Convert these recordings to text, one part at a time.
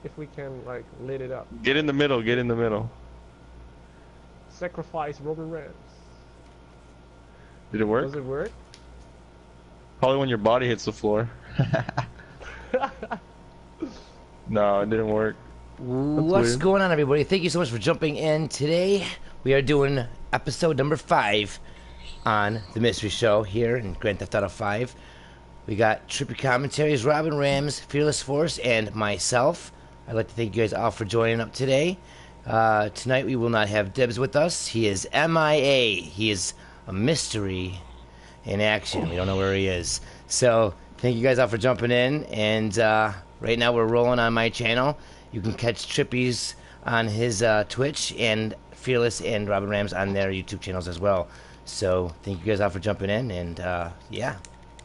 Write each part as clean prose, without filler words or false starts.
if we can like lit it up. Get in the middle. Get in the middle. Sacrifice Robin Rams. Did it work? Does it work? Probably when your body hits the floor. No, it didn't work. What's weird. going on, everybody? Thank you so much for jumping in. Today, we are doing episode number 5 on the Mystery Show here in Grand Theft Auto 5. We got Trippy Commentaries, Robin Rams, Fearless Force, and myself. I'd like to thank you guys all for joining up today. Tonight, we will not have Dibbes with us. He is MIA. He is a mystery in action. We don't know where he is. So, thank you guys all for jumping in. And right now, we're rolling on my channel. You can catch Trippy's on his Twitch and Fearless and Robin Rams on their YouTube channels as well. So, thank you guys all for jumping in. And yeah,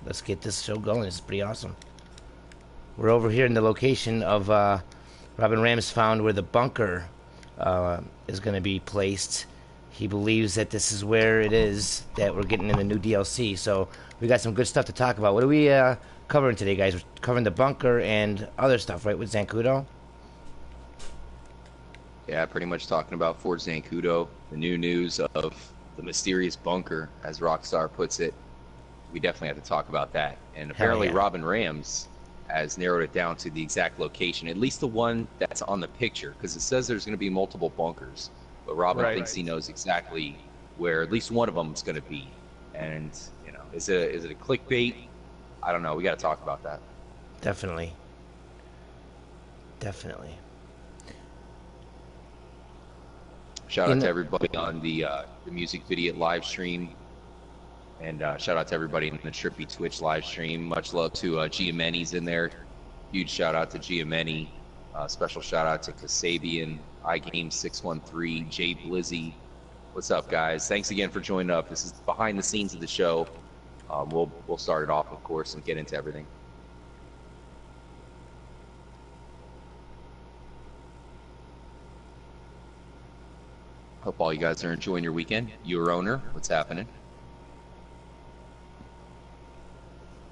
let's get this show going. This is pretty awesome. We're over here in the location of Robin Rams found where the bunker is going to be placed. He believes that this is where it is that we're getting in the new DLC. So we got some good stuff to talk about. What are we covering today, guys? We're covering the bunker and other stuff, right, with Zancudo? Yeah, pretty much talking about Fort Zancudo, the new news of the mysterious bunker, as Rockstar puts it. We definitely have to talk about that. And apparently yeah. Robin Rams has narrowed it down to the exact location, at least the one that's on the picture, because it says there's going to be multiple bunkers. But Robin thinks he knows exactly where at least one of them is going to be. And, you know, is it a clickbait? I don't know. We got to talk about that. Definitely. Definitely. Shout out to everybody on the music video live stream. And shout out to everybody in the Trippy Twitch live stream. Much love to Giameni's in there. Huge shout out to Giameni. Special shout out to Kasabian, iGame613, Jay Blizzy. What's up, guys? Thanks again for joining up. This is behind the scenes of the show. We'll start it off, of course, and get into everything. Hope all you guys are enjoying your weekend. Your owner, what's happening?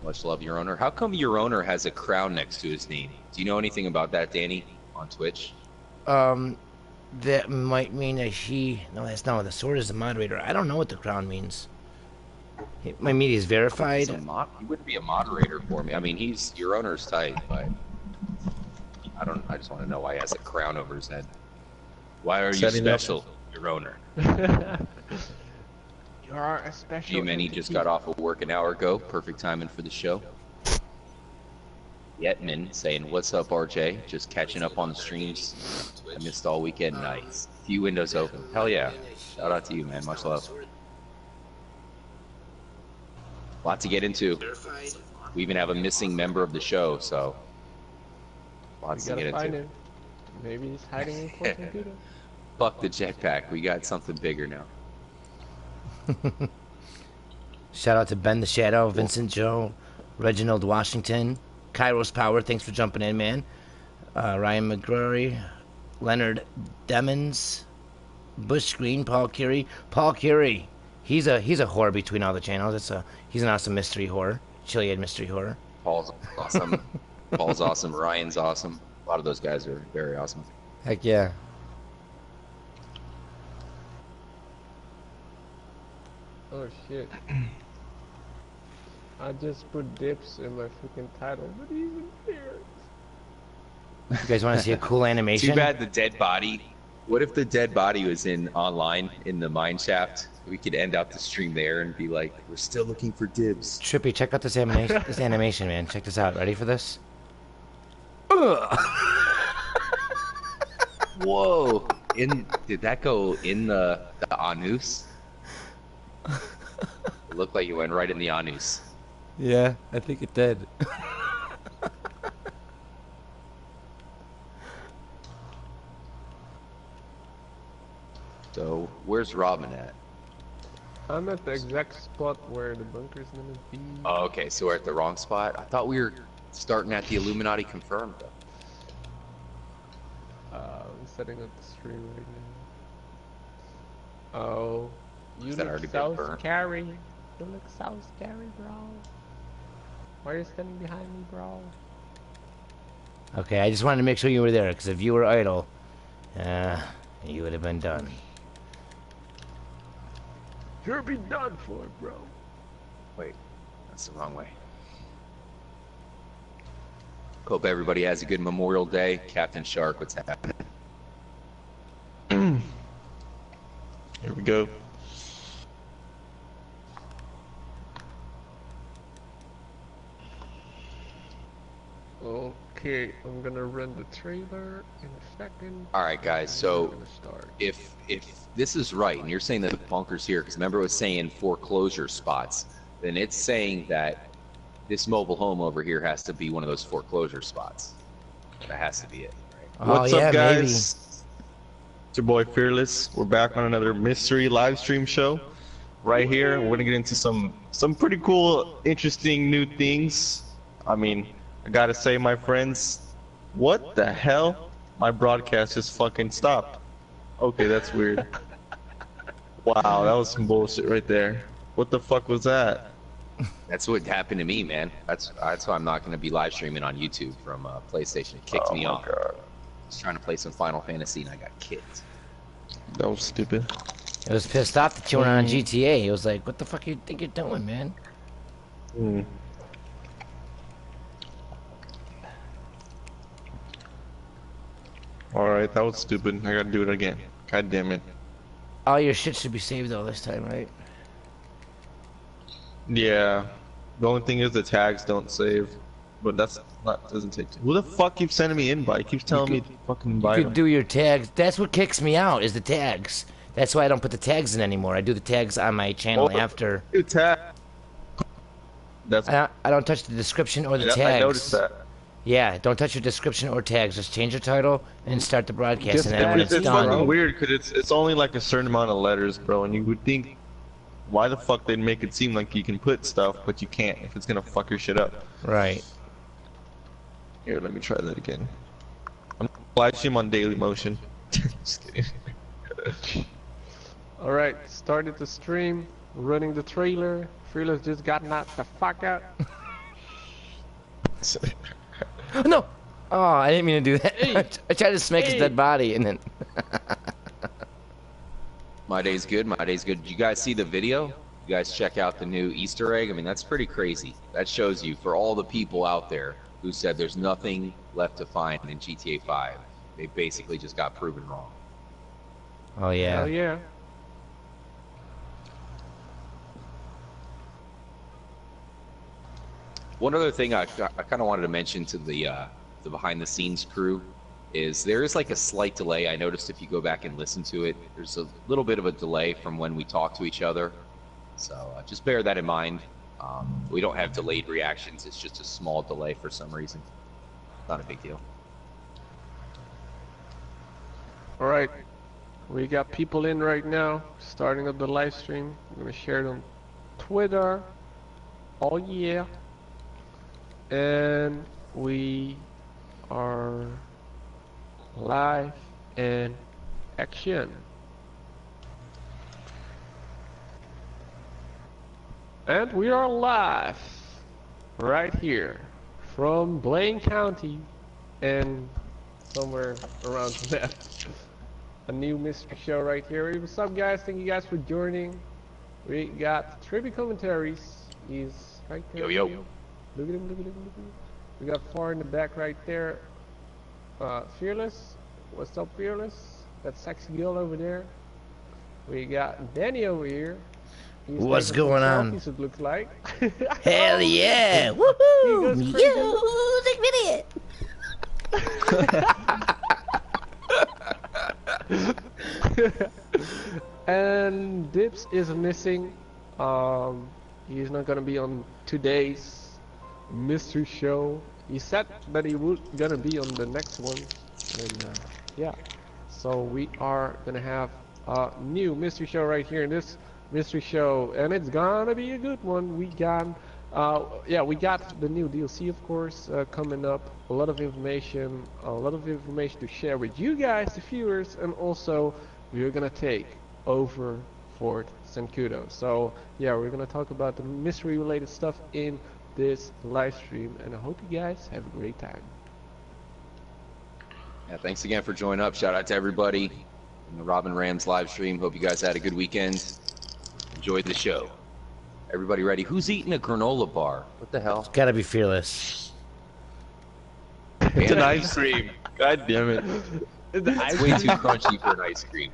Much love, Your Owner. How come Your Owner has a crown next to his name? Do you know anything about that, Danny, on Twitch? That might mean that he... No, that's not what the sword is, the moderator. I don't know what the crown means. My media is verified. He wouldn't be a moderator for me. I mean, he's Your Owner's tight, but I just want to know why he has a crown over his head. Why are you special, Your Owner? You are a special. Giameni just got off of work an hour ago. Perfect timing for the show. Yetman saying, "What's up, RJ? Just catching up on the streams. I missed all weekend nights. Few windows open. Hell yeah! Shout out to you, man. Much love. Lot to get into. We even have a missing member of the show, so lots to get into. Him. Maybe he's hiding in Fort Zancudo. Fuck the jetpack. We got something bigger now." Shout out to Ben the Shadow, Vincent Joe, Reginald Washington, Kairos Power, thanks for jumping in, man. Ryan McGrory, Leonard Demons, Bush Green, Paul Curie. Paul Curie, he's a whore between all the channels. He's an awesome mystery whore. Chiliad Mystery whore. Paul's awesome. Paul's awesome. Ryan's awesome. A lot of those guys are very awesome. Heck yeah. Oh shit. I just put dips in my freaking title, but he's in here. You guys want to see a cool animation? Too bad the dead body. What if the dead body was in online in the mine shaft? We could end up the stream there and be like, we're still looking for dibs. Trippy, check out this animation, man. Check this out. Ready for this? Whoa! Did that go in the anus? It looked like it went right in the anus. Yeah, I think it did. So, where's Robin at? I'm at the exact spot where the bunker's gonna be. Oh, okay, so we're at the wrong spot? I thought we were starting at the Illuminati confirmed, though. I'm setting up the stream right now. Oh, you Is that look already been so burnt? scary. You look so scary, bro. Why are you standing behind me, bro? Okay, I just wanted to make sure you were there, because if you were idle, you would have been done. You're be done for, bro. Wait, that's the wrong way. Hope everybody has a good Memorial Day. Captain Shark, what's happening? Here we go. Okay, I'm gonna run the trailer in a second. All right, guys. I'm So gonna start. if this is right, and you're saying that the bunker's here, because remember it was saying foreclosure spots, then it's saying that this mobile home over here has to be one of those foreclosure spots. That has to be it, right? Oh, What's yeah, up, guys? maybe. It's your boy Fearless. We're back on another mystery live stream show. Right here, we're gonna get into some pretty cool, interesting new things. I mean, I gotta say, my friends, what the hell? My broadcast just fucking stopped. Okay, that's weird. Wow, that was some bullshit right there. What the fuck was that? That's what happened to me, man. That's why I'm not going to be live streaming on YouTube from PlayStation. It kicked me off. God. I was trying to play some Final Fantasy and I got kicked. That was stupid. It was pissed off that you went on GTA. It was like, what the fuck you think you're doing, man? Hmm. Alright, that was stupid. I gotta do it again. God damn it. All your shit should be saved though this time, right? Yeah. The only thing is the tags don't save. But that's not, doesn't take too. Who the fuck keeps sending me invite? Keeps telling me to fucking invite You could him. do your tags. That's what kicks me out, is the tags. That's why I don't put the tags in anymore. I do the tags on my channel after. New tag. That's I don't touch the description or the tags. I noticed that. Yeah, don't touch your description or tags. Just change your title and start the broadcast. Just And then when add it's it, It's done, fucking weird because it's only like a certain amount of letters, bro, and you would think why the fuck they'd make it seem like you can put stuff, but you can't if it's gonna fuck your shit up. right? Here, let me try that again. I'm live stream on Daily Motion. Just kidding. Alright, started the stream, running the trailer. Fearless just got knocked the fuck out. No. Oh, I didn't mean to do that. I tried to smack his dead body and then. My day's good. My day's good. Did you guys see the video? You guys check out the new Easter egg? I mean, that's pretty crazy. That shows you, for all the people out there who said there's nothing left to find in GTA 5, they basically just got proven wrong. Oh yeah. Hell yeah. One other thing I kind of wanted to mention to the behind-the-scenes crew is there is like a slight delay. I noticed if you go back and listen to it, there's a little bit of a delay from when we talk to each other. So just bear that in mind. We don't have delayed reactions. It's just a small delay for some reason. Not a big deal. Alright, we got people in right now, starting up the live stream. I'm gonna share it on Twitter. Oh yeah. And we are live in action. And we are live right here from Blaine County and somewhere around that. A new mystery show right here. Hey, what's up, guys? Thank you guys for joining. We got TRIPPY commentaries. He's right there. Yo, yo. Look at him, look at him, look at him. We got far in the back right there. Fearless. What's up, Fearless? That sexy girl over there. We got Danny over here. He's What's taking some going on? selfies, it looks like. Hell yeah! He Woohoo! goes crazy. Music video. And Dibbs is missing. He's not gonna be on today's mystery show. He said that he would gonna be on the next one, and yeah. So we are gonna have a new mystery show right here in this mystery show, and it's gonna be a good one. We got we got the new DLC, of course, coming up. A lot of information to share with you guys, the viewers, and also we're gonna take over Fort Zancudo. So yeah, we're gonna talk about the mystery related stuff in this live stream, and I hope you guys have a great time. Yeah, thanks again for joining up. Shout out to everybody in the Robin Rams live stream. Hope you guys had a good weekend. Enjoyed the show. Everybody ready? Who's eating a granola bar? What the hell? Gotta be fearless. It's an ice cream. God damn it. It's way too crunchy for an ice cream.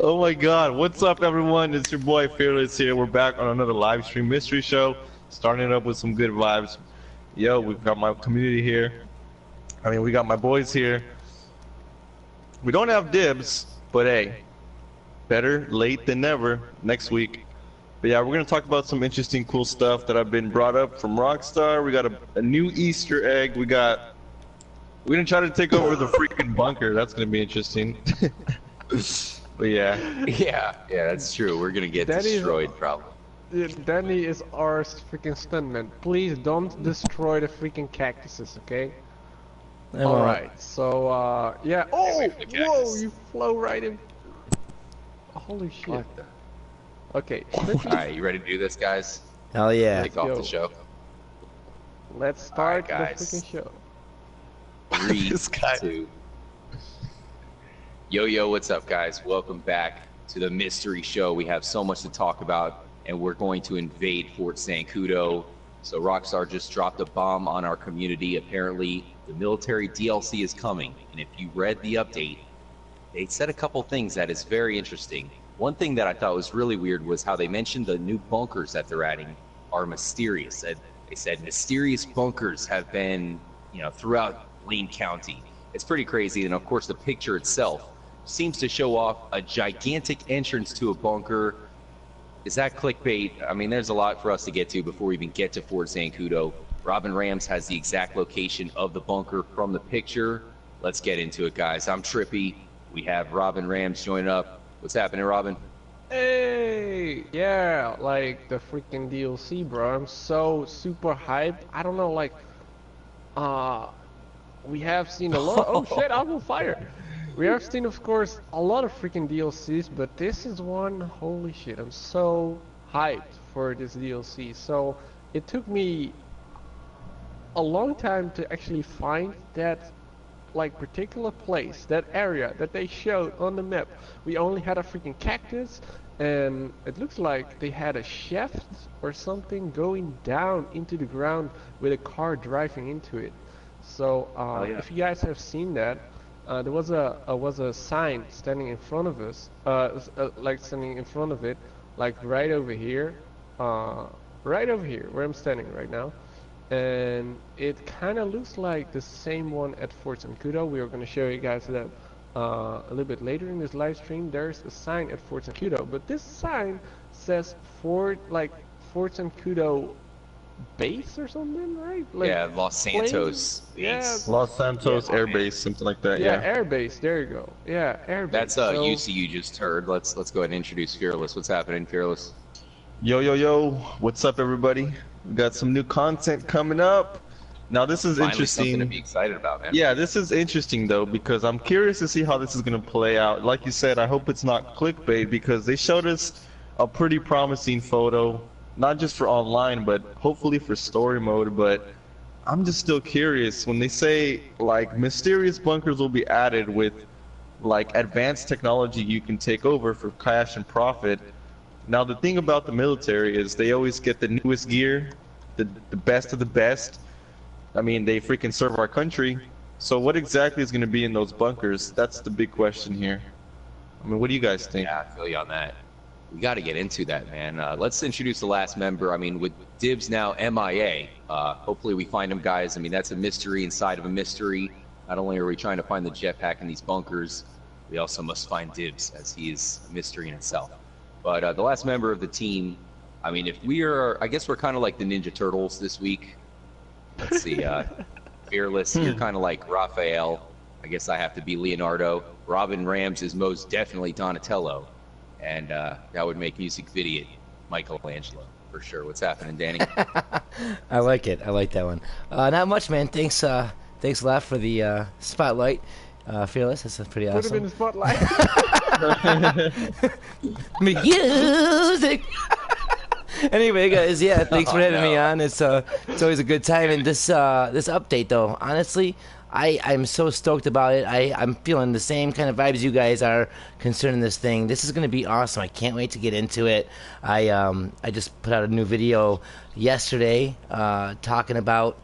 Oh my god, what's up everyone? It's your boy Fearless here. We're back on another live stream mystery show. Starting it up with some good vibes. Yo, we've got my community here. I mean, we got my boys here. We don't have dibs, but hey, better late than never next week. But yeah, we're gonna talk about some interesting cool stuff that have been brought up from Rockstar. We got a new Easter egg. We're gonna try to take over the freaking bunker. That's gonna be interesting. But yeah. Yeah, that's true. We're gonna get destroyed probably. Danny is our freaking stuntman. Please don't destroy the freaking cactuses, okay? Alright, so, yeah. Oh! Whoa, you flow right in. Holy shit. What the? Okay. Alright, you ready to do this, guys? Hell yeah. Kick off the show. Let's start the guys. freaking show. 3, This guy. 2. Yo, what's up, guys? Welcome back to the mystery show. We have so much to talk about, and we're going to invade Fort Zancudo. So Rockstar just dropped a bomb on our community. Apparently, the military DLC is coming, and if you read the update, they said a couple things that is very interesting. One thing that I thought was really weird was how they mentioned the new bunkers that they're adding are mysterious. They said mysterious bunkers have been, throughout Lane County. It's pretty crazy, and of course the picture itself seems to show off a gigantic entrance to a bunker. Is that clickbait? I mean, there's a lot for us to get to before we even get to Fort Zancudo. Robin Rams has the exact location of the bunker from the picture. Let's get into it, guys. I'm Trippy. We have Robin Rams join up. What's happening, Robin? Hey! Yeah, like the freaking DLC, bro. I'm so super hyped. I don't know, like, we have seen a lot. Oh shit, I'm on fire. We have seen, of course, a lot of freaking DLCs, but this is one. Holy shit, I'm so hyped for this DLC. So it took me a long time to actually find that like particular place, that area that they showed on the map. We only had a freaking cactus, and it looks like they had a shaft or something going down into the ground with a car driving into it. So if you guys have seen that, there was a sign standing in front of us, like standing in front of it, like right over here where I'm standing right now. And it kind of looks like the same one at Fort Zancudo. We are going to show you guys that a little bit later in this live stream. There's a sign at Fort Zancudo, but this sign says Fort Zancudo base or something, right? Like yeah, Los Santos base. Yeah, Los Santos Air Base, something like that. yeah, air base. There you go. Yeah, air base. That's UC you just heard. Let's go ahead and introduce Fearless. What's happening, Fearless? Yo, what's up everybody? We got some new content coming up. Now this is Finally interesting. Something to be excited about, man. Yeah, this is interesting though, because I'm curious to see how this is gonna play out. Like you said, I hope it's not clickbait, because they showed us a pretty promising photo, not just for online, but hopefully for story mode. But I'm just still curious when they say like mysterious bunkers will be added with like advanced technology you can take over for cash and profit. Now the thing about the military is they always get the newest gear, the best of the best. I mean, they freaking serve our country. So what exactly is going to be in those bunkers? That's the big question here. I mean, what do you guys think? Yeah, I feel you on that. We got to get into that, man. Let's introduce the last member. I mean, with Dibs now MIA, hopefully we find him, guys. I mean, that's a mystery inside of a mystery. Not only are we trying to find the jetpack in these bunkers, we also must find Dibs, as he is a mystery in itself. But the last member of the team, I mean, if we are, I guess we're kind of like the Ninja Turtles this week. Let's see, Fearless, you're kind of like Raphael. I guess I have to be Leonardo. Robin Rams is most definitely Donatello. And that would make Music Video Michelangelo, for sure. What's happening, Danny? I like it. I like that one. Not much, man. Thanks a lot for the spotlight. Fearless, that's pretty awesome. Put him in the spotlight. Music. Anyway, guys, yeah, thanks for having me on. It's always a good time. And this update, though, honestly, I'm so stoked about it. I'm feeling the same kind of vibes you guys are concerning this thing. This is going to be awesome. I can't wait to get into it. I just put out a new video yesterday talking about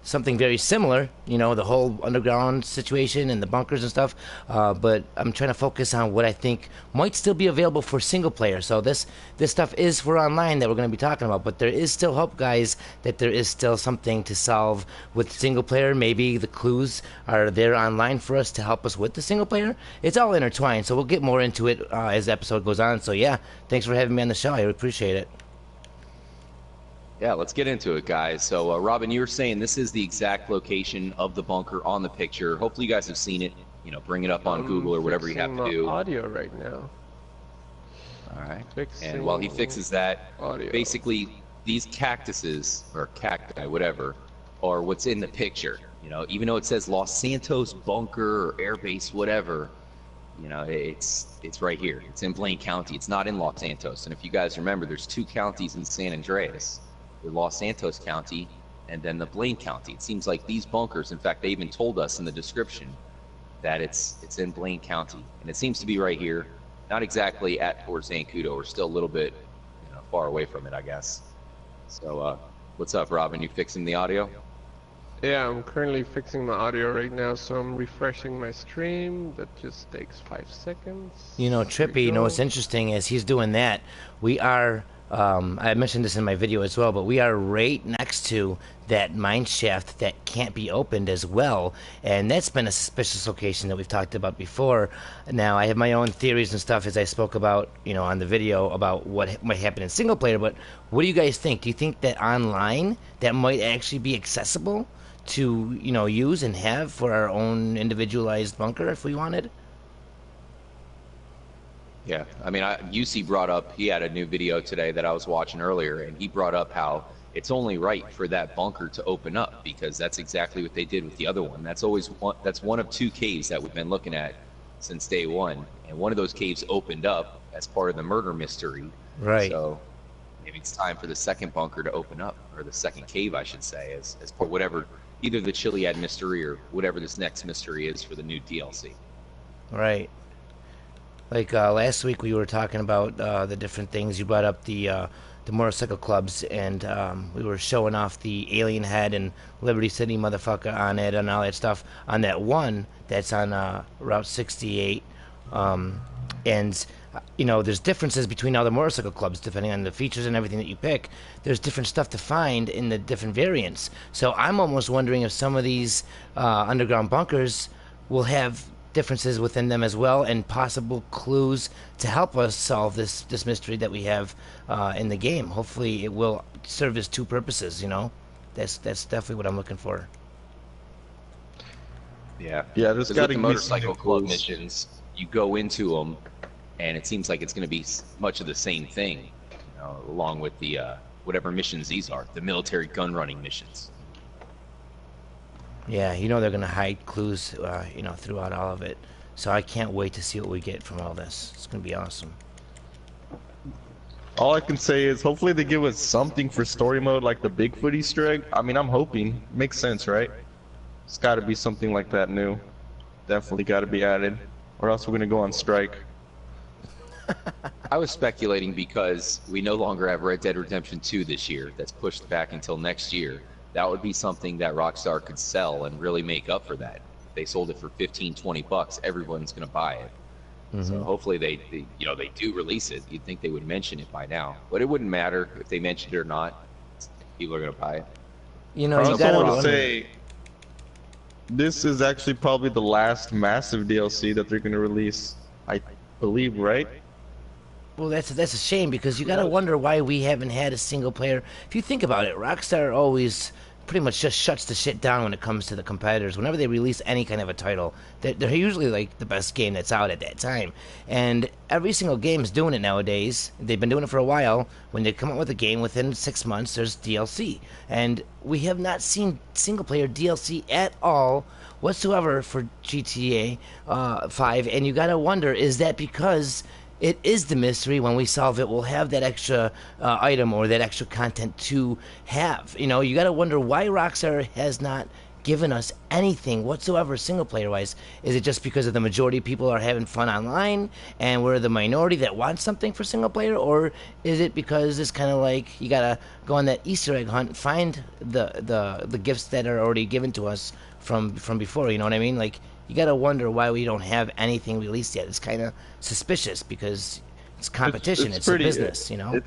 something very similar, you know, the whole underground situation and the bunkers and stuff, but I'm trying to focus on what I think might still be available for single player. So this stuff is for online that we're going to be talking about, but there is still hope, guys, that there is still something to solve with single player. Maybe the clues are there online for us to help us with the single player. It's all intertwined, so we'll get more into it as the episode goes on. So yeah, thanks for having me on the show. I appreciate it. Yeah, let's get into it, guys. So, Robin, you were saying this is the exact location of the bunker on the picture. Hopefully you guys have seen it. You know, bring it up on Google or whatever you have to do. Audio right now. All right. Fixing And while he fixes that, audio. basically these cactuses, or cacti, whatever, are what's in the picture. You know, even though it says Los Santos Bunker or Airbase, whatever, you know, it's right here. It's in Blaine County. It's not in Los Santos. And if you guys remember, there's 2 counties in San Andreas. The Los Santos County and then the Blaine County. It seems like these bunkers, in fact, they even told us in the description that it's in Blaine County, and it seems to be right here, not exactly at Fort Zancudo. We're still a little bit, you know, far away from it, I guess. So, what's up, Robin? You fixing the audio? Yeah, I'm currently fixing my audio right now, so I'm refreshing my stream. That just takes 5 seconds. You know, Trippy, you know what's interesting is he's doing that. We are, I mentioned this in my video as well, but we are right next to that mine shaft that can't be opened as well. And that's been a suspicious location that we've talked about before. Now, I have my own theories and stuff, as I spoke about, you know, on the video about what might happen in single player. But what do you guys think? Do you think that online that might actually be accessible to, you know, use and have for our own individualized bunker if we wanted? Yeah, I mean, UC brought up, he had a new video today that I was watching earlier, and he brought up how it's only right for that bunker to open up, because that's exactly what they did with the other one. That's one of 2 caves that we've been looking at since day one, and one of those caves opened up as part of the murder mystery. Right. So maybe it's time for the second bunker to open up, or the second cave, I should say, as part whatever, either the Chiliad Mystery or whatever this next mystery is for the new DLC. Right. Like last week we were talking about the different things. You brought up the motorcycle clubs, and we were showing off the alien head and Liberty City motherfucker on it and all that stuff on that one that's on Route 68. And you know, there's differences between all the motorcycle clubs depending on the features and everything that you pick. There's different stuff to find in the different variants. So I'm almost wondering if some of these underground bunkers will have differences within them as well, and possible clues to help us solve this mystery that we have in the game. Hopefully it will serve as 2 purposes, you know. That's definitely what I'm looking for. Yeah, there's got to be motorcycle club clues. missions. You go into them, and it seems like it's going to be much of the same thing, you know, along with the whatever missions these are, the military gun running missions. Yeah, you know they're gonna hide clues, you know, throughout all of it. So I can't wait to see what we get from all this. It's gonna be awesome. All I can say is hopefully they give us something for story mode, like the Bigfoot Easter egg. I mean, I'm hoping. Makes sense, right? It's got to be something like that new. Definitely got to be added, or else we're gonna go on strike. I was speculating because we no longer have Red Dead Redemption 2 this year. That's pushed back until next year. That would be something that Rockstar could sell and really make up for that. If they sold it for 15, 20 bucks, everyone's going to buy it. So hopefully they you know, they do release it. You'd think they would mention it by now, but it wouldn't matter if they mentioned it or not. People are going to buy it. You know, I you also gotta want to wonder. say this is actually probably the last massive DLC that they're going to release, I believe, right? Well, that's a shame, because you gotta wonder why we haven't had a single player. If you think about it, Rockstar always pretty much just shuts the shit down when it comes to the competitors. Whenever they release any kind of a title, they're usually like the best game that's out at that time. And every single game is doing it nowadays. They've been doing it for a while. When they come out with a game, within 6 months, there's DLC. And we have not seen single player DLC at all whatsoever for GTA 5. And you gotta wonder, is that because it is the mystery? When we solve it, we'll have that extra item or that extra content to have. You know, you got to wonder why Rockstar has not given us anything whatsoever single player wise? Is it just because of the majority of people are having fun online and we're the minority that wants something for single player, or is it because it's kind of like you gotta go on that Easter egg hunt and find the gifts that are already given to us from before? You know what I mean? Like, you gotta wonder why we don't have anything released yet. It's kind of suspicious because it's competition. It's a business, you know.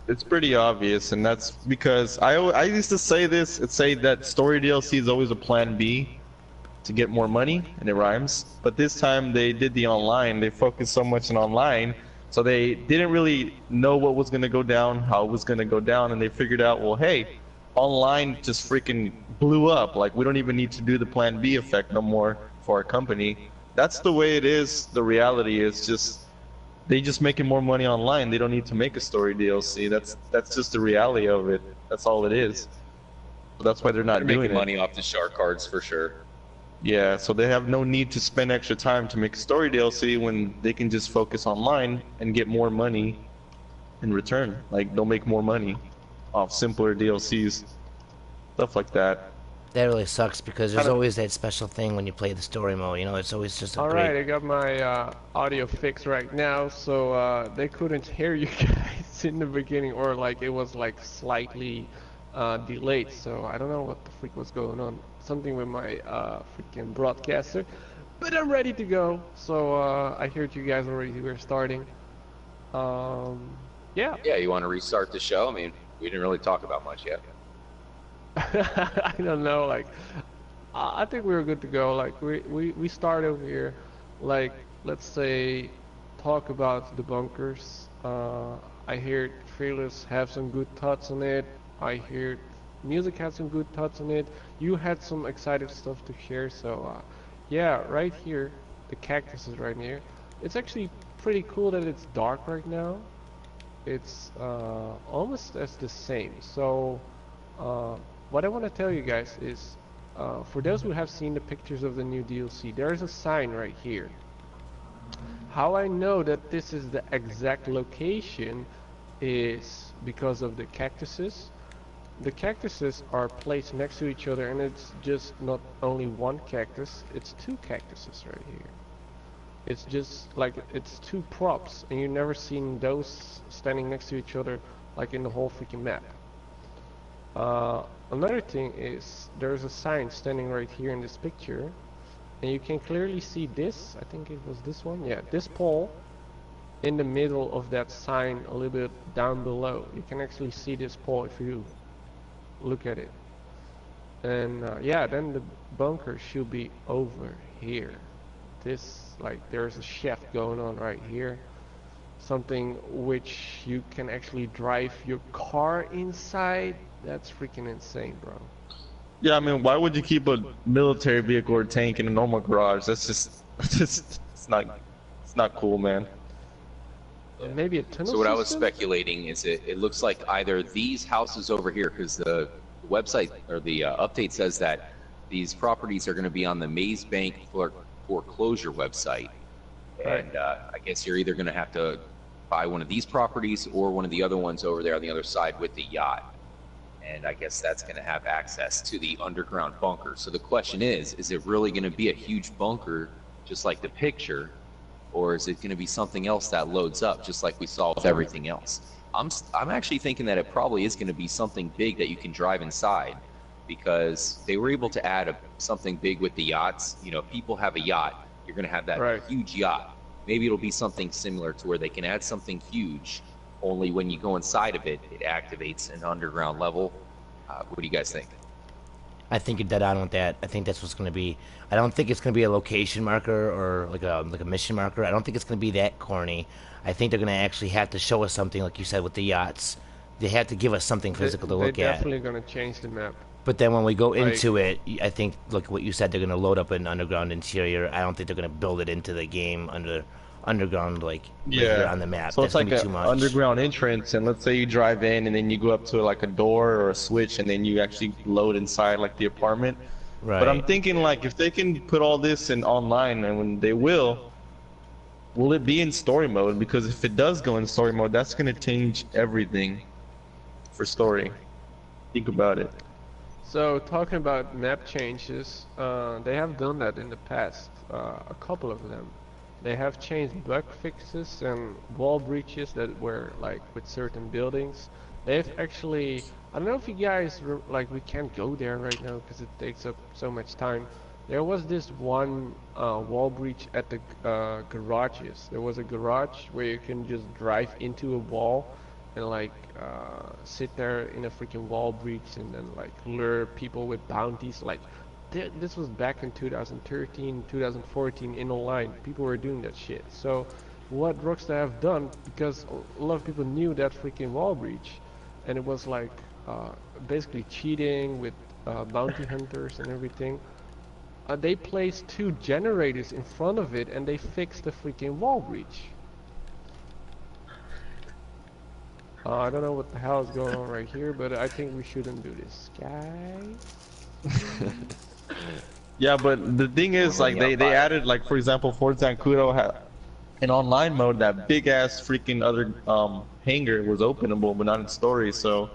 It's pretty obvious, and that's because I used to say this. It's say that story DLC is always a plan B to get more money, and it rhymes. But this time they did the online. They focused so much on online, so they didn't really know what was gonna go down, how it was gonna go down, and they figured out, well, hey, online just freaking blew up. Like, we don't even need to do the plan B effect no more for our company. That's the way it is. The reality is just they just making more money online. They don't need to make a story DLC. That's just the reality of it. That's all it is. So that's why they're not doing making it. money off the shark cards for sure. Yeah, so they have no need to spend extra time to make a story DLC when they can just focus online and get more money in return. Like, they'll make more money off simpler DLCs, stuff like that. That really sucks because there's always that special thing when you play the story mode. You know, it's always just a Alright, I got my audio fixed right now, so they couldn't hear you guys in the beginning, or like it was like slightly delayed, so I don't know what the freak was going on. Something with my freaking broadcaster. But I'm ready to go, so I heard you guys already were starting. Yeah. Yeah, you want to restart the show? I mean, we didn't really talk about much yet. I don't know, like, I think we were good to go. Like, we start over here, like, let's say, talk about the bunkers. I heard Fearless have some good thoughts on it. I heard Music had some good thoughts on it. You had some excited stuff to share, so, yeah, right here, the cactus is right here. It's actually pretty cool that it's dark right now. It's almost as the same. So, what I want to tell you guys is, for those who have seen the pictures of the new DLC, there is a sign right here. How I know that this is the exact location is because of the cactuses. The cactuses are placed next to each other, and it's just not only one cactus, it's two cactuses right here. It's just like, it's two props, and you've never seen those standing next to each other like in the whole freaking map. Another thing is, there's a sign standing right here in this picture, and you can clearly see this, I think it was this one, yeah, this pole in the middle of that sign a little bit down below. You can actually see this pole if you look at it. And yeah, then the bunker should be over here. This, like, there's a shaft going on right here. Something which you can actually drive your car inside. That's freaking insane, bro. Yeah, I mean, why would you keep a military vehicle or tank in a normal garage? That's just, it's not cool, man. Maybe a tunnel So what I was system? speculating is it looks like either these houses over here, because the website or the update says that these properties are going to be on the Maze Bank foreclosure website. And I guess you're either going to have to buy one of these properties or one of the other ones over there on the other side with the yacht. And I guess that's going to have access to the underground bunker. So the question is it really going to be a huge bunker just like the picture, or is it going to be something else that loads up just like we saw with everything else? I'm actually thinking that it probably is going to be something big that you can drive inside, because they were able to add something big with the yachts. You know, people have a yacht, you're going to have that huge yacht. Maybe it'll be something similar to where they can add something huge, only when you go inside of it, it activates an underground level. What do you guys think? I think you're dead on with that. I think that's what's going to be. I don't think it's going to be a location marker or like a mission marker. I don't think it's going to be that corny. I think they're going to actually have to show us something, like you said, with the yachts. They have to give us something physical to look at. They're definitely going to change the map. But then when we go into it, I think, look what you said, they're going to load up an underground interior. I don't think they're going to build it into the game underground, like, right here on the map. So that's it's like an underground entrance, and let's say you drive in and then you go up to like a door or a switch, and then you actually load inside like the apartment. Right. But I'm thinking, like, if they can put all this in online, and when they will it be in story mode? Because if it does go in story mode, that's going to change everything for story. Think about it. So talking about map changes, they have done that in the past, a couple of them. They have changed bug fixes and wall breaches that were like with certain buildings. They've actually, I don't know if you guys like we can't go there right now because it takes up so much time. There was this one wall breach at the garages. There was a garage where you can just drive into a wall and like sit there in a freaking wall breach and then like lure people with bounties. Like this was back in 2013, 2014 in online. People were doing that shit. So what Rockstar have done, because a lot of people knew that freaking wall breach, and it was like basically cheating with bounty hunters and everything. They placed 2 generators in front of it and they fixed the freaking wall breach. I don't know what the hell is going on right here, but I think we shouldn't do this, guys. Yeah, but the thing is, like, they added, like, for example, Fort Zancudo had in online mode, that big ass freaking other hangar was openable, but not in story. So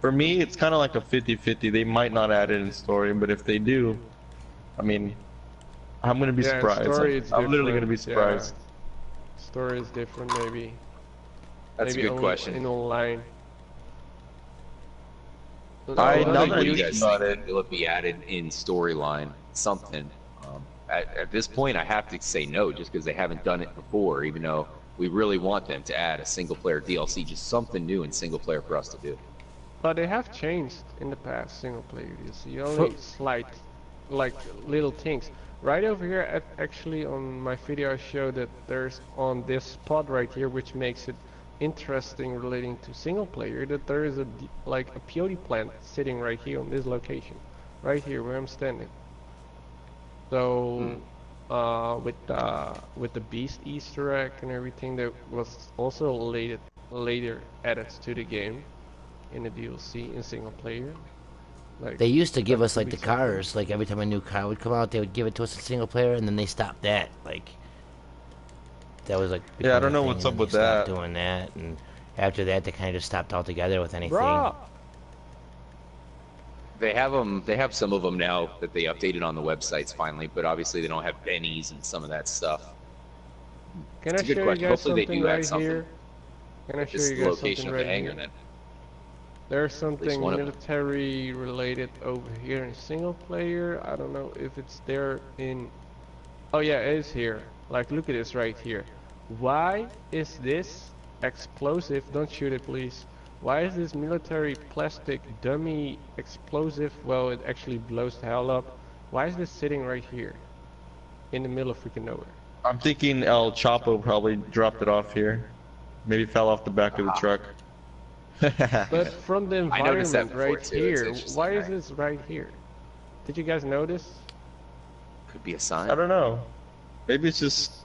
for me, it's kind of like a 50-50. They might not add it in story, but if they do, I mean, I'm gonna be surprised. I'm literally gonna be surprised. Yeah. Story is different, maybe. That's maybe a good question. In online. I know that you guys think it'll be added in storyline, something. At this point, I have to say no, just because they haven't done it before, even though we really want them to add a single-player DLC, just something new in single-player for us to do. But they have changed in the past single-player DLC. Only slight, like little things. Right over here, actually on my video, I show that there's on this spot right here, which makes it interesting relating to single-player, that there is like a peyote plant sitting right here on this location, right here where I'm standing. So with the beast Easter egg and everything that was also later added to the game in the DLC in single player. Like, they used to give us like the cars, like every time a new car would come out, they would give it to us in single player, and then they stopped that. Like that was like, yeah, I don't know what's up with that. Doing that, and after that, they kind of just stopped altogether with anything. Bruh. They have them. They have some of them now that they updated on the websites finally, but obviously they don't have bennies and some of that stuff. Can I show you guys Hopefully something right here? Can I show you guys something right here? Then. There's something military related over here in single player. I don't know if it's there in. Oh yeah, it is here. Like, look at this right here. Why is this explosive? Don't shoot it, please. Why is this military plastic dummy explosive? Well, it actually blows the hell up. Why is this sitting right here in the middle of freaking nowhere? I'm thinking El Chapo probably dropped it off here. Maybe fell off the back of the truck. But from the environment right too. here, why is this right here? Did you guys notice? Could be a sign. I don't know. Maybe it's just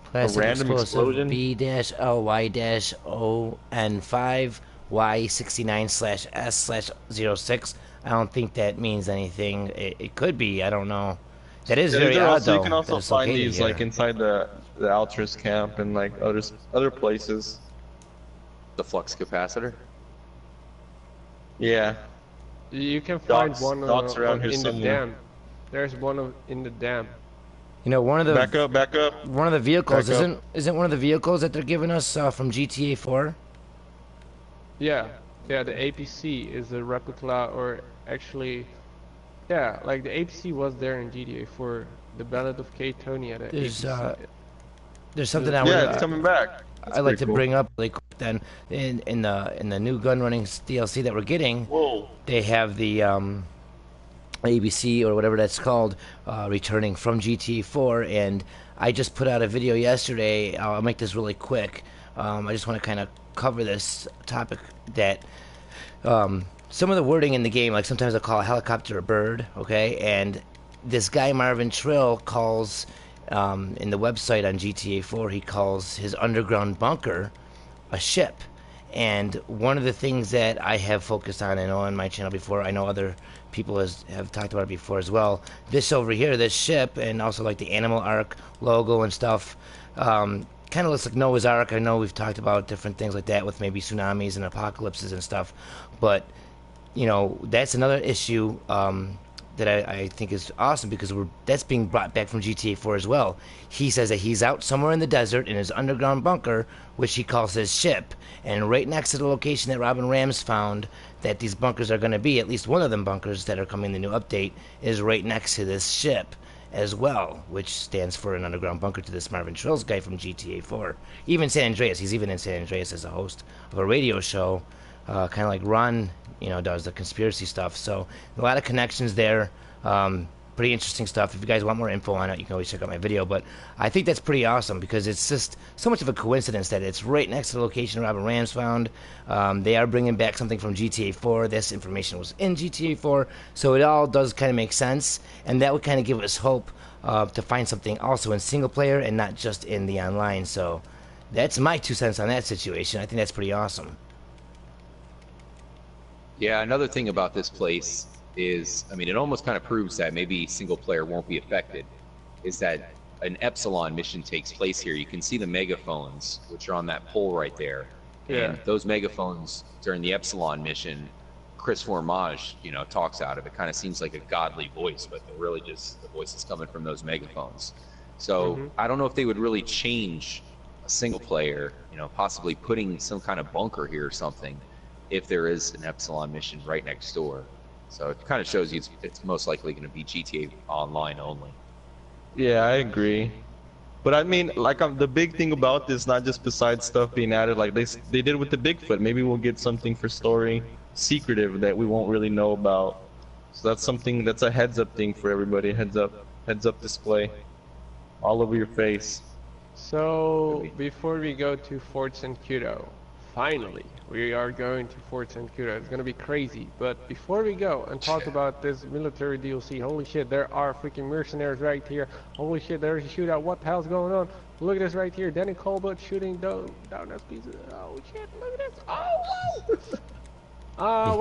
Plastic a random explosion. B-LY-ON5 Y69/S/06. I don't think that means anything. It could be. I don't know. That is very odd, though. You can also find these like inside the Altruist camp and like other places. The flux capacitor. Yeah. You can find one around here in somewhere. the dam. There's one in the dam. You know, one of the back up. One of the vehicles isn't one of the vehicles that they're giving us from GTA 4. Yeah, the APC is a replica, or actually, yeah, like the APC was there in GTA 4. The Ballad of Catonia. There's something it's coming back. I'd like to bring up like then in the new gun running DLC that we're getting. Whoa. They have the ABC or whatever that's called returning from GTA 4, and I just put out a video yesterday. I'll make this really quick. I just want to kind of cover this topic that some of the wording in the game, like sometimes I call a helicopter a bird, okay? And this guy Marvin Trill calls in the website on GTA 4, he calls his underground bunker a ship. And one of the things that I have focused on, I know on my channel before, I know other people have talked about it before as well, this over here, this ship, and also like the Animal Ark logo and stuff, kind of looks like Noah's Ark. I know we've talked about different things like that with maybe tsunamis and apocalypses and stuff, but you know, that's another issue that I think is awesome because that's being brought back from GTA 4 as well. He says that he's out somewhere in the desert in his underground bunker, which he calls his ship, and right next to the location that Robin Rams found that these bunkers are going to be, at least one of them bunkers that are coming in the new update, is right next to this ship as well, which stands for an underground bunker to this Marvin Trills guy from GTA 4. Even San Andreas, he's even in San Andreas as a host of a radio show, kind of like Ron, you know, does the conspiracy stuff. So a lot of connections there. Pretty interesting stuff. If you guys want more info on it, you can always check out my video. But I think that's pretty awesome because it's just so much of a coincidence that it's right next to the location Robin Rams found. They are bringing back something from GTA 4. This information was in GTA 4, so it all does kind of make sense, and that would kind of give us hope to find something also in single player and not just in the online. So that's my 2 cents on that situation. I think that's pretty awesome. Yeah, another thing about this place is, I mean, it almost kind of proves that maybe single player won't be affected, is that an Epsilon mission takes place here. You can see the megaphones, which are on that pole right there. Yeah. And those megaphones during the Epsilon mission, Chris Formage, you know, talks out of it. Kind of seems like a godly voice, but they're really just the voices coming from those megaphones. So I don't know if they would really change a single player, you know, possibly putting some kind of bunker here or something, if there is an Epsilon mission right next door. So it kind of shows you it's most likely going to be GTA Online only. Yeah, I agree. But I mean, like, the big thing about this, not just besides stuff being added, like they did with the Bigfoot. Maybe we'll get something for story secretive that we won't really know about. So that's something, that's a heads up thing for everybody. Heads up display, all over your face. So before we go to Fort Sancudo, finally we are going to Fort Sancudo. It's gonna be crazy. But before we go and talk about this military DLC, holy shit, there are freaking mercenaries right here. Holy shit, there's a shootout. What the hell's going on? Look at this right here. Danny Colbert shooting down this piece of, oh shit, look at this. Oh wow.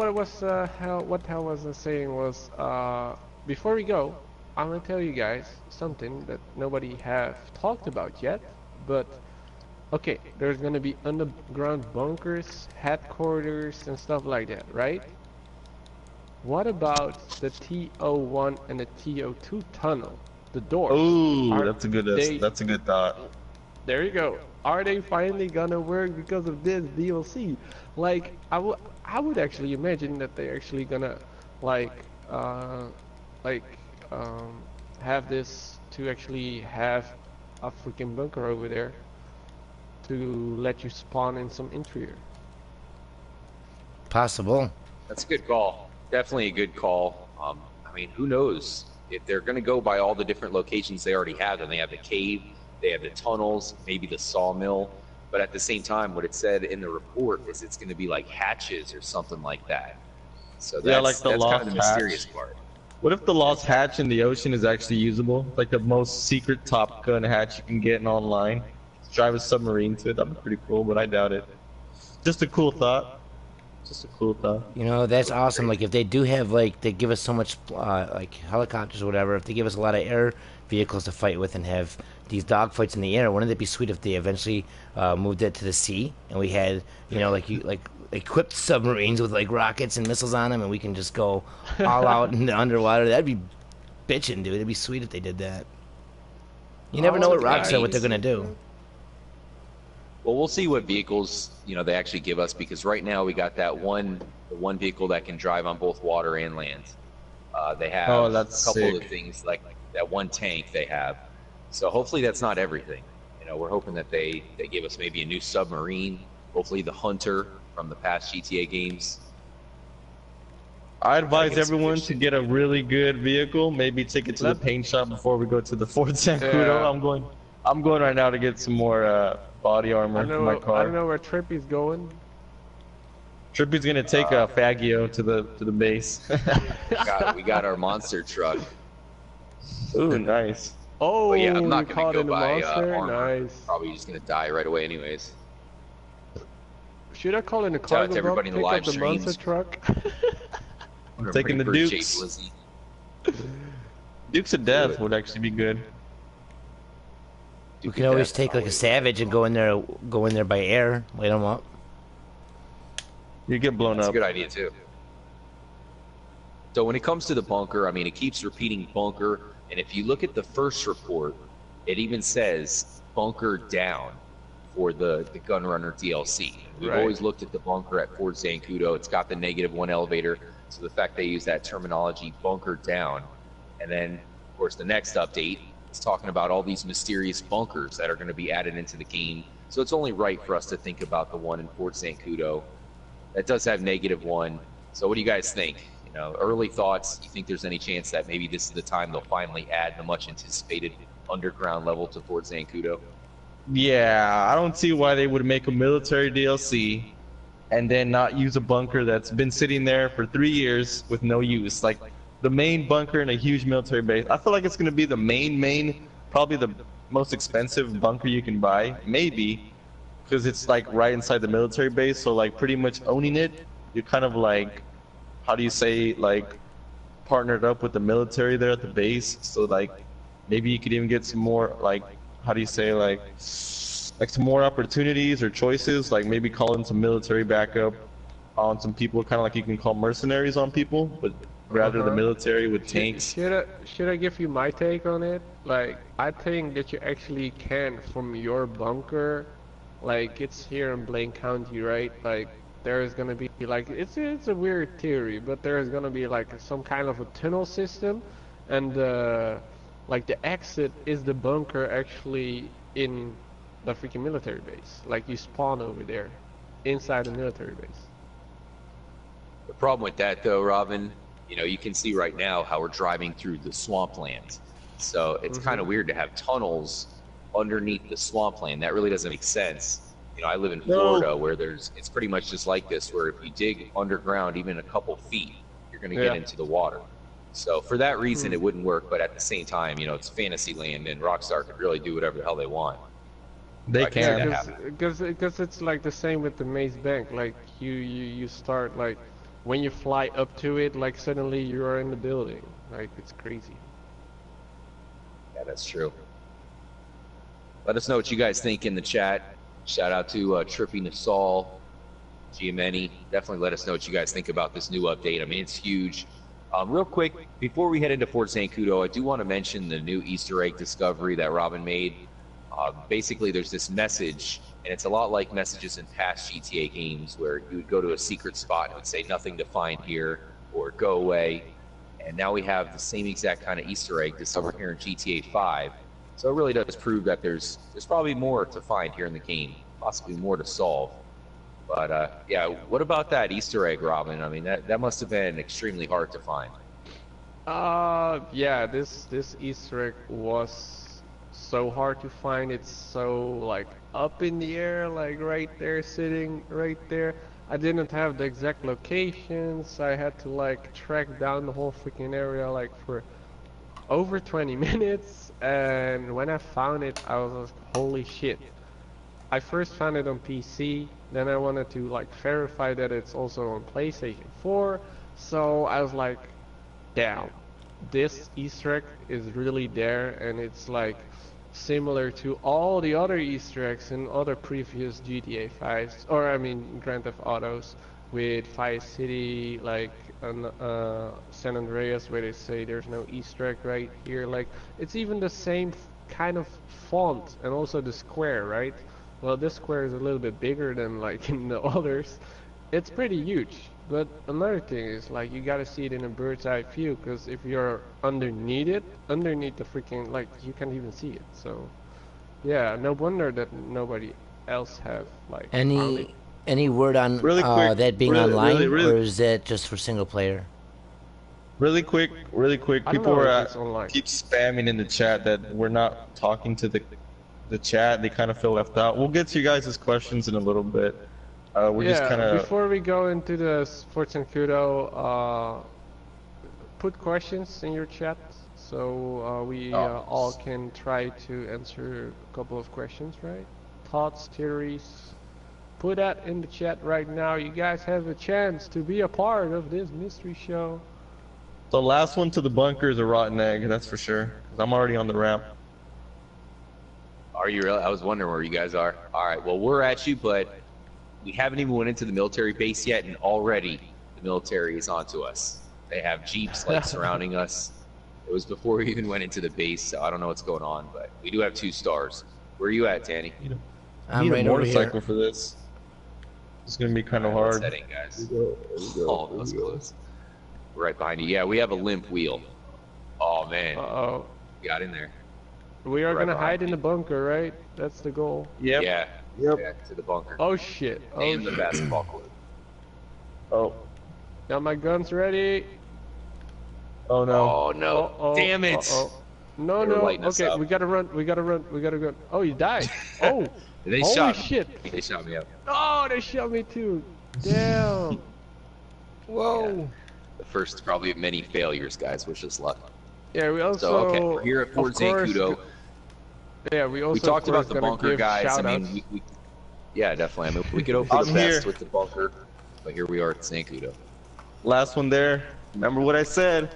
What the hell was I saying was, before we go, I'm gonna tell you guys something that nobody have talked about yet, but okay, there's gonna be underground bunkers, headquarters, and stuff like that, right? What about the TO1 and the TO2 tunnel? The doors. Ooh, that's a good thought. There you go. Are they finally gonna work because of this DLC? Like, I would actually imagine that they're actually gonna have this to actually have a freaking bunker over there to let you spawn in some interior. Possible. That's a good call. Definitely a good call. I mean, who knows if they're going to go by all the different locations they already have. And they have the cave, they have the tunnels, maybe the sawmill. But at the same time, what it said in the report is it's going to be like hatches or something like that. So that's, yeah, like the that's lost kind of the mysterious part. What if the lost hatch in the ocean is actually usable? Like the most secret Top Gun hatch you can get in online. Drive a submarine to it. That'd be pretty cool, but I doubt it. Just a cool thought. Just a cool thought. You know, that's awesome. Like, if they do have, like, they give us so much, like, helicopters or whatever, if they give us a lot of air vehicles to fight with and have these dogfights in the air, wouldn't it be sweet if they eventually moved it to the sea and we had, you know, like equipped submarines with, like, rockets and missiles on them and we can just go all out in the underwater? That'd be bitchin', dude. It'd be sweet if they did that. You never know what Rockstar, what they're gonna do. Well, we'll see what vehicles, you know, they actually give us, because right now we got that one vehicle that can drive on both water and land. They have a couple of things like that one tank they have. So hopefully that's not everything. You know, we're hoping that they give us maybe a new submarine, hopefully the Hunter from the past GTA games. I advise everyone to get a really good vehicle. Maybe take it to the paint shop before we go to the Fort Sancudo. Yeah. I'm going right now to get some more body armor for my car. I don't know where Trippy's going. Trippy's gonna take a Faggio to the base. we got our monster truck. Ooh, nice. Oh, yeah, I'm not gonna go buy armor. Nice. Probably just gonna die right away, anyways. Should I call in a cargo to everybody in the live the monster truck? I'm taking the Dukes. Dukes of Death would actually be good. We can always take like a Savage and go in there by air, light them up. You get blown up. That's a good idea too. So when it comes to the bunker, I mean, it keeps repeating bunker, and if you look at the first report, it even says bunker down for the Gunrunner DLC. We've always looked at the bunker at Fort Zancudo. It's got the -1 elevator, so the fact they use that terminology, bunker down, and then, of course, the next update is talking about all these mysterious bunkers that are going to be added into the game. So it's only right for us to think about the one in Fort Zancudo. That does have -1. So what do you guys think? You know, early thoughts. You think there's any chance that maybe this is the time they'll finally add the much anticipated underground level to Fort Zancudo? Yeah, I don't see why they would make a military DLC and then not use a bunker that's been sitting there for 3 years with no use. Like the main bunker in a huge military base. I feel like it's going to be the main, probably the most expensive bunker you can buy, maybe, because it's like right inside the military base. So like pretty much owning it, you're kind of like, how do you say, like partnered up with the military there at the base. So like maybe you could even get some more, like, how do you say, like some more opportunities or choices, like maybe call in some military backup on some people, kind of like you can call mercenaries on people, but rather the military with tanks. Should I give you my take on it? Like, I think that you actually can, from your bunker, like it's here in Blaine County, right? Like there is gonna be like, it's a weird theory, but there is gonna be like some kind of a tunnel system, and like the exit is the bunker actually in the freaking military base. Like you spawn over there, inside the military base. The problem with that, though, Robin, you know, you can see right now how we're driving through the swampland. So it's kind of weird to have tunnels underneath the swampland. That really doesn't make sense. You know, I live in Florida where it's pretty much just like this, where if you dig underground even a couple feet, you're going to get into the water. So for that reason, it wouldn't work. But at the same time, you know, it's Fantasyland, and Rockstar could really do whatever the hell they want. They can. Because it's like the same with the Maze Bank. Like you start, like when you fly up to it, like suddenly you are in the building. Like it's crazy. Yeah, that's true. Let us know what you guys think in the chat. Shout out to Trippy Nasal, Giameni. Definitely let us know what you guys think about this new update. I mean, it's huge. Real quick, before we head into Fort Zancudo, I do want to mention the new Easter egg discovery that Robin made. Basically, there's this message, and it's a lot like messages in past GTA games where you would go to a secret spot and it would say nothing to find here or go away. And now we have the same exact kind of Easter egg discovered here in GTA5. So it really does prove that there's probably more to find here in the game, possibly more to solve. But yeah, what about that Easter egg, Robin? I mean, that must have been extremely hard to find. Yeah, this Easter egg was so hard to find. It's so like up in the air, like right there, sitting right there. I didn't have the exact locations. I had to like track down the whole freaking area like for over 20 minutes, and when I found it, I was like, holy shit. I first found it on PC, then I wanted to like verify that it's also on PlayStation 4, so I was like, damn, this Easter egg is really there, and it's like similar to all the other Easter eggs in other previous GTA 5s, or I mean Grand Theft Autos, with Vice City, like San Andreas, where they say there's no Easter egg right here. Like it's even the same kind of font, and also the square, right? Well, this square is a little bit bigger than like in the others. It's pretty huge. But another thing is, like, you gotta see it in a bird's eye view, because if you're underneath the freaking, like, you can't even see it. So yeah, no wonder that nobody else have like found it. Any word on that being online, or is that just for single player? Really quick, people are keep spamming in the chat that we're not talking to the chat. They kind of feel left out. We'll get to you guys' questions in a little bit. We're just kind of, before we go into the Sports and Kudo, put questions in your chat, so we all can try to answer a couple of questions, right? Thoughts, theories. Put that in the chat right now. You guys have a chance to be a part of this mystery show. the last one to the bunker is a rotten egg, that's for sure. 'Cause I'm already on the ramp. Are you really? I was wondering where you guys are. All right, well, we're at you, but we haven't even went into the military base yet, and already the military is onto us. They have jeeps like surrounding us. It was before we even went into the base, so I don't know what's going on, but we do have 2 stars. Where are you at, Danny? I'm need right a over here. motorcycle for this. It's gonna be kind of hard. Let's head in, guys. Oh, that was close. We're right behind you. Yeah, we have a limp wheel. Oh man. Uh-oh. Got in there. We are Right gonna behind hide in me. the bunker, right? That's the goal. Yep. Yeah. Yep. Yeah, to the bunker. Oh shit. Oh And the shit. basketball court. Oh. Got my guns ready. Oh no. Oh no. Uh-oh. Damn it. Uh-oh. No, They were no. lighting us Okay, up. we gotta run. We gotta run. We gotta run. Oh, you died. Oh. They Holy shot shit. me. They shot me up. Oh, they shot me too. Damn. Whoa. Yeah. The first probably of many failures, guys. Wish us luck. Yeah, we also. So okay, we're here at Fort of course, Zancudo. Yeah, we also. We talked of course, about the gonna bunker, give guys. I shout-outs. mean, yeah, definitely. I mean, we could hope for the I'm best here. with the bunker, but here we are at Zancudo. Last one there. Remember what I said.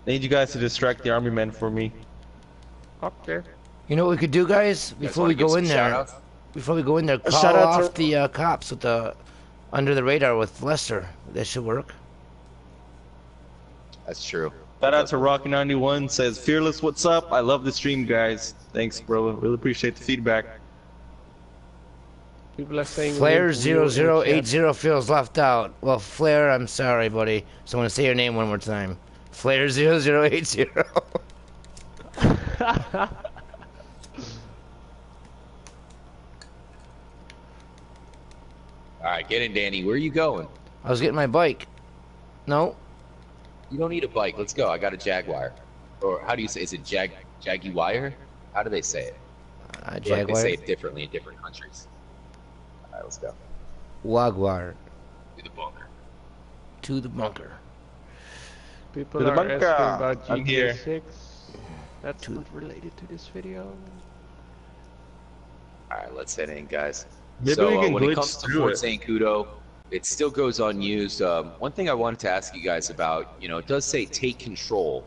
Need you guys to distract the army men for me. Okay. You know what we could do, guys? You guys Before wanna we give go some in there, shout-outs? before we go in there, call shout out off the cops with the under the radar with Lester. That should work. That's true. Shout out to Rocky91 says, Fearless, what's up? I love the stream, guys. Thanks, bro. Really appreciate the feedback. People are saying. Flare limp wheel in the chat. 0080 feels left out. Well, Flare, I'm sorry, buddy. So I want to say your name one more time. Flare 0080. All right, get in, Danny. Where are you going? I was getting my bike. No, You don't need a bike. Let's go. I got a Jaguar. Or how do you say? Is it Jaguar? How do they say it? I feel like they Jaguar. say it differently in different countries. All right, let's go. Jaguar. To the bunker. To the bunker. People To the are bunker. asking about I'm here. GTA 6. That's not related to this video. All right, let's head in, guys. Maybe so we can when it glitch comes to through Fort it. Zancudo, it still goes unused. One thing I wanted to ask you guys about, you know, it does say take control.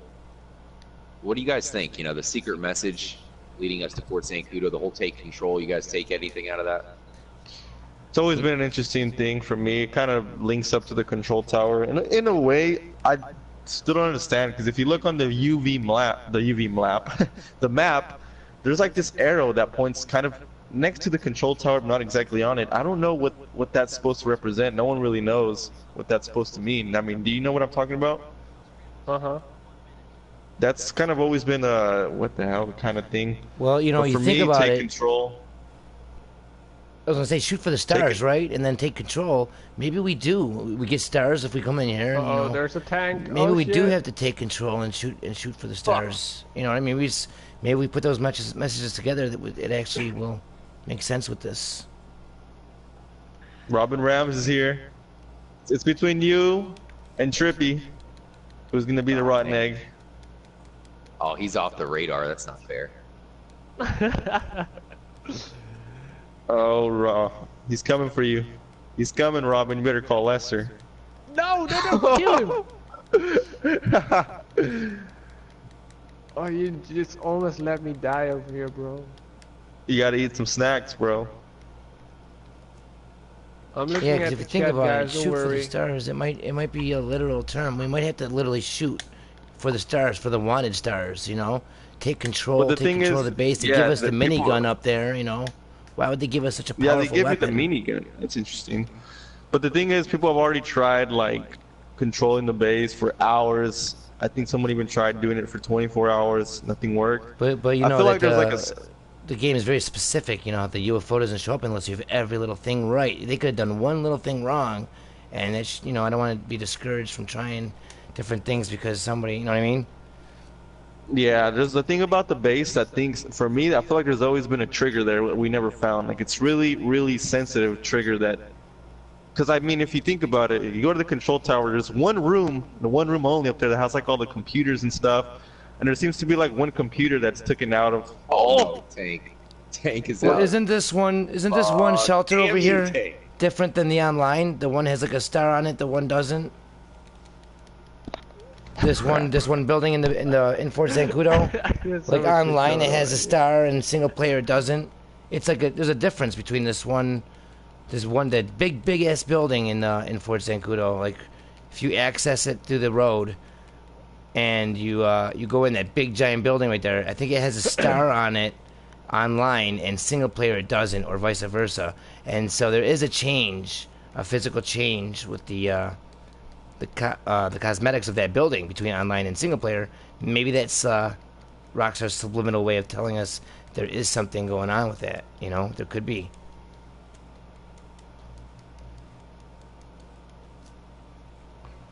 What do you guys think? You know, the secret message leading us to Fort Zancudo, the whole take control. You guys take anything out of that? It's always been an interesting thing for me. It kind of links up to the control tower. And in a way, I still don't understand, because if you look on the the map, there's like this arrow that points kind of next to the control tower, but not exactly on it. I don't know what that's supposed to represent. No one really knows what that's supposed to mean. I mean, do you know what I'm talking about? Uh-huh. That's kind of always been a what the hell kind of thing. Well, you know, But you for think me, about take it. control. I was gonna say shoot for the stars, it. right? And then take control. Maybe we do. We get stars if we come in here. And, you Uh-oh, know, there's a tank. maybe Oh, we do shit. have to take control and shoot for the stars. You know what I mean? Maybe we put those messages together that it actually will make sense with this. Robin Rams is here. It's between you and Trippy, who's gonna be the rotten egg. Oh, he's off the radar. That's not fair. Oh, he's coming for you. He's coming, Robin. You better call Lester. No, kill him! Oh, you just almost let me die over here, bro. You gotta eat some snacks, bro. I'm looking Yeah, at because the if you think chat, about guys. it, Don't shoot for the worry. stars. It might be a literal term. We might have to literally shoot for the stars, for the wanted stars. You know, take control, But the take thing control is, of the base. They yeah, give us the the people- minigun up there. You know, why would they give us such a Yeah, powerful they give weapon? you the minigun. That's interesting. But the thing is, people have already tried like controlling the base for hours. I think someone even tried doing it for 24 hours. Nothing worked. But you I know feel that like there's like a the game is very specific. You know, the UFO doesn't show up unless you have every little thing right. They could have done one little thing wrong, and it's, you know, I don't want to be discouraged from trying different things because somebody, you know what I mean? Yeah, there's the thing about the base that thinks, for me, I feel like there's always been a trigger there that we never found. Like, it's really sensitive trigger that, because I mean, if you think about it, you go to the control tower, there's one room, the one room only up there that has like all the computers and stuff, and there seems to be like one computer that's taken out of. Oh, tank is Well, out. isn't this one shelter damn over you, here Tank. different than the online? The one has like a star on it, the one doesn't. This one building in Fort Zancudo, That's like so online it ridiculous. has a star and single player doesn't. It's like there's a difference between this one There's one that big ass building in Fort Zancudo. Like, if you access it through the road, and you go in that big giant building right there, I think it has a star on it online, and single player it doesn't, or vice versa. And so there is a change, a physical change with the cosmetics of that building between online and single player. Maybe that's Rockstar's subliminal way of telling us there is something going on with that. You know, there could be.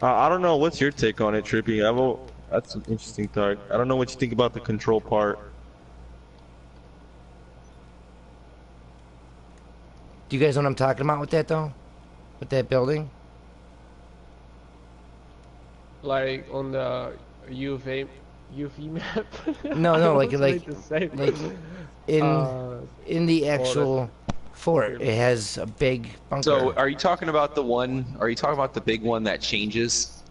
I don't know. What's your take on it, Trippy? That's an interesting thought. I don't know what you think about the control part. Do you guys know what I'm talking about with that, though? With that building? Like on the UV map. No, like Uh, in the actual fort, it has a big bunker. So, are you talking about the one? Are you talking about the big one that changes?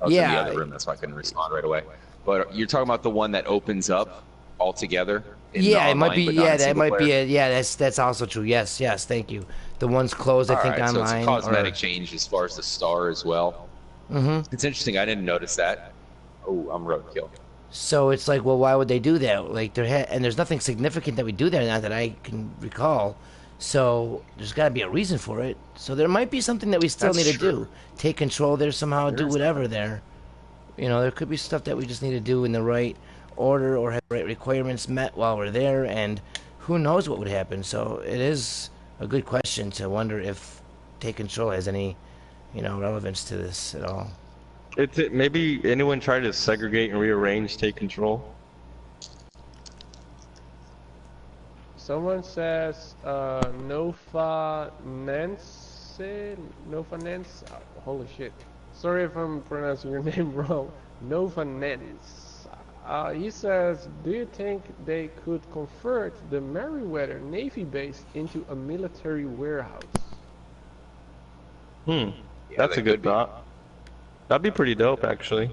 I was in Yeah. the other room, that's why I couldn't respond right away. But you're talking about the one that opens up altogether? In the Yeah, it might online, be. but not Yeah, in that single might be player? it. Yeah, that's also true. Yes, thank you. The one's closed, I think, Alright, so it's a online. cosmetic change as far as the star as well. Mm-hmm. It's interesting. I didn't notice that. Oh, I'm roadkill. So it's like, well, why would they do that? Like, and there's nothing significant that we do there, not that I can recall. So there's got to be a reason for it. So there might be something that we still That's need to true. do. Take control there somehow, do whatever there. You know, there could be stuff that we just need to do in the right order or have the right requirements met while we're there, and who knows what would happen. So it is a good question to wonder if take control has any, relevance to this at all. Maybe anyone tried to segregate and rearrange, take control. Someone says Nofa Nance. Holy shit. Sorry if I'm pronouncing your name wrong. Nova Nance. He says, do you think they could convert the Merryweather Navy base into a military warehouse? Yeah, that's that a good could be. thought. That'd be pretty dope, actually.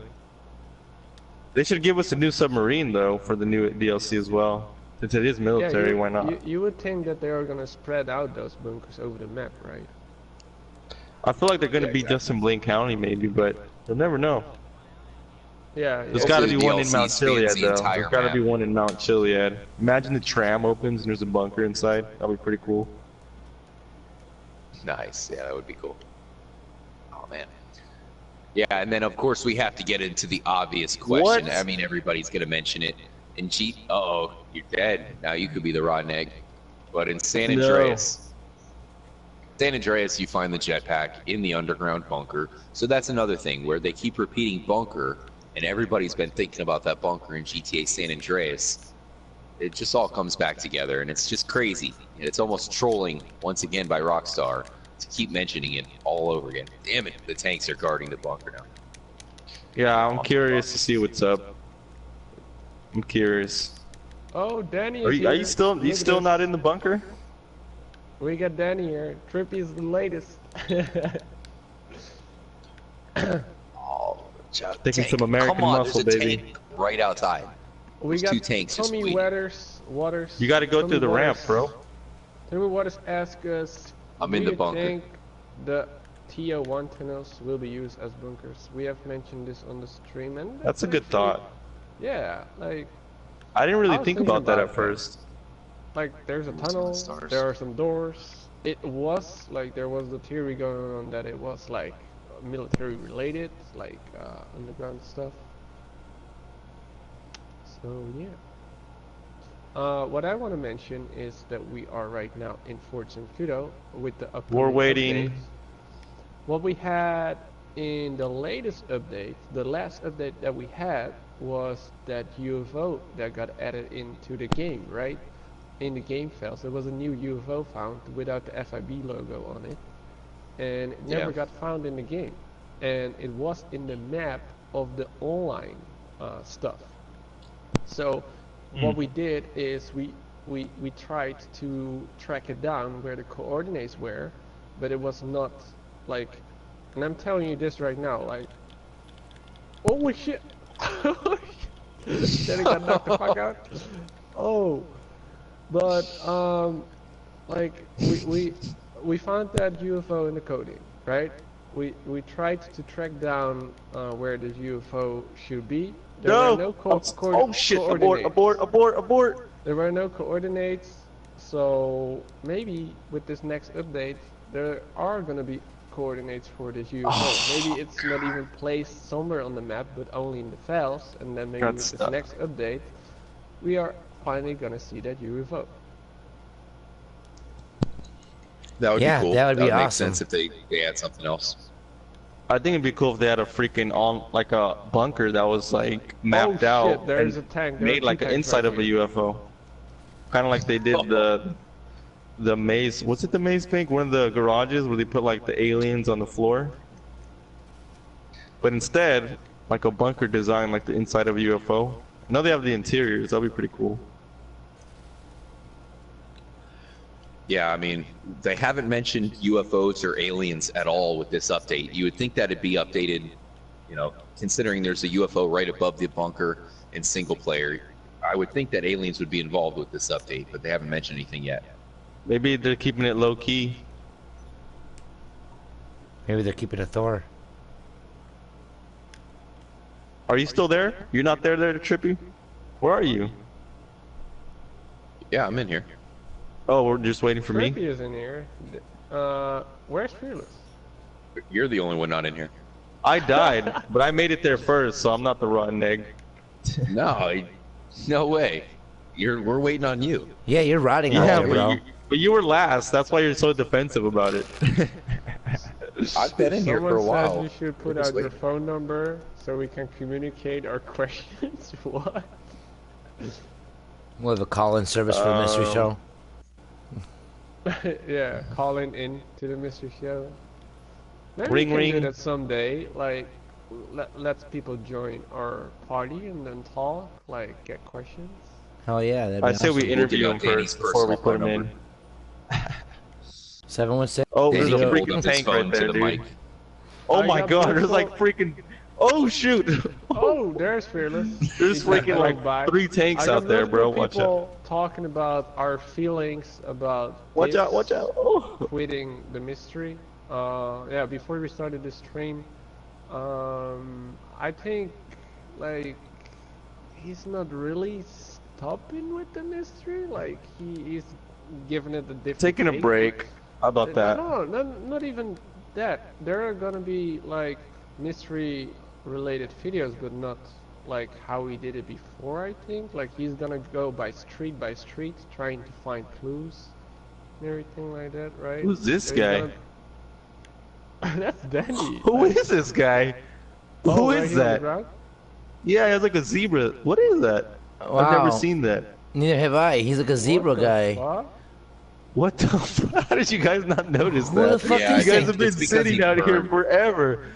They should give us a new submarine, though, for the new DLC as well. Since it is military, why not? You would think that they are gonna spread out those bunkers over the map, right? I feel like they're going to be exactly. just in Blaine County, maybe, but you'll never know. Yeah. There's yeah. got to be Hopefully one in DLC Mount spans Chiliad, the though. entire There's got to be map. one in Mount Chiliad. Imagine the tram opens and there's a bunker inside. That'd be pretty cool. Nice. Yeah, that would be cool. Oh, man. Yeah, and then, of course, we have to get into the obvious question. What? I mean, everybody's going to mention it. In uh-oh, you're dead. Now you could be the rotten egg. But in San No. Andreas... San Andreas, you find the jetpack in the underground bunker. So that's another thing where they keep repeating bunker, and everybody's been thinking about that bunker in GTA San Andreas. It just all comes back together, and it's just crazy. It's almost trolling once again by Rockstar to keep mentioning it all over again. Damn it, the tanks are guarding the bunker now. Yeah, I'm curious to see what's up. I'm curious. Oh, Danny. Are is you here. still Look at still this. not in the bunker? We got Danny here. Trippy is the latest. Oh, Taking tank. some American Come on, muscle, there's a baby. tank right outside. We There's got two tanks just Tommy waiting. Waters. You got to go Tommy through the ramp, Waters- bro. Tommy Waters asked us, I'm do in the you bunker. think the TO1 tunnels will be used as bunkers? We have mentioned this on the stream, and That's a good actually- thought. Yeah, like I didn't I really was think thinking about that about at that. first. there's a Ooh, some of the tunnel, stars. there are some doors. It was like there was the theory going on that it was like military related, like underground stuff. So yeah. What I want to mention is that we are right now in Fort Zancudo with the upcoming We're waiting. updates. What we had in the latest update, the last update that we had was that UFO that got added into the game, right? In the game files, there was a new UFO found without the FIB logo on it, and it never Yeah. got found in the game, and it was in the map of the online stuff. So what we did is we tried to track it down where the coordinates were, but it was not like, and I'm telling you this right now, like, holy shit! Then it got knocked the fuck out. Oh, but like we found that UFO in the coding, right? We tried to track down where the UFO should be. There were no Oh shit! Abort! coordinates. Abort! Abort! Abort! There were no coordinates, so maybe with this next update there are gonna be coordinates for this UFO. Maybe it's not even placed somewhere on the map, but only in the files, and then maybe with this next update, we are finally gonna see that UFO. That would be cool. That would be make awesome. sense if they add something else. I think it'd be cool if they had a freaking like a bunker that was like mapped out. Shit, there's and a tank. made like an inside of a UFO. Kind of like they did the maze. What's it? The maze bank? One of the garages where they put like the aliens on the floor. But instead, like a bunker design, like the inside of a UFO. Now they have the interiors. That'll be pretty cool. Yeah, I mean, they haven't mentioned UFOs or aliens at all with this update. You would think that it'd be updated, you know, considering there's a UFO right above the bunker in single player. I would think that aliens would be involved with this update, but they haven't mentioned anything yet. Maybe they're keeping it low key. Maybe they're keeping it Thor. Are you still there? You're not there, Trippy? Where are you? Yeah, I'm in here. Oh, we're just waiting for me? Trippy is in here. Where's Fearless? You're the only one not in here. I died, but I made it there first, so I'm not the rotten egg. No way. We're waiting on you. Yeah, you're rotting out there, bro. But you were last. That's why you're so defensive about it. I've been in here for a Someone while. said you should put out your phone number so we can communicate our questions. What? We'll have a call-in service for the mystery show. Yeah, calling in to the mystery show. Maybe Ring, we can ring. do that someday. Like, let's people join our party and then talk. Like, get questions. Hell yeah, that'd be I say awesome. we interview him Danny's first before we personal put him phone in. 716. Oh, there's a Danny can freaking hold up his tank phone right there, to the dude. mic. Oh I my got god, both there's like of- freaking... Oh shoot! Oh, there's Fearless. There's He just freaking went like by. 3 tanks I got out there, bro. multiple Watch out. people talking about our feelings about Watch this out, watch out. Oh. quitting the mystery. Yeah, before we started the stream, I think like he's not really stopping with the mystery. Like he is giving it a different. Taking a take. break. How about that? No, not even that. There are gonna be like mystery related videos, but not like how we did it before. I think like he's gonna go by street trying to find clues and everything like that, right? Who's this So he's guy? gonna- That's Danny. Who is this guy? Oh, Who right is here on the that? ground? Yeah, he has like a zebra. What is that? I've never seen that. Neither have I. He's like a zebra What the guy. fuck? What the fuck? How did you guys not notice Who the that? fuck Yeah, is You guys he? have been It's because sitting he out here burned. forever.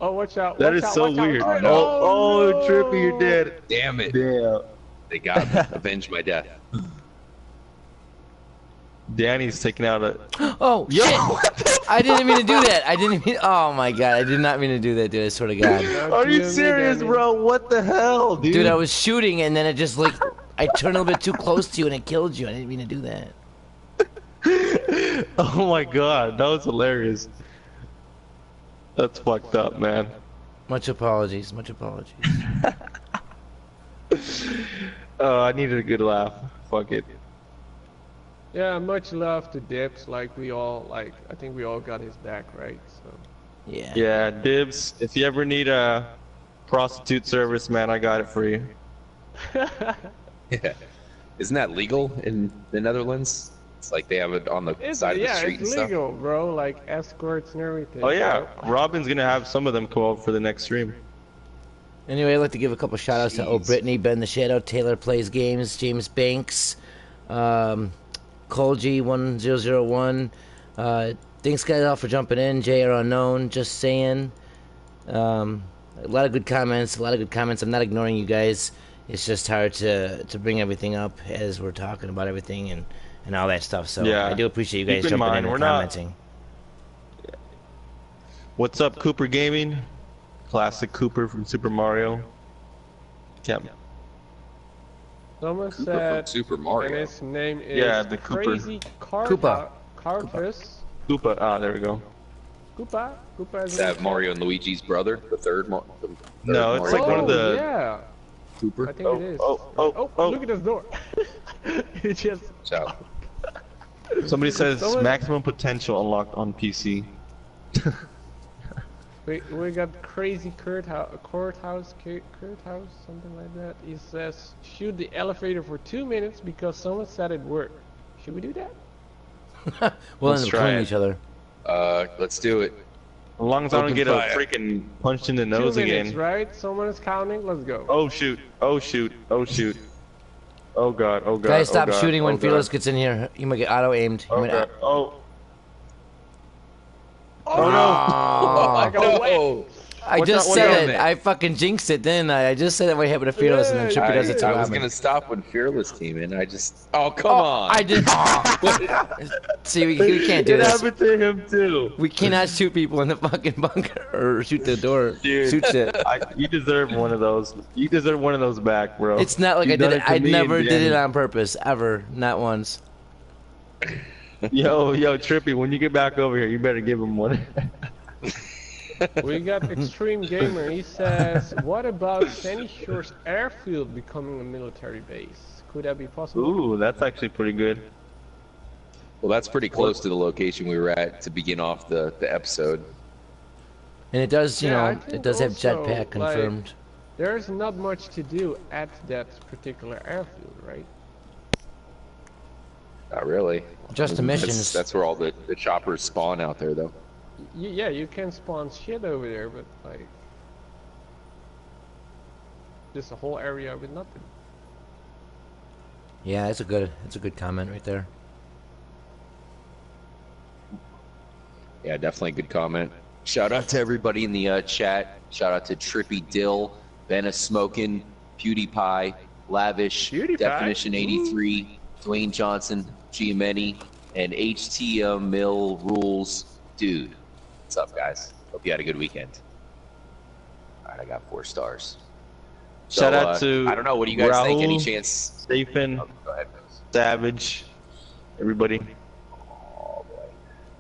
Oh, watch out! That watch is out, so watch out. weird. Oh, Oh, no. Trippy, you're dead. Damn it. Damn. They got me. Avenged my death. Danny's taking out a... Oh, Yo! shit! I didn't mean to do that. I didn't mean. Oh my god, I did not mean to do that, dude. I swear to God. Are you me, serious, Danny. bro? What the hell, dude? Dude, I was shooting and then it just like I turned a little bit too close to you and it killed you. I didn't mean to do that. Oh my god, that was hilarious. That's fucked up, man. Much apologies. Much apologies. Oh, I needed a good laugh. Fuck it. Yeah, much love to Dibbes. Like we all like, I think we all got his back, right? So. Yeah. Yeah, Dibs, if you ever need a prostitute service, man, I got it for you. Yeah. Isn't that legal in the Netherlands? It's like they have it on the side of the street and it's stuff. legal, bro. Like escorts and everything. Oh yeah, Robin's gonna have some of them come over for the next stream. Anyway, I'd like to give a couple shout outs to Brittany, Ben the Shadow, Taylor Plays Games, James Banks, Colgy1001. Thanks guys all for jumping in. JR Unknown, just saying. A lot of good comments, I'm not ignoring you guys. It's just hard to bring everything up as we're talking about everything and all that stuff. So Yeah. I do appreciate you guys Keep in jumping mind, in we're and not- commenting. What's up, Cooper Gaming? Classic Cooper from Super Mario. Can't... Someone Cooper said, from Super and Mario. his name is Yeah, the Cooper. Crazy Koopa. Carpus. Koopa. Ah, there we go. Koopa. Koopa Is that Mario and Luigi's brother? The third? The third No, it's Mario like one of brother? the. Yeah. Cooper? I think it is. Oh. Look at this door. It just. Ciao. Somebody says Someone- maximum potential unlocked on PC. We got crazy courthouse, something like that. He says shoot the elevator for 2 minutes because someone said it worked. Should we do that? We'll Let's end up try killing it. each other. Let's do it. As long as I don't Open get fire. a freaking punched in the 2 nose minutes, again. right? Someone is counting. Let's go. Oh shoot! Oh shoot! Oh shoot! Oh god! Oh god! Guys, oh stop god, shooting when oh Fearless god. gets in here. He might get auto-aimed. He Oh might god! Oh! Oh, no! I got away. Oh, I Watch just out, watch said out. it. I fucking jinxed it, didn't I? I just said it what happened to Fearless, and then Yeah, Trippy does it to I was Robin. gonna stop when Fearless came in. I just. Oh, come on. I did. See, we can't do It this. happened to him too. We cannot shoot people in the fucking bunker or shoot the door. Dude. Shoot shit. You deserve one of those. You deserve one of those back, bro. It's not like You've I did done it. to I me never and did it Danny. on purpose, ever, not once. Yo, Trippy, when you get back over here, you better give him one. We got Extreme Gamer. He says, what about Sandy Shores Airfield becoming a military base? Could that be possible? Ooh, that's actually pretty good. Well, that's pretty close to the location we were at to begin off the episode. And it does, you Yeah, I know, think it does have also, jetpack like, confirmed. There's not much to do at that particular airfield, right? Not really. Just the missions. That's where all the choppers spawn out there, though. Yeah, you can spawn shit over there, but like, just a whole area with nothing. Yeah, it's a good comment right there. Yeah, definitely a good comment. Shout out to everybody in the chat. Shout out to Trippy Dill, Benna Smokin', PewDiePie, Lavish, PewDiePie? Definition 83, Dwayne Johnson, Giamenni, and HTM Mill Rules. Dude, what's up, guys? Hope you had a good weekend. All right, I got 4 stars. Shout out to I don't know. What do you guys think? Any Rahul, chance? Stephen, Oh, go ahead, Vince. Savage, everybody. Oh, boy.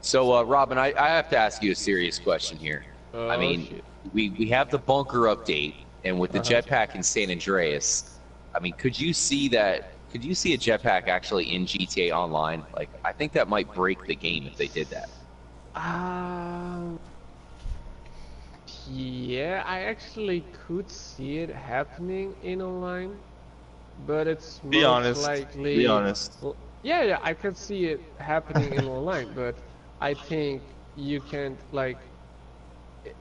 So, Robin, I have to ask you a serious question here. I mean, shit. we have the bunker update, and with the jetpack in San Andreas, I mean, could you see that? Could you see a jetpack actually in GTA Online? Like, I think that might break the game if they did that. Yeah, I actually could see it happening in online, but it's Be most honest. likely. Be honest. Well, yeah, I can see it happening in online, but I think you can't like.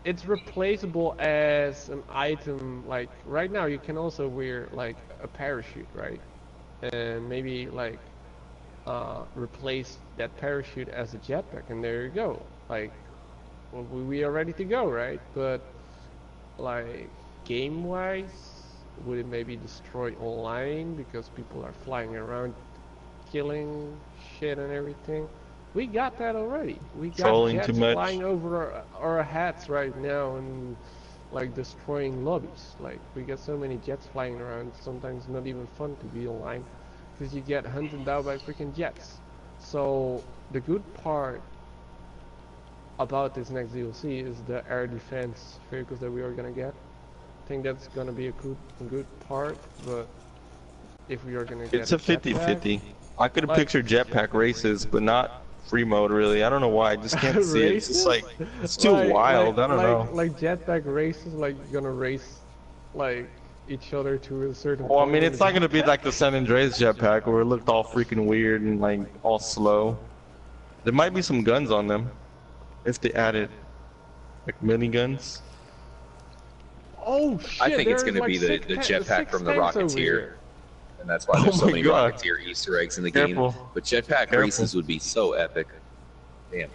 It's replaceable as an item. Like right now, you can also wear like a parachute, right? And maybe like replace that parachute as a jetpack, and there you go. Like, well, we are ready to go, right? But like game-wise, would it maybe destroy online because people are flying around, killing shit and everything? We got that already. We got Trolling jets too much. flying over our heads right now and like destroying lobbies. Like we got so many jets flying around. Sometimes not even fun to be online because you get hunted down by freaking jets. So the good part about this next DLC is the air defense vehicles that we are gonna get. I think that's gonna be a good part, but if we are gonna get It's a jetpack- 50-50. I could have Like- pictured jetpack races, but not free mode really. I don't know why. I just can't see it. It's just like it's too wild. I don't know. Like jetpack races, like you're gonna race like each other to a certain. Well, I point mean, in it's the not gonna be like the San Andreas jetpack where it looked all freaking weird and like all slow. There might be some guns on them if they added like miniguns. Oh shit! I think it's there's going to like be the six jetpack from the tanks over Rocketeer. here. And that's why there's Oh so my many God. Rocketeer Easter eggs in the Careful. game. But jetpack Careful. races would be so epic. Damn.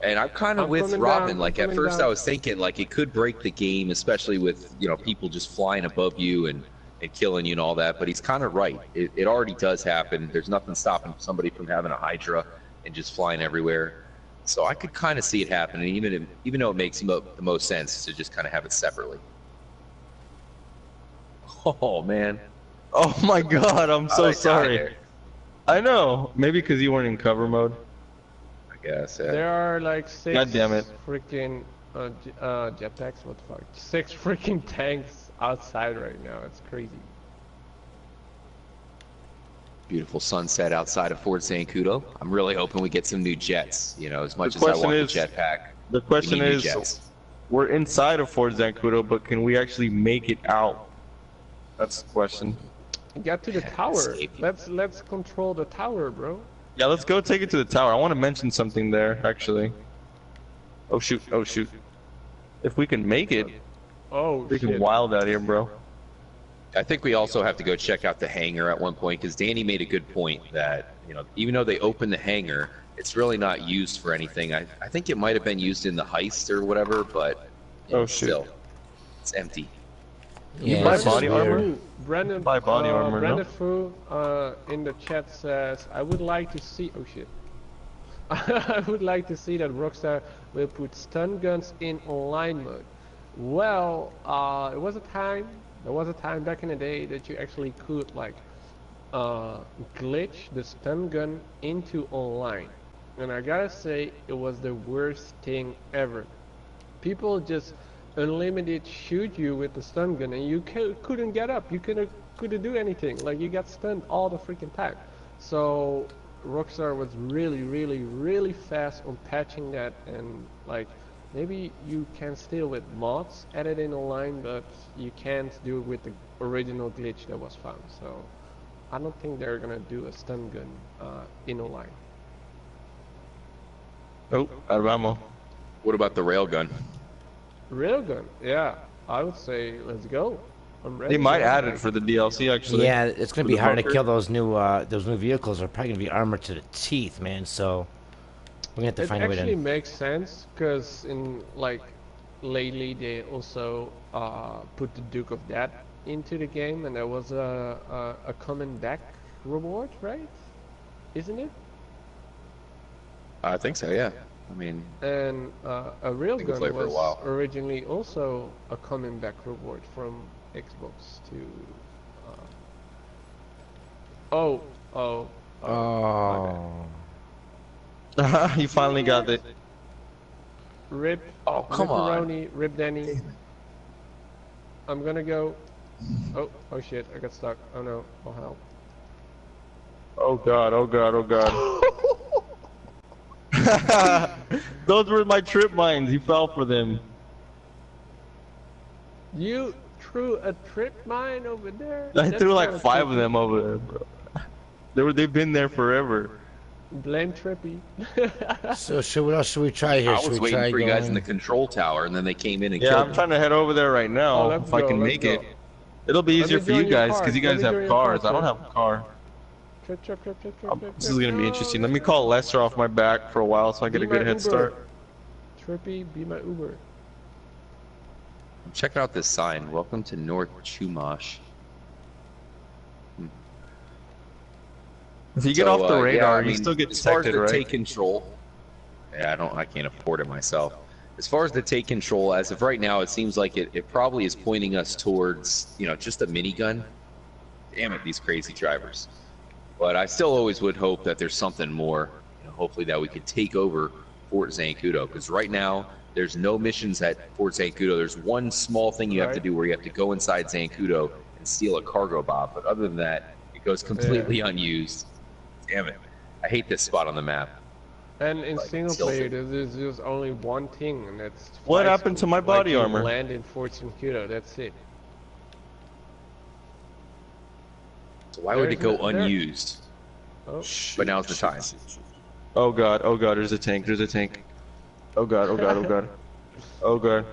And I'm kind of I'm with coming Robin. down, Like I'm at coming first, down. I was thinking like it could break the game, especially with people just flying above you and killing you and all that. But he's kind of right. It already does happen. There's nothing stopping somebody from having a Hydra and just flying everywhere. So I could kind of see it happening, even though it makes the most sense to just kind of have it separately. Oh man. Oh my God! I'm How'd I so die sorry. there? I know. Maybe because you weren't in cover mode. I guess. Yeah. There are like 6 God damn it. freaking jetpacks. What the fuck? 6 freaking tanks outside right now. It's crazy. Beautiful sunset outside of Fort Zancudo. I'm really hoping we get some new jets. You know, as much The as I question want is- the jetpack. The question we need new is, jets. we're inside of Fort Zancudo, but can we actually make it out? That's the question. Get to the tower. escape. Let's control the tower, bro. Yeah, let's go take it to the tower. I want to mention something there, actually. Oh shoot, oh shoot. If we can make it, Oh freaking shit. wild out here, bro. I think we also have to go check out the hangar at one point because Danny made a good point that, you know, even though they opened the hangar, it's really not used for anything. I think it might have been used in the heist or whatever, but you know, Oh, shoot. still, it's empty. Yeah, buy it's just body weird. armor? Brandon, Buy body armor, no? Brandon Fu in the chat says, I would like to see. Oh shit. I would like to see that Rockstar will put stun guns in online mode. Well, it was a time. There was a time back in the day that you actually could like glitch the stun gun into online, and I gotta say it was the worst thing ever. People just unlimited shoot you with the stun gun, and you couldn't get up. You couldn't do anything. Like you got stunned all the freaking time. So Rockstar was really fast on patching that, and like maybe you can still with mods add it in online, but you can't do it with the original glitch that was found. So I don't think they're gonna do a stun gun in online. Oh, out of ammo. What about the railgun? Railgun, yeah, I would say let's go. I'm ready. They might add it for the DLC, actually. Yeah, it's gonna For be the hard to bunker. kill those new vehicles. They're probably gonna be armored to the teeth, man. So we're gonna have to It find a way actually to. makes sense because in like lately they also put the Duke of Death into the game, and there was a coming back reward, right? Isn't it? I think so, yeah. I mean, And a think it's railgun like for a was while. originally also a coming back reward from Xbox to. Oh. Oh. You finally got it. Rip. Oh, come on. Ripperoni, Rip Danny. I'm gonna go. Oh shit! I got stuck. Oh no! Oh help! Oh god, oh god, oh god. Those were my trip mines. You fell for them. You threw a trip mine over there? I That's threw like kinda 5 of trippy. them over there, bro. They've been there forever. Blame Trippy. So what else should we try here? I Should was we waiting try for you guys in the going? control tower, and then they came in and Yeah, killed I'm me. trying to head over there right Oh, now let's if I go, can let's make go. it. It'll be Let easier me for you join your guys car. because you Let guys me have join your cars. car, I don't sir. have a car. Trip. This is gonna be interesting. Let me call Lester off my back for a while so I get Be a good my head Uber. start. Trippy, be my Uber. Check out this sign. Welcome to North Chumash. If you get So, off the yeah, radar, I mean, you still get as far as detected, the right? take control. Yeah, I can't afford it myself. As far as the take control, as of right now, it seems like it probably is pointing us towards, you know, just a minigun. Damn it, these crazy drivers. But I still always would hope that there's something more, you know, hopefully that we could take over Fort Zancudo. Because right now, there's no missions at Fort Zancudo. There's one small thing you have to Right. do where you have to go inside Zancudo and steal a cargo bomb. But other than that, it goes completely unused. Damn it. I hate this spot on the map. And in Like, single tilted. player, there's just only one thing, and that's What flight happened to school. my Like, body you armor? Land in Fort Zancudo. That's it. So why would it go There's no- there- unused? Oh, But now's the time. Oh god, there's a tank, there's a tank. Oh god, oh god, oh god. Oh god.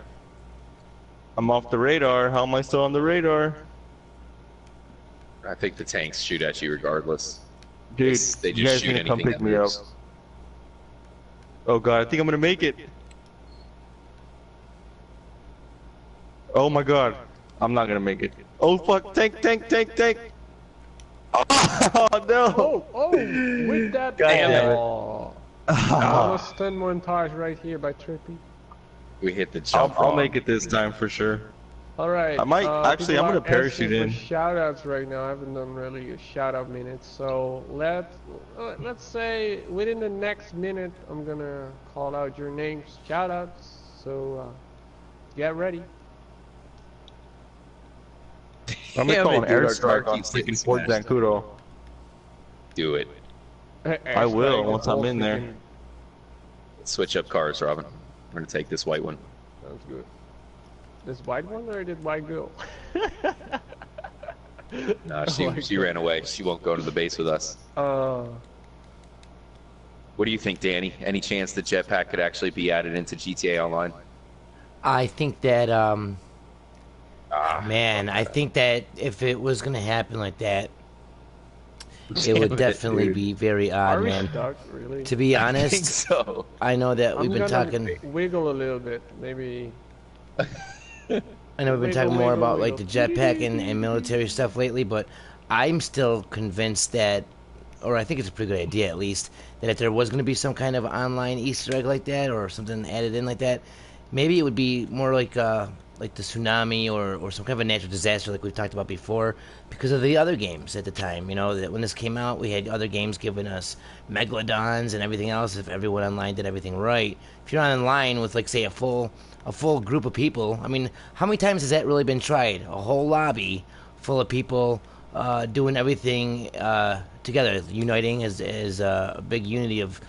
I'm off the radar. How am I still on the radar? I think the tanks shoot at you regardless. Dude, They you just guys shoot need to come anything pick that me up. moves. Oh god, I think I'm gonna make it. Oh my god. I'm not gonna make it. Oh fuck, tank. Oh no! oh, with that. God damn it. Oh. Almost stun montage right here by Trippy. We hit the jump I'll wrong. make it this time for sure. All right. I might actually. I'm people gonna are parachute asking in. for shout-outs right now. I haven't done really a shout-out minute, so let's say within the next minute, I'm gonna call out your names, shout-outs. So get ready. I'm gonna Damn call it, an dude, our car airstrike on keeps getting freaking Fort smashed up. Zancudo. Do it. I will Airstrike once the I'm whole in there. freaking- Let's switch up cars, Robin. I'm gonna take this white one. Sounds good. This white one or did white girl? Nah, White she girl. ran away. She won't go to the base with us. Uh, What do you think, Danny? Any chance the jetpack could actually be added into GTA Online? I think that man, I think that if it was gonna happen like that, it would definitely dude. be very odd, are we man. stuck? Really? To be I think honest, so. I know that I'm we've been gonna talking. wiggle a little bit, maybe. I know we've been Wiggle, talking more wiggle, about like the wiggle. jetpack and military stuff lately, but I'm still convinced that, or I think it's a pretty good idea at least, that if there was going to be some kind of online Easter egg like that or something added in like that, maybe it would be more like the tsunami or some kind of a natural disaster like we've talked about before, because of the other games at the time. You know, that when this came out, we had other games giving us megalodons and everything else. If everyone online did everything right, if you're online with like say a full group of people, I mean, how many times has that really been tried? A whole lobby full of people doing everything together, uniting as a big unity of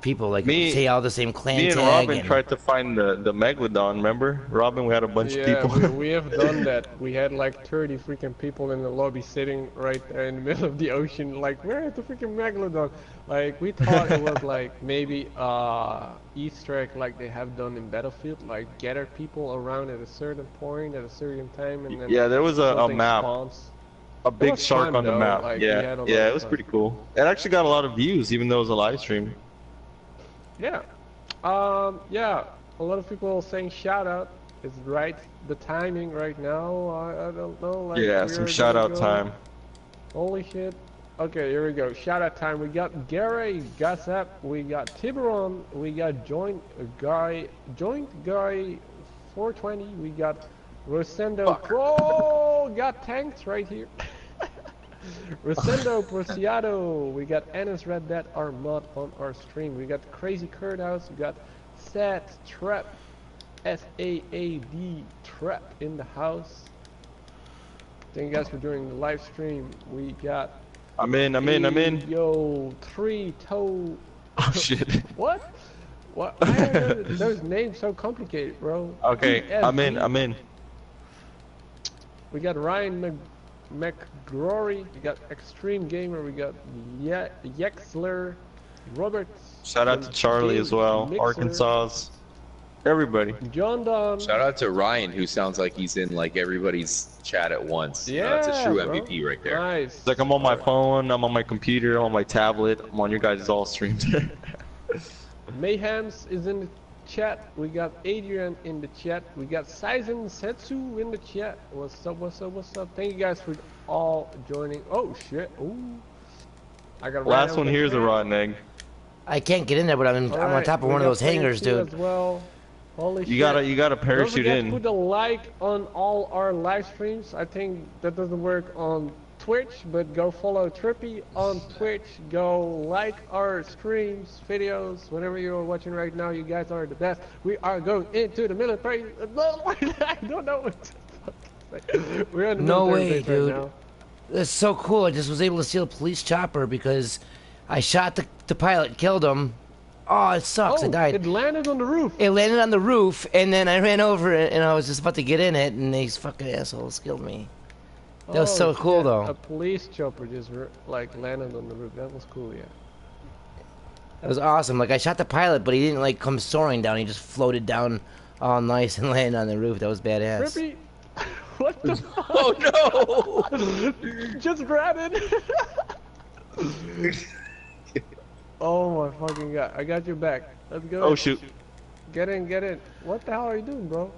people, like say all the same clan Me and tag. Robin tried to find the megalodon. Remember, Robin? We had a bunch of Yeah, people. we have done that. We had like 30 freaking people in the lobby sitting right there in the middle of the ocean. Like, where is the freaking megalodon? Like, we thought it was like maybe Easter egg like they have done in Battlefield, like gather people around at a certain point at a certain time, and then Yeah, there was a something map. spawns. A big was shark fun, on the though, map. like, we Yeah, had a lot yeah, of it was fun. pretty cool. It actually got a lot of views, even though it was a live stream. Yeah, a lot of people saying shout out. It's right, the timing right now. I don't know. Like, Yeah, we some are shout gonna out go- time. Holy shit. Okay, here we go. Shout out time. We got Gary Gassap. We got Tiburon. We got Joint Guy 420. We got Rosendo Pro. Got tanks right here. Rosendo Preciado. We got Ennis Red Dead, our mod on our stream. We got Crazy Kurt House. We got Sad Trap. SAAD Trap in the house. Thank you guys for joining the live stream. We got I'm in. Yo, 3-toe. Oh shit. What? What? Why are those names so complicated, bro? Okay, ESG. I'm in. We got Ryan McGrory. We got Extreme Gamer. We got Yexler. Robert. Shout out to Charlie as well. Mixer, Arkansas. Everybody. John Don. Shout out to Ryan, who sounds like he's in like everybody's chat at once. Yeah, That's a true bro. MVP right there. Nice. It's like I'm on my phone, I'm on my computer, I'm on my tablet, I'm on your guys' all streams. Mayhems is in the chat. We got Adrian in the chat. We got Saizen Setsu in the chat. What's up, what's up, what's up? Thank you guys for all joining. Oh shit. Ooh. I got Last one here is a rotten egg. I can't get in there, but I'm on top of one of those hangars, dude. As well. Holy You shit. gotta Don't parachute forget in. to put a like on all our live streams. I think that doesn't work on Twitch, but go follow Trippy on Twitch. Go like our streams, videos, whatever you're watching right now. You guys are the best. We are going into the military. I don't know what to say. We're in the No military way, base right dude. now. That's so cool. I just was able to steal a police chopper because I shot the pilot, killed him. Oh, it sucks. I Oh, died. it landed on the roof. It landed on the roof, and then I ran over it, and I was just about to get in it, and these fucking assholes killed me. That was so cool, shit. though. A police chopper just like landed on the roof. That was cool, yeah. That was awesome. Like, I shot the pilot, but he didn't, like, come soaring down. He just floated down all nice and landed on the roof. That was badass. Trippy, what the fuck? Oh no! Just grab it. Oh my fucking god! I got your back. Let's go. Oh shoot. Get in, get in. What the hell are you doing, bro?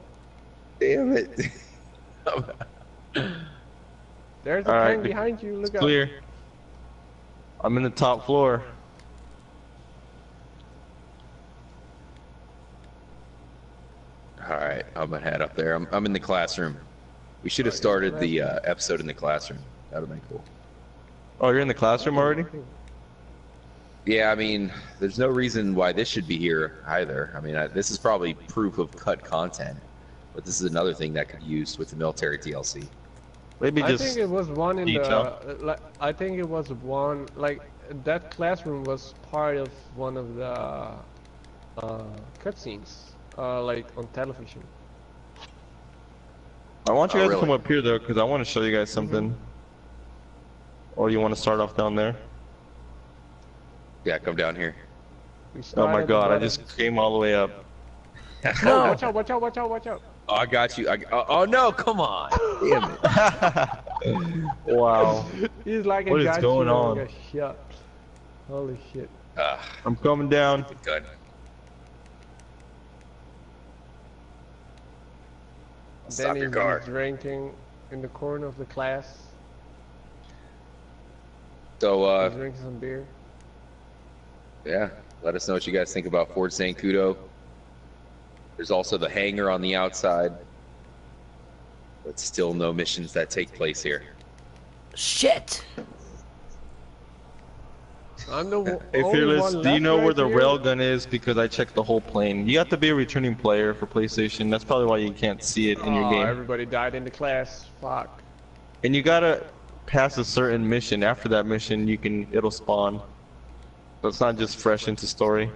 Damn it! There's a All right, tank behind you. Look out. Clear. I'm in the top floor. All right, I'm gonna head up there. I'm in the classroom. We should have started the episode in the classroom. That would have been cool. Oh, you're in the classroom already? Yeah, I mean, there's no reason why this should be here either. I mean, this is probably proof of cut content, but this is another thing that could be used with the military DLC. Maybe I just think it was one in detail. the. I think it was one like that classroom was part of one of the cutscenes, like on television. I want you Oh, guys to really? come up here though, because I want to show you guys something. Or you want to start off down there? Yeah, come down here. We Oh started my at god, I the just came all the way up. bottom. Watch out! Watch out! Watch out! Watch out! Oh, I got you. Oh no, come on. Damn it. Wow. He's like What a is got going you on? like a shot. Holy shit! I'm coming down. Good. Stop Then your he's car. drinking in the corner of the class. So, He's drinking some beer. yeah, let us know what you guys think about Fort Zancudo. There's also the hangar on the outside, but still no missions that take place here. Shit! I'm the Hey only Fearless, one do you left know where right the here. railgun is? Because I checked the whole plane. You have to be a returning player for PlayStation. That's probably why you can't see it in your Oh, game. everybody died in the class. Fuck. And you gotta pass a certain mission. After that mission, it'll spawn. So it's not just fresh into story.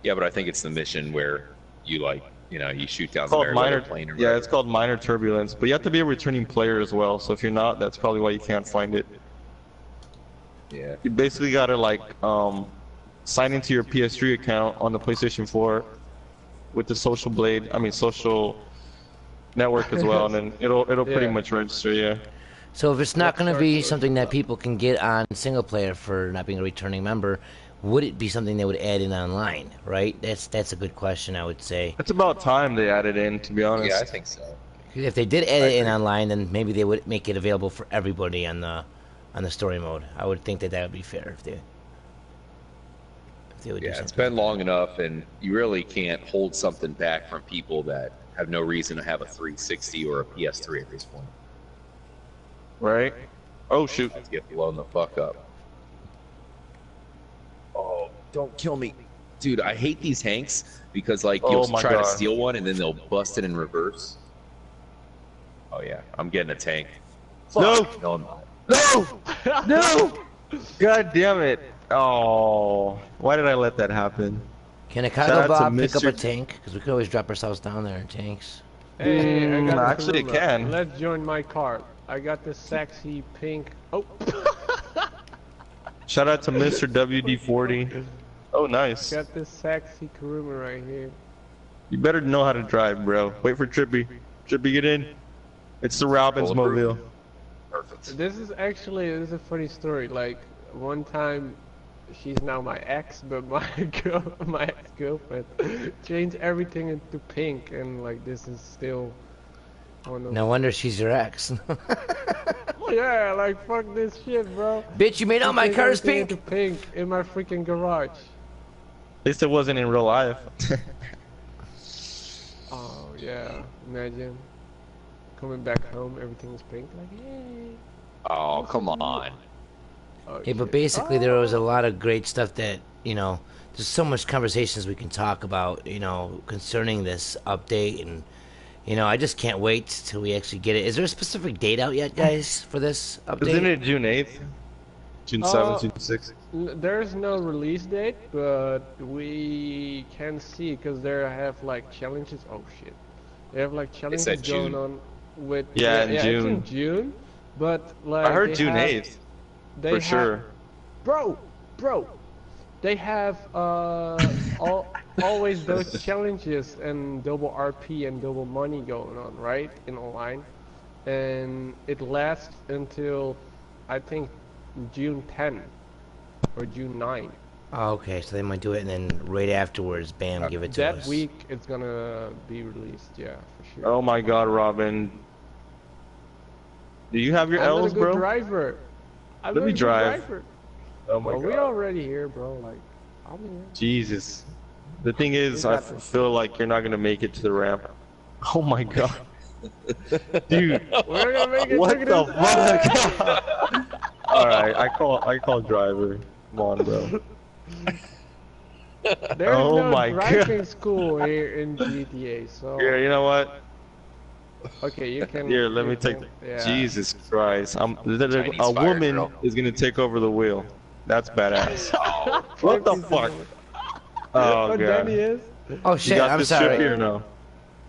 Yeah, but I think it's the mission where you you shoot down It's the called Merryweather minor. plane or Yeah, whatever. it's called minor turbulence. But you have to be a returning player as well. So if you're not, that's probably why you can't find it. Yeah. You basically gotta sign into your PS3 account on the PlayStation 4 with the social network as well, and then it'll pretty Yeah. much register. Yeah. So if it's not Let's going to start be with something that stuff. people can get on single player for not being a returning member, would it be something they would add in online? Right? That's a good question. I would say It's about time they added in, to be honest. Yeah, I think so. if they did add it in agree. online, then maybe they would make it available for everybody on the story mode. I would think that would be fair if they would do Yeah, it's something. been long enough, and you really can't hold something back from people that have no reason to have a 360 or a PS3 at this point. Right? Oh shoot. Let's get blown the fuck up. Oh, don't kill me. Dude, I hate these Hanks because you'll Oh my try to God. steal one and then they'll bust it in reverse. Oh yeah, I'm getting a tank. No! No, I'm not. No! No! God damn it. Oh, why did I let that happen? Can a Shout cargo out to Bob pick up a Mr. tank? Because we could always drop ourselves down there in tanks. Hey, I got a actually it Kuruma. can. Let's join my car. I got this sexy pink. Oh. Shout out to Mr. WD-40. Oh, nice. Got this sexy Kuruma right here. You better know how to drive, bro. Wait for Trippy. Trippy, get in. It's the Robbins Bulletproof. mobile. Perfect. This is a funny story. Like one time, she's now my ex, but my ex-girlfriend changed everything into pink, and like this is still one of. No wonder she's your ex. Oh yeah, like fuck this shit, bro. Bitch, you made all my Changed cars everything pink. into pink in my freaking garage. At least it wasn't in real life. Oh yeah, imagine coming back home, everything is pink. Like hey. Oh, come on. Oh, Yeah, but shit. basically there was a lot of great stuff that, there's so much conversations we can talk about, concerning this update, and, I just can't wait till we actually get it. Is there a specific date out yet, guys, for this update? Isn't it June 8th? June 7th, June 6th? There's no release date, but we can see because they have like challenges. Oh shit, they have like challenges said going June. on with. Yeah, in it's June. in June, but like I heard they June have- 8th, they for have- sure. Bro, they have always those challenges and double RP and double money going on, right, in online, and it lasts until I think June 10 or June 9. Oh, okay, so they might do it, and then right afterwards, bam, give it to That us. week it's gonna be released, yeah, for sure. Oh my god, Robin. Do you have your I'm L's, a good bro? driver. I'm Let a me good drive. driver. Oh my Well, we god. already here, bro. Like, I'm here. Jesus. The thing is, We I got this. feel like you're not gonna make it to the ramp. Oh my god. Dude, We're gonna make it. what Look the at this. fuck? Alright, I call driver. Come on, bro. There's Oh no my driving God. school here in GTA, so Here, you know what? okay, you can. Here, let you me take. can- yeah. Jesus Christ! Chinese A fire woman drill. is gonna take over the wheel. That's badass. What the Trippy's fuck? in- Oh What god. Danny is? Oh You shit, got I'm this sorry. Trippy or no?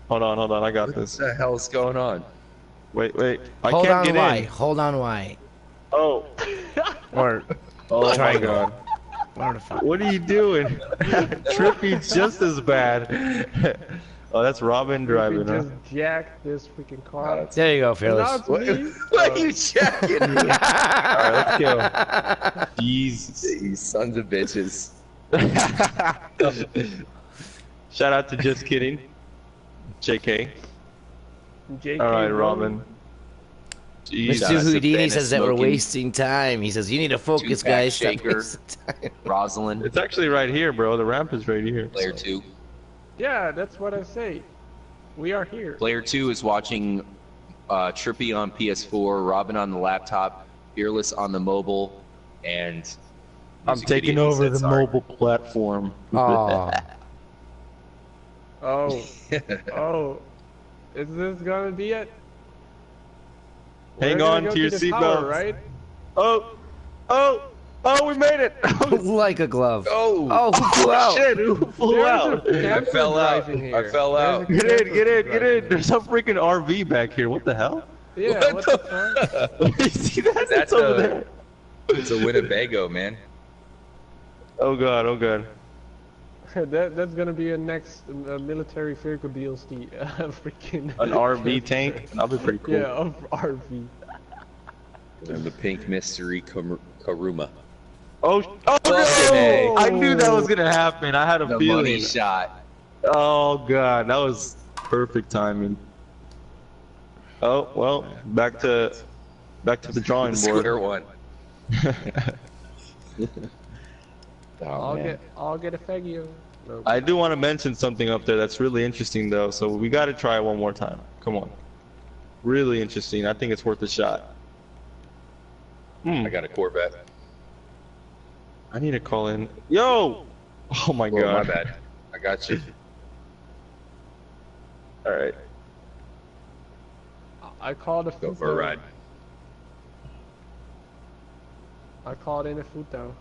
Hold on, I got What this. the hell's going on? Wait, I Hold can't on get Y. in. Hold on Y. Oh, Or oh my triangle. god. Whatever the fuck. What are you doing? Trippy's just as bad. Oh, that's Robin driving, Trippy huh? just jacked this freaking car. There you go, And now Fearless. it's What, me. what are you checking? Alright, let's go. Jesus. You sons of bitches. Shout out to Just Kidding. JK. JK Alright, Rowling. Robin. Jesus. Mr. Shout out to Houdini Ben says that we're smoking. wasting time. He says you need to focus, Two-pack guys. Stop shaker. wasting time. Rosalind, It's actually right here, bro. The ramp is right here. player 2. Yeah, that's what I say. We are here. Player 2 is watching Trippy on PS4, Robin on the laptop, Fearless on the mobile, and I'm Music taking Idiot over said the sorry. mobile platform. Oh, Oh, oh, is this gonna be it? Hang We're gonna on go to your the tower, seatbelts. right? Oh, we made it. like a glove. Oh! Oh, who flew out? Shit, who flew There's out? a camper fell out. driving here. I fell There's out. a Get in, camper get in, get driving in. There's a freaking RV back here. What the hell? here. Yeah, what the fuck? You see that? That's It's over a- there. It's a Winnebago, man. Oh god, oh god. That's gonna be a next military vehicle DLC. Freaking An RV tank? That'll be pretty cool. Yeah, of RV. And the pink mystery Karuma. Oh Fucking A. no! I knew that was gonna happen. I had a The feeling. money shot. Oh god, that was perfect timing. Oh well, back to the drawing Square board. one. Oh, man. I'll get a Faggio. No. I do want to mention something up there that's really interesting though, so we got to try it one more time. Come on. Really interesting. I think it's worth a shot. I got a Corvette. I need to call in. Yo! Oh my Oh, my god. bad. I got you. All right. I called a Go food for a ride. I called in a food though.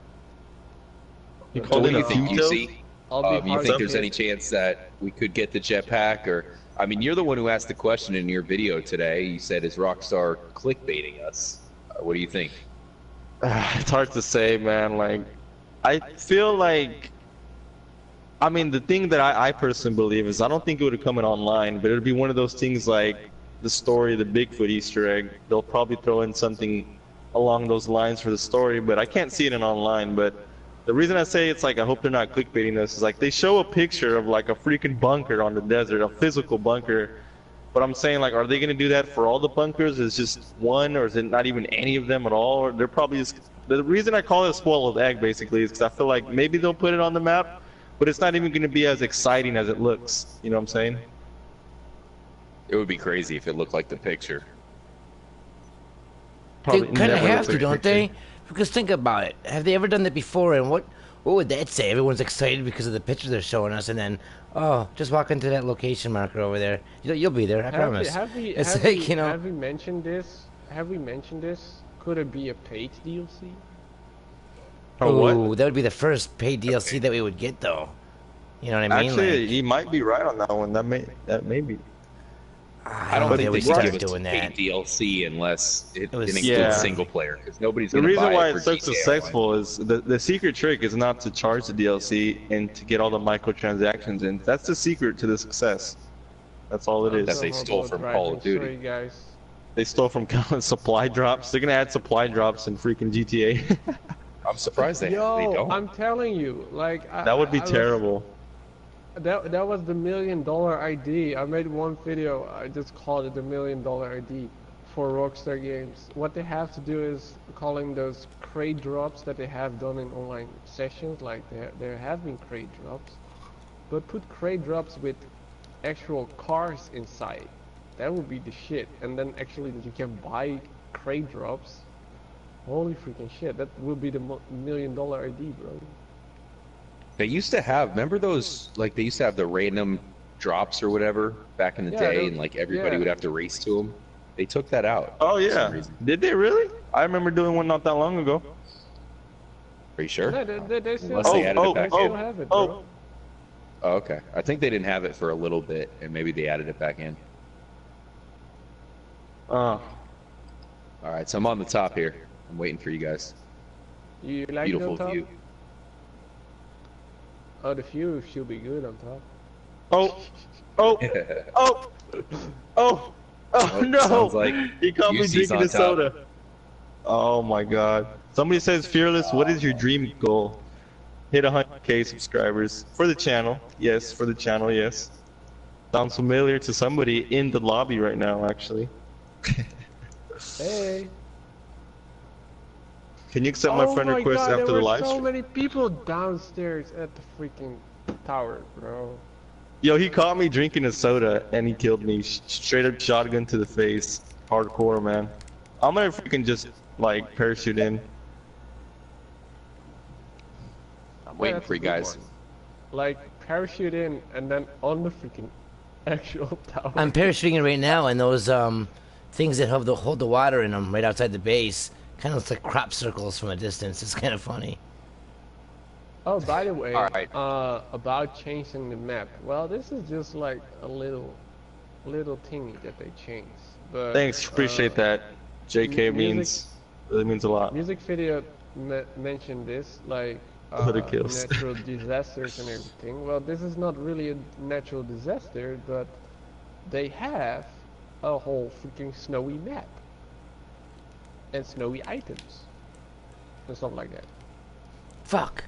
You What called do in you a think, Futo? UC? I'll be You hard think to there's get. any chance that we could get the jetpack? Or, I mean, you're the one who asked the question in your video today. You said, is Rockstar clickbaiting us? What do you think? It's hard to say, man. Like, I feel like, I mean, the thing that I personally believe is I don't think it would have come in online, but it would be one of those things like the story, the Bigfoot Easter egg. They'll probably throw in something along those lines for the story, but I can't see it in online. But the reason I say it's like I hope they're not clickbaiting us is like they show a picture of like a freaking bunker on the desert, a physical bunker. But I'm saying, like, are they gonna do that for all the bunkers? Is just one, or is it not even any of them at all? Or they're probably just. The reason I call it a spoiled egg, basically, is because I feel like maybe they'll put it on the map, but it's not even gonna be as exciting as it looks. You know what I'm saying? It would be crazy if it looked like the picture. They Probably kind of never have looks to, like a don't picture. they? Because think about it. Have they ever done that before? And what would that say? Everyone's excited because of the picture they're showing us, and then, oh, just walk into that location marker over there. You'll be there, I promise. It's like, you know. Have we mentioned this? Have we mentioned this? Could it be a paid DLC? Oh, what? Ooh, that would be the first paid DLC that we would get, though. You know what I mean? Actually, Like, he might be right on that one. That may be. I don't think think they they would could start give us doing paid that. DLC unless it was- includes Yeah. single player, because nobody's The going to buy reason why it for it's so GTA successful is the secret trick is not to charge the DLC and to get all the microtransactions in. That's the secret to the success. That's all it That is. they stole from Call of Duty. Sorry, guys. They stole from supply drops. They're gonna add supply drops in freaking GTA. I'm surprised they Yo, don't. I'm telling you, like That would be I was- terrible. That was the $1 million ID. I made one video. I just called it the $1 million ID for Rockstar Games. What they have to do is calling those crate drops that they have done in online sessions. Like there have been crate drops, but put crate drops with actual cars inside. That would be the shit. And then actually that you can buy crate drops. Holy freaking shit! That would be the $1,000,000 ID, bro. They used to have, remember those, like they used to have the random drops or whatever back in the Yeah, day, and like everybody would have to race to them. They took that out. Oh for some yeah. reason. Did they really? I remember doing one not that long ago. Are you sure? No, they still, Unless they added it back they in. still have it, bro. Oh, okay. I think they didn't have it for a little bit, and maybe they added it back in. All right, so I'm on the top here. I'm waiting for you guys. You like Beautiful it on top? view. Oh, the view should be good on top. Oh, oh, oh, oh, oh no! Sounds like He caught me UC's drinking on a top. soda. Oh my god. Somebody says, Fearless, what is your dream goal? Hit 100K subscribers. For the channel. Yes, for the channel, yes. Sounds familiar to somebody in the lobby right now, actually. Hey. Can you accept my friend request God, after there the were live so stream? many people downstairs at the freaking tower, bro. Yo, he caught me drinking a soda and he killed me. Straight up shotgun to the face. Hardcore, man. I'm gonna freaking just, like, parachute in. I'm waiting that's for a you good guys. one. Like, parachute in and then on the freaking actual tower. I'm parachuting in right now, and those things that hold the water in them right outside the base kind of looks like crop circles from a distance. It's kind of funny. Oh, by the way, All right. about changing the map. Well, this is just like a little thingy that they changed. But Thanks, appreciate that. JK really means a lot. music video mentioned this, like Other kills. natural disasters and everything. Well, this is not really a natural disaster, but they have a whole freaking snowy map and snowy items and stuff like that. Fuck.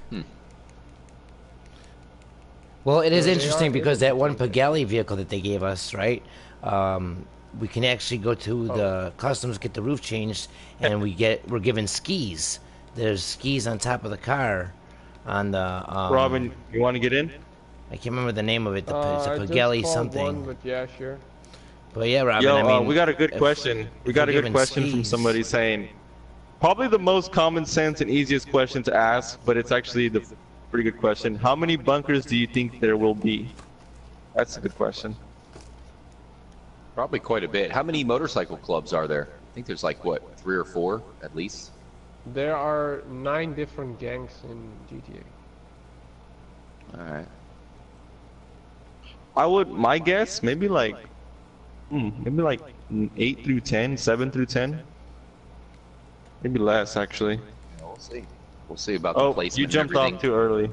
Well, it is So they interesting are because able that to one change it. Pagelli vehicle that they gave us, right? We can actually go to the customs, get the roof changed, and we're given skis. There's skis on top of the car, on the. Robin, you want to get in? I can't remember the name of it. It's a I just Pagelli called something. one, but yeah, sure. But yeah, Robin. Yo, I mean, we got a good if- question. We if got we're a good given question from skis- somebody saying, probably the most common sense and easiest question to ask, but it's actually the pretty good question. How many bunkers do you think there will be? That's a good question. Probably quite a bit. How many motorcycle clubs are there? I think there's like, what, 3 or 4 at least? There are 9 different gangs in GTA. Alright. My guess, maybe like 8 through 10, 7 through 10. Maybe less, actually. We'll see. We'll see about the Oh, placement. you and jumped everything. off too early.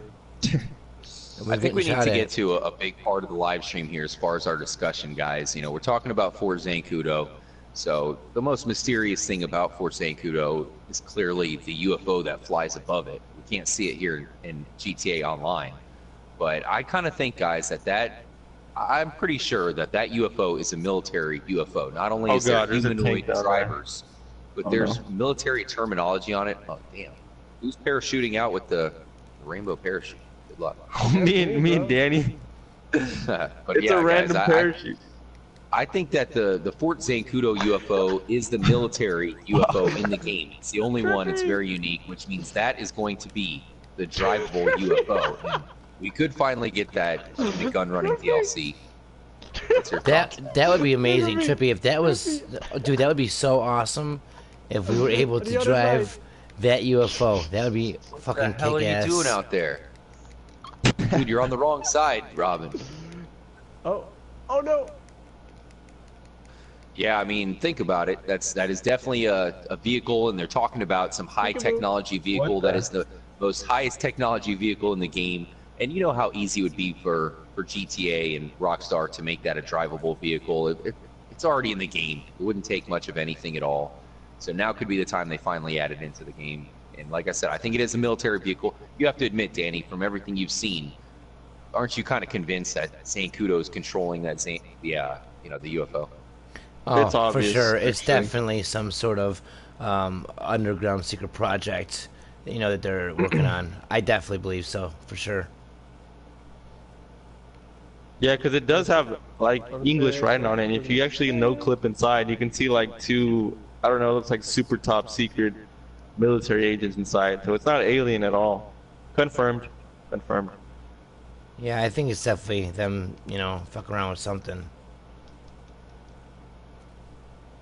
I think we need to get to a big part of the live stream here as far as our discussion, guys. You know, we're talking about Fort Zancudo. So the most mysterious thing about Fort Zancudo is clearly the UFO that flies above it. We can't see it here in GTA Online. But I kind of think, guys, I'm pretty sure that UFO is a military UFO. Not only is there there's a tank humanoid down there. drivers, but there's military terminology on it. Oh, damn. Who's parachuting out with the rainbow parachute? Good luck. me and Danny. But It's yeah, a random guys, parachute. I think that the Fort Zancudo UFO is the military UFO in the game. It's the only one. It's very unique, which means that is going to be the drivable UFO. And we could finally get that in the gun running DLC. What's your thoughts? That would be amazing, Trippy. If that was, dude, that would be so awesome. If we were able The to other drive that UFO, that would be fucking What the hell are kick-ass. you doing out there? Dude, you're on the wrong side, Robin. Oh no! Yeah, I mean, think about it. That is definitely a vehicle, and they're talking about some high technology vehicle that is the most highest technology vehicle in the game. And you know how easy it would be for GTA and Rockstar to make that a drivable vehicle. It's already in the game. It wouldn't take much of anything at all. So now could be the time they finally add it into the game. And like I said, I think it is a military vehicle. You have to admit, Danny, from everything you've seen, aren't you kind of convinced that Zancudo is controlling that the UFO? Oh, It's obvious, for sure. It's actually. definitely some sort of underground secret project, that they're working on. I definitely believe so, for sure. Yeah, because it does have like I'm English saying, writing on it. And if you actually no clip inside, you can see like two, I don't know, it looks like super top secret military agents inside. So it's not alien at all. Confirmed. Confirmed. Yeah, I think it's definitely them, you know, fucking around with something.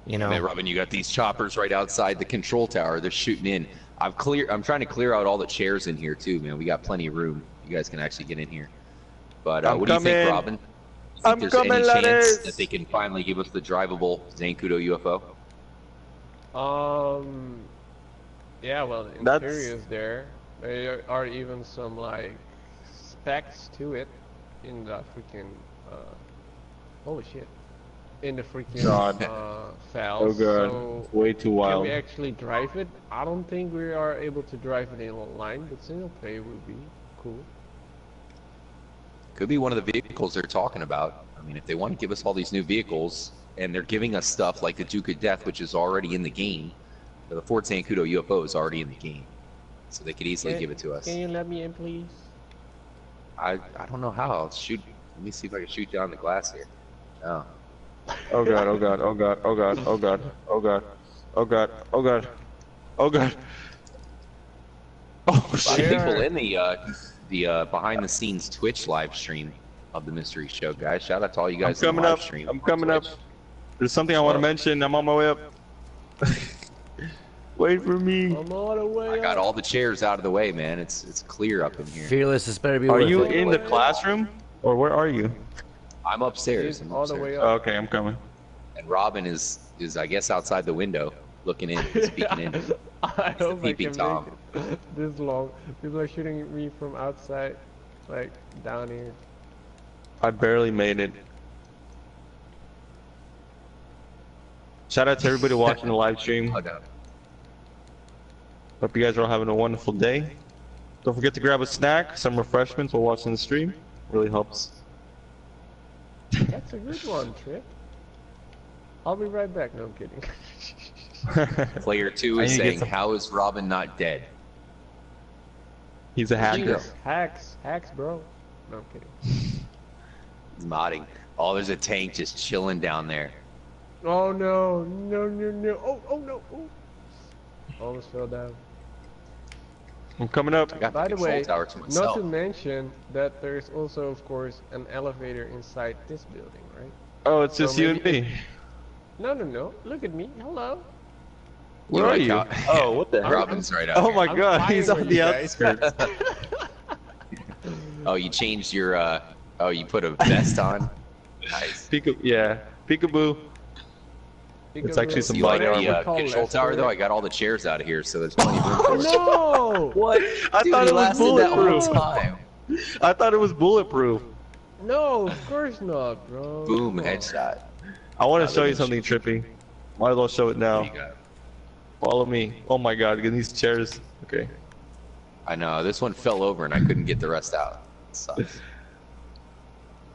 You know. Man, Robin, you got these choppers right outside the control tower. They're shooting in. I'm trying to clear out all the chairs in here too, man. We got plenty of room. You guys can actually get in here. But what do you think, Robin? I'm There's coming, any chance ladders. that they can finally give us the drivable Zancudo UFO? Yeah, well, the That's- interior is there. There are even some like specs to it in the freaking holy shit, in the freaking God. files. Oh god, So way too can wild. we actually drive it? I don't think we are able to drive it in online, but single player would be cool. Could be one of the vehicles they're talking about. I mean, if they want to give us all these new vehicles, and they're giving us stuff like the Duke of Death, which is already in the game, the Ford Zancudo UFO is already in the game, so they could easily give it to us. Can you let me in, please? I don't know how. I'll shoot. Let me see if I can shoot down the glass here. Oh. Oh god, oh god, oh god, oh god, oh god, oh god, oh god, oh god, oh god. Oh A lot of shit. people in the behind the scenes Twitch live stream of the mystery show, guys. Shout out to all you I'm guys in the coming live up. stream. I'm on coming up. Twitch. There's something I want to mention. I'm on my way up. Wait for me. I'm all the way I got up. all the chairs out of the way, man. It's clear up in here. Fearless, this better be Are worth you it. in the classroom? Or where are you? I'm upstairs. He's I'm all the upstairs. way Oh, up. okay, I'm coming. And Robin is I guess outside the window, looking in, peeking in. I hope I peeping can Tom. make it this long. People are shooting at me from outside, like down here. I barely made it. Shout out to everybody watching the live stream. Oh, no. Hope you guys are all having a wonderful day. Don't forget to grab a snack, some refreshments while watching the stream. Really helps. That's a good one, Trip. I'll be right back. No, I'm kidding. Player 2 I is need to get saying, some- "How is Robin not dead?" He's a hacker. Jesus, hacks, bro. No, I'm kidding. He's modding. Oh, there's a tank just chilling down there. Oh no, no. Oh no. Oh. Almost fell down. I'm coming up. I got By the the control way, tower to not myself. to mention that there's also, of course, an elevator inside this building, right? Oh, it's just So you and maybe me. No. Look at me. Hello. Where You are like you? how- Oh, what the hell? Robin's right out Oh here. my I'm god, flying he's on with the you guys. outskirts. Oh, you changed your oh, you put a vest on. Nice. Yeah, peekaboo. It's actually some You like body the armor. control tower though? I got all the chairs out of here, so there's plenty of room for us. No! What? I Dude, thought he it was lasted that whole bulletproof. time. I thought it was bulletproof. No, of course not, bro. Boom, headshot. I want I to show live you in something trippy. Might as well show it now. What do you got? Follow me. Oh my god, look at these chairs. Okay. I know, this one fell over and I couldn't get the rest out. It sucks.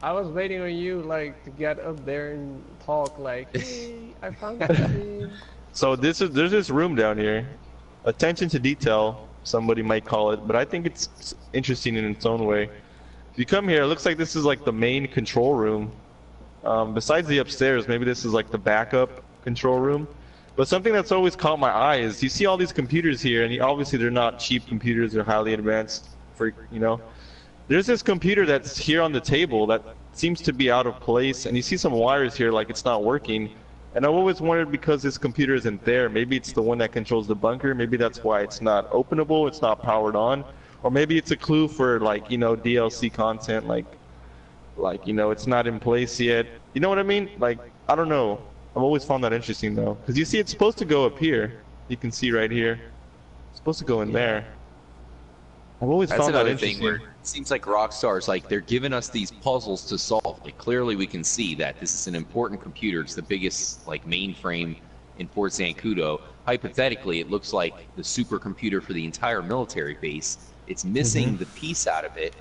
I was waiting on you, like, to get up there and talk, like, hey, I found something. So there's this room down here. Attention to detail, somebody might call it, but I think it's interesting in its own way. If you come here, it looks like this is like the main control room. Besides the upstairs, maybe this is like the backup control room. But something that's always caught my eye is you see all these computers here, and obviously they're not cheap computers; they're highly advanced. For there's this computer that's here on the table that seems to be out of place, and you see some wires here like it's not working. And I've always wondered, because this computer isn't there, maybe it's the one that controls the bunker, maybe that's why it's not openable, it's not powered on, or maybe it's a clue for like, DLC content, like it's not in place yet. You know what I mean? Like, I don't know. I've always found that interesting though, because you see it's supposed to go up here. You can see right here. It's supposed to go in there. I've always That's found that another thing interesting. where it seems like Rockstar's like they're giving us these puzzles to solve. Like clearly we can see that this is an important computer. It's the biggest like mainframe in Fort Zancudo. Hypothetically, it looks like the supercomputer for the entire military base. It's missing the piece out of it.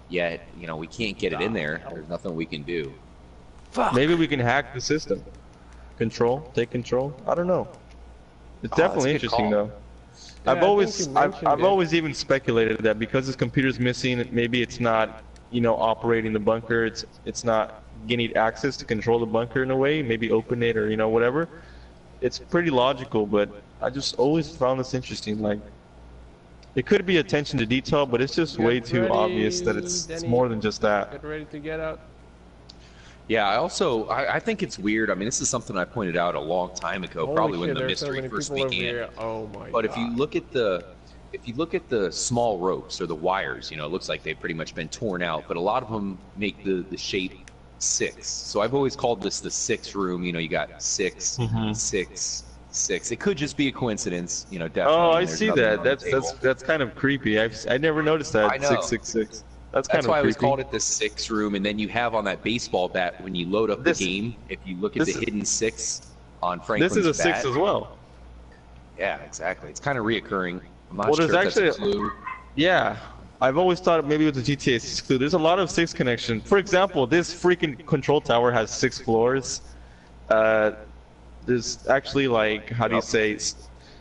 Yet, we can't get it in there. There's nothing we can do. Fuck. Maybe we can hack the system. Take control. I don't know. It's definitely that's a good interesting call. though. Yeah, I've I think you mentioned I've it. always even speculated that because this computer's missing, maybe it's not you know, operating the bunker. It's not getting access to control the bunker in a way, maybe open it or, you know, whatever. It's pretty logical, but I just always found this interesting. Like, it could be attention to detail, but it's just way Get too ready, obvious that it's Denny. more than just that. Get ready to get out. Yeah, I think it's weird. I mean, this is something I pointed out a long time ago, Holy probably shit, when the there's so mystery many first people over began. here. Oh my But god. if you look at the small ropes or the wires, you know, it looks like they've pretty much been torn out. But a lot of them make the shape 6. So I've always called this the 6 room. You know, you got 6, 6, 6. It could just be a coincidence, you know. Definitely. Oh, I and there's see nothing that. on the table. That's kind of creepy. I never noticed that. I know. 666. That's kind That's of why I always creepy. called it the 6 room. And then you have on that baseball bat when you load up This- the game. If you look at the this- hidden 6 on Franklin's This is a bat, 6 as well. Yeah, exactly. It's kind of reoccurring. I'm not Well, sure there's if that's actually a clue. Yeah, I've always thought maybe it was a GTA 6 clue. There's a lot of 6 connection. For example, this freaking control tower has 6 floors. There's actually like, how do you say?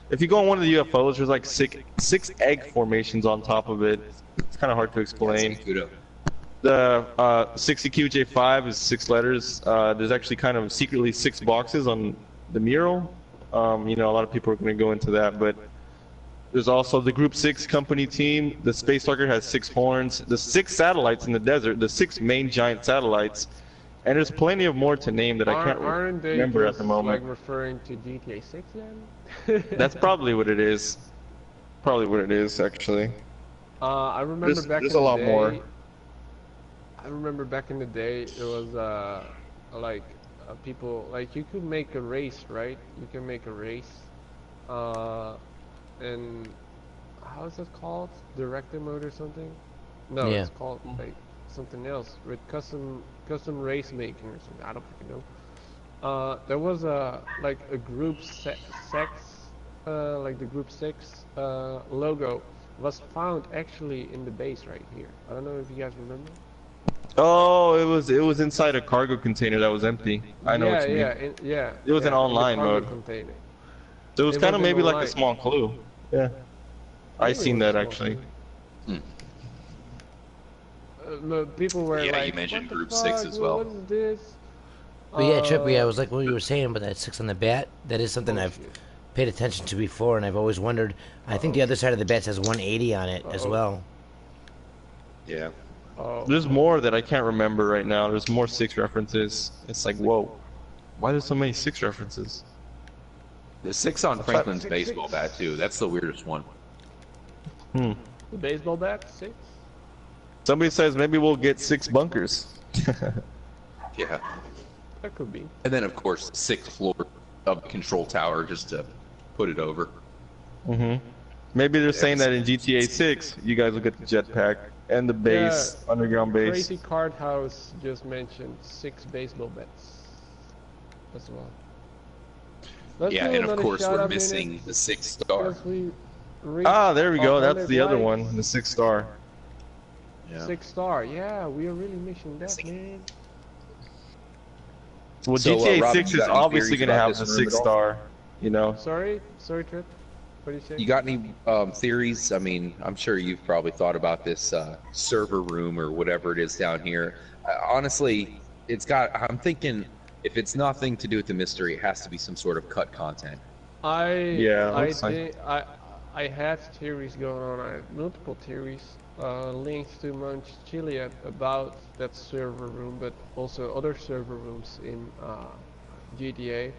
If you go on one of the UFOs, there's like six egg formations on top of it. It's kind of hard to explain. The 60QJ5 is 6 letters. There's actually kind of secretly 6 boxes on the mural. You know, a lot of people are going to go into that, but there's also the Group 6 company team. The Space Stalker has 6 horns. The 6 satellites in the desert. The 6 main giant satellites. And there's plenty of more to name that I can't Aren't they remember at just, the moment. like referring to GTA 6 then? That's probably what it is. Probably what it is, actually. I remember There's a lot more. I remember back in the day, it was like people like you could make a race, right? You can make a race, and how is it called? Director mode or something? No, Yeah. it's called like something else with custom race making or something. I don't fucking know. There was a like a group sex, like the group 6 logo was found actually in the base right here. I don't know if you guys remember. Oh, it was inside a cargo container that was empty. I know what you mean. Yeah. It was yeah, in online the cargo mode. container. So it was It kind of was in maybe like online. a small clue. Yeah. I Maybe it seen was that small actually. clue. The people were Yeah, like, you mentioned "What the Group 6 fuck? as well." What is this? But yeah, Trippy, I was like what you were saying about that 6 on the bat. That is something I've Bullshit. paid attention to before, and I've always wondered. I think the other side of the bat has 180 on it as well. Yeah. Oh, There's more that I can't remember right now. There's more 6 references. It's like, whoa. Why there's so many 6 references? The 6 on Franklin's baseball bat too. That's the weirdest one. Hmm. the baseball bat 6. Somebody says maybe we'll get 6 bunkers. Yeah. That could be. And then of course 6th floor of the control tower just to put it over. Maybe they're saying that in GTA 6, you guys will get the jetpack and the base, underground base. Crazy Card House just mentioned 6 baseball bats as well. Let's Yeah, do and of another course we're shout-out missing minute the 6th star. because we reached Ah, there we go. 100 That's the other likes. one, the 6 star. Yeah. 6 star. Yeah, we are really missing that, man. Well, So, GTA Robin, 6 you is got any obviously theories going to about have the this room at 6 all? star, you know. Sorry, Trip. What do you say? You got any theories? I mean, I'm sure you've probably thought about this server room or whatever it is down here. Honestly, I'm thinking if it's nothing to do with the mystery, it has to be some sort of cut content. Yeah, looks like- I had theories going on. I had multiple theories linked to Chiliad about that server room, but also other server rooms in GTA,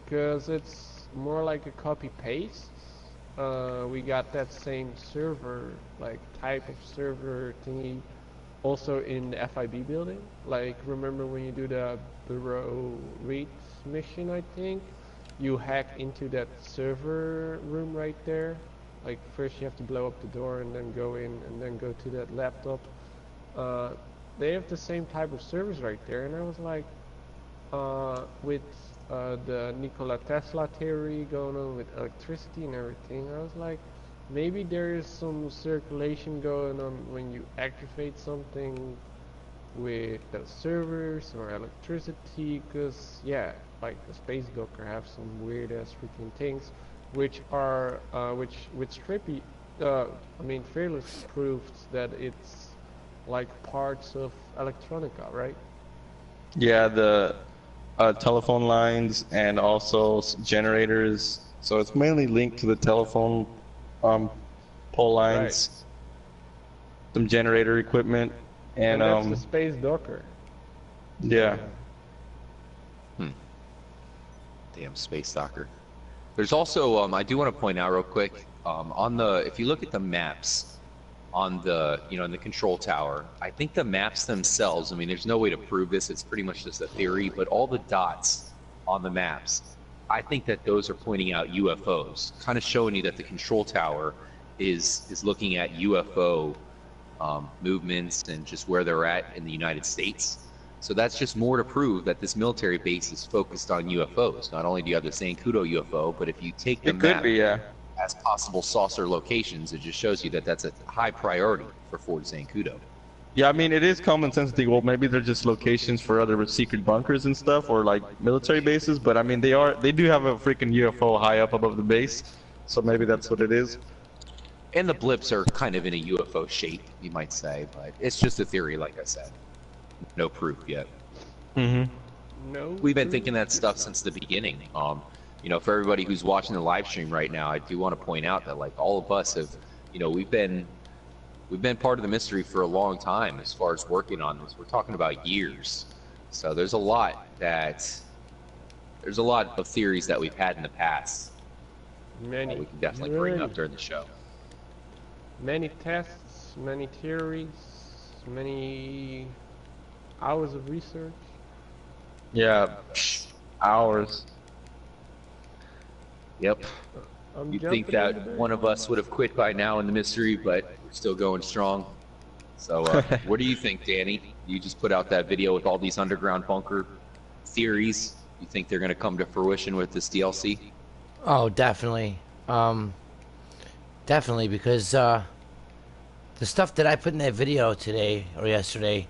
because it's more like a copy paste. We got that same server, like type of server thingy, also in the FIB building. Like, remember when you do the Bureau Read mission, I think? You hack into that server room right there. Like, first you have to blow up the door and then go in and then go to that laptop. They have the same type of servers right there, and I was like, with the Nikola Tesla theory going on with electricity and everything, I was like, maybe there is some circulation going on when you activate something with the servers or electricity, because yeah, like the Space Docker have some weird ass freaking things which are which TRIPPY I mean Fearless proved that it's like parts of electronica, right? Yeah, the telephone lines and also generators. So it's mainly linked to the telephone pole Right. lines, some generator equipment, And and that's the space docker. yeah. Damn space stalker. There's also I do want to point out real quick on the if you look at the maps on the in the control tower, I think the maps themselves, I mean there's no way to prove this, it's pretty much just a theory, but all the dots on the maps, I think that those are pointing out UFOs, kind of showing you that the control tower is looking at UFO movements and just where they're at in the United States. So that's just more to prove that this military base is focused on UFOs. Not only do you have the Zancudo UFO, but if you take the It could map be, yeah. as possible saucer locations, it just shows you that that's a high priority for Fort Zancudo. Yeah, I mean, it is common sense to think, well, maybe they're just locations for other secret bunkers and stuff, or like military bases. But I mean, they do have a freaking UFO high up above the base, so maybe that's what it is. And the blips are kind of in a UFO shape, you might say, but it's just a theory, like I said. No proof yet. No. We've been thinking that stuff since the beginning. For everybody who's watching the live stream right now, I do want to point out that like all of us have, we've been part of the mystery for a long time as far as working on this. We're talking about years. So there's a lot of theories that we've had in the past Many. that we can definitely bring up during the show. Many tests, many theories, many hours of research. Yeah, hours. Yep. I'm You'd jumping think that in the one of us would have quit by now in the mystery, but we're still going strong. So what do you think, Danny? You just put out that video with all these underground bunker theories. You think they're going to come to fruition with this DLC? Oh, definitely. Definitely, because the stuff that I put in that video today or yesterday,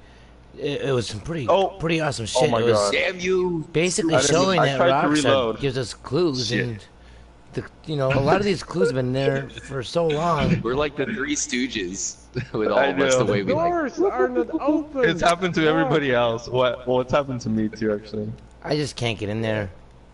it was some pretty awesome shit. my it was God. Damn you! basically I didn't- showing I that tried to Rockstar reload. gives us clues, Shit. and a lot of these clues have been there for so long. We're like the Three Stooges with all I of us, the know. way we like. Doors are not open. It's happened to everybody else. Well, it's happened to me too, actually. I just can't get in there.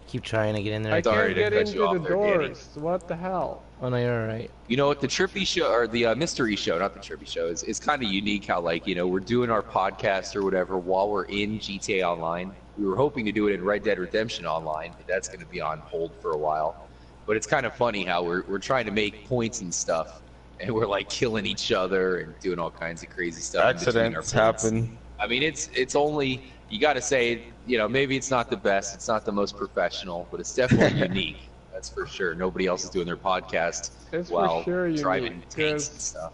Keep trying to get in there. I Sorry can't to get cut you into the off there, Danny. doors. What the hell? Oh no, you're alright. You know what, the Trippy show, or the mystery show, not the Trippy show, is kind of unique how, like, we're doing our podcast or whatever while we're in GTA Online. We were hoping to do it in Red Dead Redemption Online, but that's going to be on hold for a while. But it's kind of funny how we're trying to make points and stuff, and we're, like, killing each other and doing all kinds of crazy stuff. in between our Accidents points. happen. I mean, it's only, you got to say, maybe it's not the best, it's not the most professional, but it's definitely unique. That's for sure. Nobody else is doing their podcast It's while for sure driving unique, tanks 'cause- and stuff.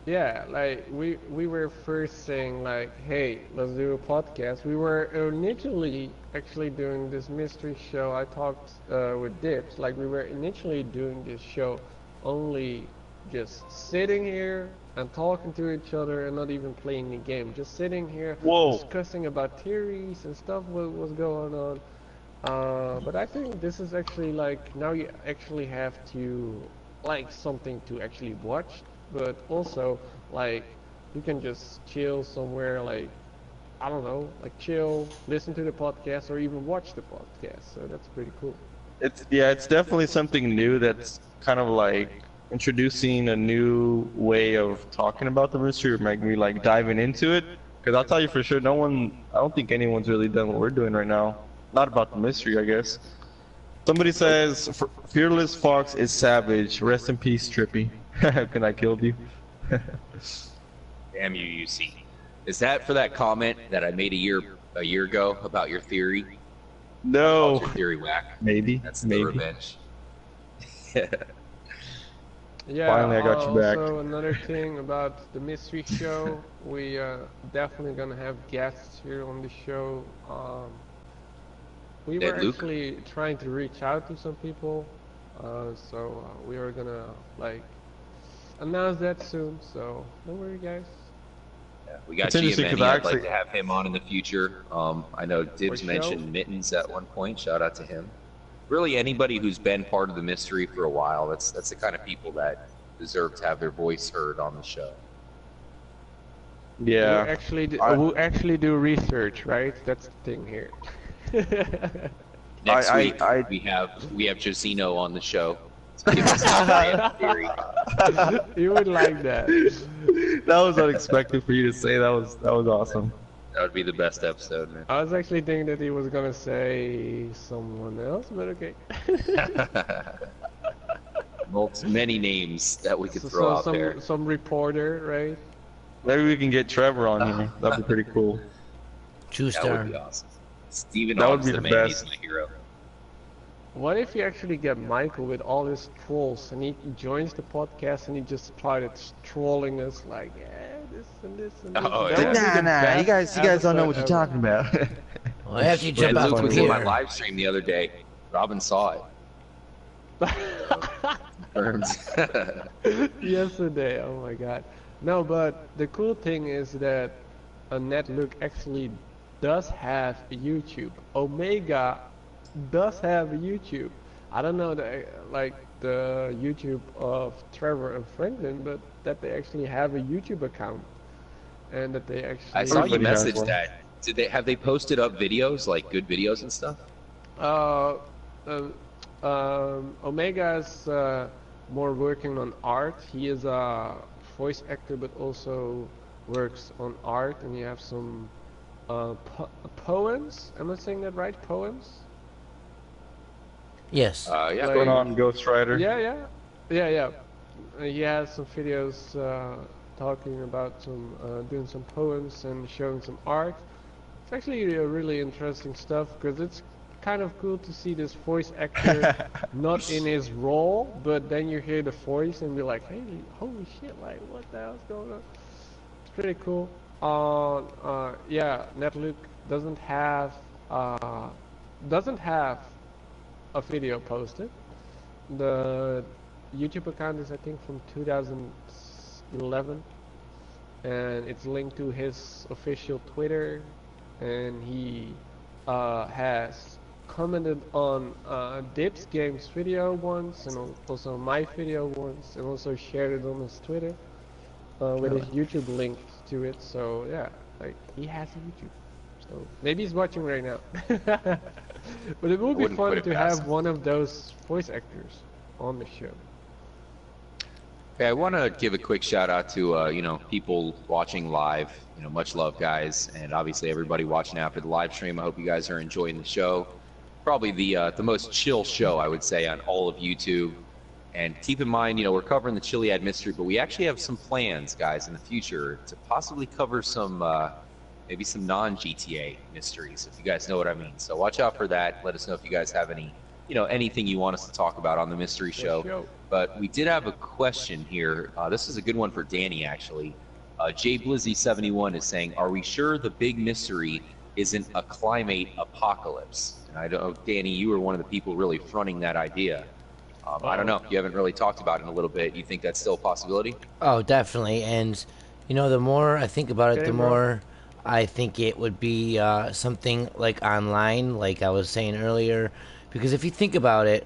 Yeah, like we were first saying like, hey, let's do a podcast. We were initially actually doing this mystery show. I talked with Dibbs. Like we were initially doing this show only just sitting here and talking to each other and not even playing the game. Just sitting here Whoa. discussing about theories and stuff what was going on. But I think this is actually like now you actually have to like something to actually watch, but also like you can just chill somewhere like I don't know, like chill, listen to the podcast or even watch the podcast. So that's pretty cool. It's definitely something new that's kind of like introducing a new way of talking about the mystery or maybe like diving into it. Because I'll tell you for sure, I don't think anyone's really done what we're doing right now. Not about the mystery, I guess. Somebody says, Fearless Fox is savage. Rest in peace, Trippy. Can I killed you? Damn you, UC. Is that for that comment that I made a year ago about your theory? No. Your theory whack. Maybe. That's the Maybe. revenge. Yeah, Finally, I got you back. Also, another thing about the mystery show, we definitely gonna have guests here on the show. We Dead were Luke? actually trying to reach out to some people, so we are gonna like announce that soon. So don't worry, guys. Yeah, we got It's interesting Giamatti. 'cause I I'd like actually- to have him on in the future. I know Dibbs For mentioned sure. Mittens at one point. Shout out to him. Really, anybody who's been part of the mystery for a while, that's the kind of people that deserve to have their voice heard on the show. Yeah. Who actually do research, right? That's the thing here. Next I- week I- we have Josino on the show to give us his brand theory. You would like that. That was unexpected for you to say. That was awesome. That would be the best episode, man. I was actually thinking that he was gonna say someone else, but okay. Many names that we could throw out there. Some reporter, right? Maybe we can get Trevor on here. That'd be pretty cool. True That star. would be awesome. Steven That would Hogg's be the the man. best. He's my hero. What if you actually get Michael with all his trolls and he joins the podcast and he just started trolling us like, yeah, this and this and this. Oh, That would be the You best gues don't know what episode you're ever. talking about. Well, after you And jump out Luke from was in my here, live stream the other day. Robin saw it. Confirmed. Yesterday, oh my god. No, but the cool thing is that Netlook actually does have a YouTube. Omega does have a YouTube. I don't know like the YouTube of Trevor and Franklin, but that they actually have a YouTube account and that they actually. I saw you Everybody has message one. that. Have they posted up videos, like good videos and stuff? Omega is more working on art. He is a voice actor, but also works on art, and you have some poems. Am I saying that right? Poems? yes. Yeah. Like- Going on Ghost Rider. Yeah. He has some videos talking about doing some poems and showing some art. It's actually really interesting stuff because it's kind of cool to see this voice actor not in his role, but then you hear the voice and be like, hey, holy shit, like what the hell's going on? It's pretty cool. Yeah, Netlook doesn't have a video posted. The YouTube account is I think from 2011 and it's linked to his official Twitter, and he has commented on DIBBES game's video once and also my video once, and also shared it on his Twitter with his YouTube link to it. So yeah, like he has a YouTube. So maybe he's watching right now. But it would be wouldn't put fun it to past have him. one of those voice actors on the show. Okay, I want to give a quick shout out to people watching live. Much love, guys, and obviously everybody watching after the live stream. I hope you guys are enjoying the show. Probably the most chill show, I would say, on all of YouTube. And keep in mind, we're covering the Chiliad Mystery, but we actually have some plans, guys, in the future to possibly cover some maybe some non-GTA mysteries, if you guys know what I mean. So watch out for that. Let us know if you guys have any, anything you want us to talk about on the mystery show. But we did have a question here. This is a good one for Danny, actually. Jay Blizzy71 is saying, are we sure the big mystery isn't a climate apocalypse? And I know, Danny, you were one of the people really fronting that idea. I don't know. You haven't really talked about it in a little bit. You think that's still a possibility? Oh, definitely. And, the more I think about it, Okay, the bro. more I think it would be something like online, like I was saying earlier. Because if you think about it,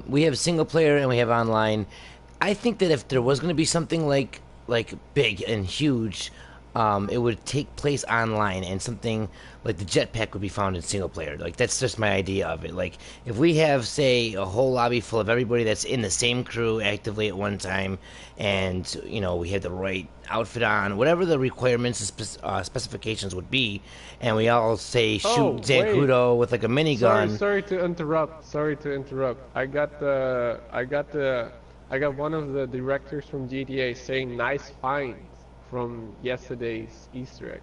we have single player and we have online. I think that if there was going to be something like big and huge, it would take place online, and something like the jetpack would be found in single player. Like that's just my idea of it. Like if we have, say, a whole lobby full of everybody that's in the same crew actively at one time, and we have the right outfit on, whatever the requirements and specifications would be, and we all say shoot Oh, wait. Zancudo with like a minigun. Sorry to interrupt. I got one of the directors from GTA saying nice find from yesterday's Easter egg.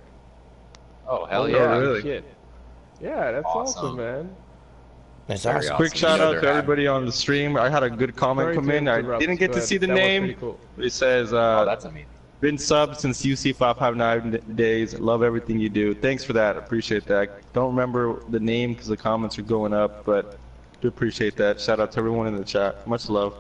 Oh, hell Oh, yeah. really? Shit. Yeah, that's Awesome. awesome, man. That's Very awesome. awesome. Quick shout You know out they're to happy. everybody on the stream. I had a good comment Sorry come to in. I interrupt, didn't get to but see the that was name. pretty cool. It says, Oh, that's amazing. been subbed since UC559 days. Love everything you do. Thanks for that. Appreciate that. Don't remember the name because the comments are going up, but do appreciate that. Shout out to everyone in the chat. Much love.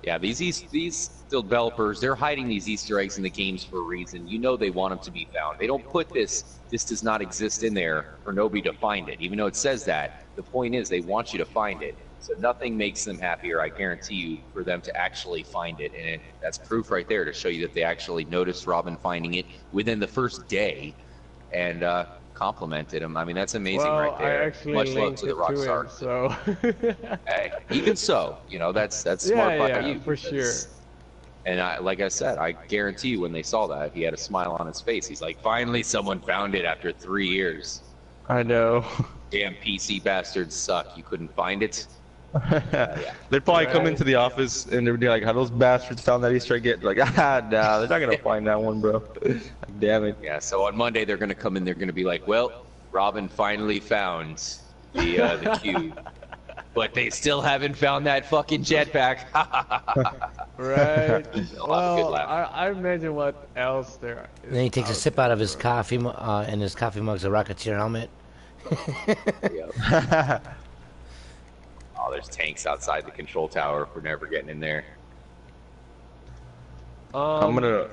Yeah, these developers, they're hiding these Easter eggs in the games for a reason. They want them to be found. They don't put this does not exist in there for nobody to find it, even though it says that. The point is they want you to find it. So nothing makes them happier, I guarantee you, for them to actually find it. And that's proof right there to show you that they actually noticed Robin finding it within the first day and complimented him. I mean, that's amazing right I there. actually Much love linked to the it rock to star. him, so. Hey, even so, you know, that's smart by you. For sure. And like I said, I guarantee you when they saw that, he had a smile on his face. He's like, finally someone found it after 3 years. I know. Damn PC bastards suck. You couldn't find it? Yeah. They'd probably come into the office and they'd be like, how those bastards found that Easter egg yet? Like, nah, they're not gonna find that one, bro. Like, damn it. Yeah, so on Monday they're gonna come in, they're gonna be like, well, Robin finally found the cube. But they still haven't found that fucking jetpack. Right. Well, I imagine what else there is. And then he takes a sip out of his coffee, and his coffee mug's a Rocketeer helmet. Oh, there's tanks outside the control tower. We're never getting in there. I'm gonna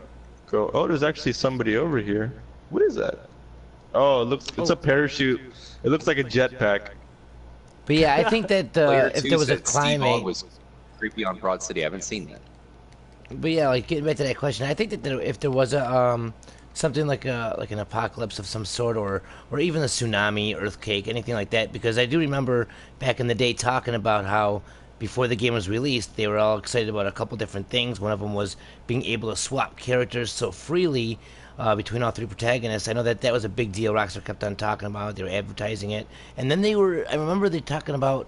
go. Oh, there's actually somebody over here. What is that? Oh, it's a parachute. It looks like a jetpack. But yeah, I think that if there was a climate, was creepy on Broad City. I haven't seen that. But yeah, like getting back to that question, I think that if there was a something like an apocalypse of some sort, or even a tsunami, earthquake, anything like that, because I do remember back in the day talking about how before the game was released, they were all excited about a couple different things. One of them was being able to swap characters so freely between all three protagonists. I know that was a big deal. Rockstar kept on talking about it. They were advertising it. And then I remember they talking about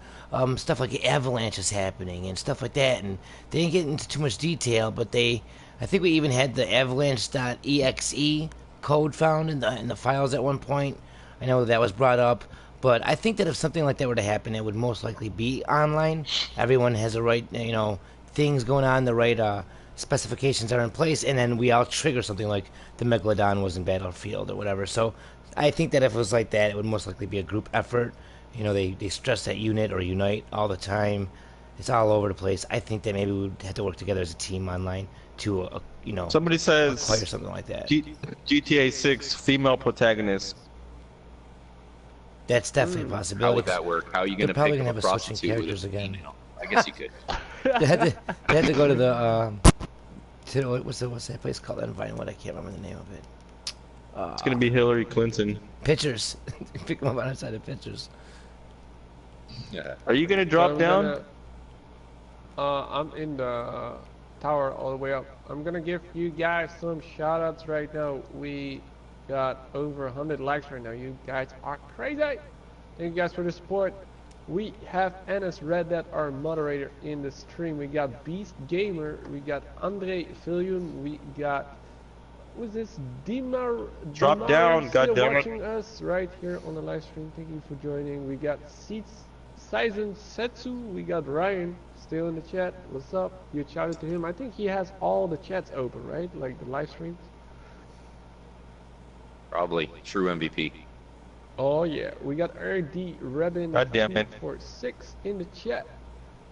stuff like avalanches happening and stuff like that. And they didn't get into too much detail, but I think we even had the avalanche.exe code found in the files at one point. I know that was brought up. But I think that if something like that were to happen, it would most likely be online. Everyone has the right, things going on, the right specifications are in place, and then we all trigger something like the Megalodon was in Battlefield or whatever. So I think that if it was like that, it would most likely be a group effort. They stress that unit or unite all the time. It's all over the place. I think that maybe we would have to work together as a team online to, Somebody says acquire something like that. GTA 6 female protagonist. That's definitely a possibility. How would that work? How are you going to pick probably up gonna a have a switching prostitute with characters a again. female? I guess you could. They had to go to the what's that place called in Vinewood? I can't remember the name of it. It's gonna be Hillary Clinton. Pictures. Pick them up outside of pictures. Yeah. Are you gonna drop down? I'm in the tower all the way up. I'm gonna give you guys some shout outs right now. We got over 100 likes right now. You guys are crazy. Thank you guys for the support. We have Ennis Red Dead, our moderator in the stream. We got Beast Gamer. We got Andre Fillion. We got, who's this? Drop down, still goddammit. watching us right here on the live stream. Thank you for joining. We got Season Setsu. We got Ryan still in the chat. What's up? You shouted to him. I think he has all the chats open, right? Like the live streams. Probably. True MVP. Oh yeah, we got RD Robin God damn it. for 6 in the chat.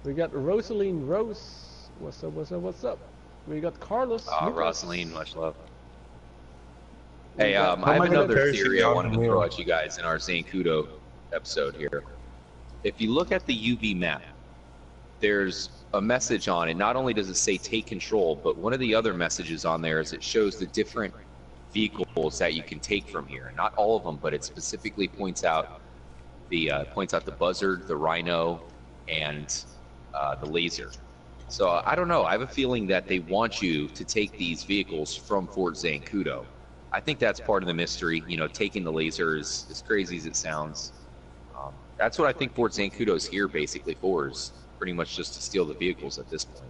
We got Rosaline Rose. What's up, what's up, what's up? We got Carlos. Lucas. Rosaline, much love. Hey, got- I am have I gonna another parachute theory I down wanted from to here? throw at you guys in our Zancudo episode here. If you look at the UV map, there's a message on it. Not only does it say take control, but one of the other messages on there is it shows the different vehicles that you can take from here. Not all of them, but it specifically points out the buzzard, the rhino, and the laser. So I don't know. I have a feeling that they want you to take these vehicles from Fort Zancudo. I think that's part of the mystery. Taking the laser is as crazy as it sounds. That's what I think Fort Zancudo is here basically for, is pretty much just to steal the vehicles at this point.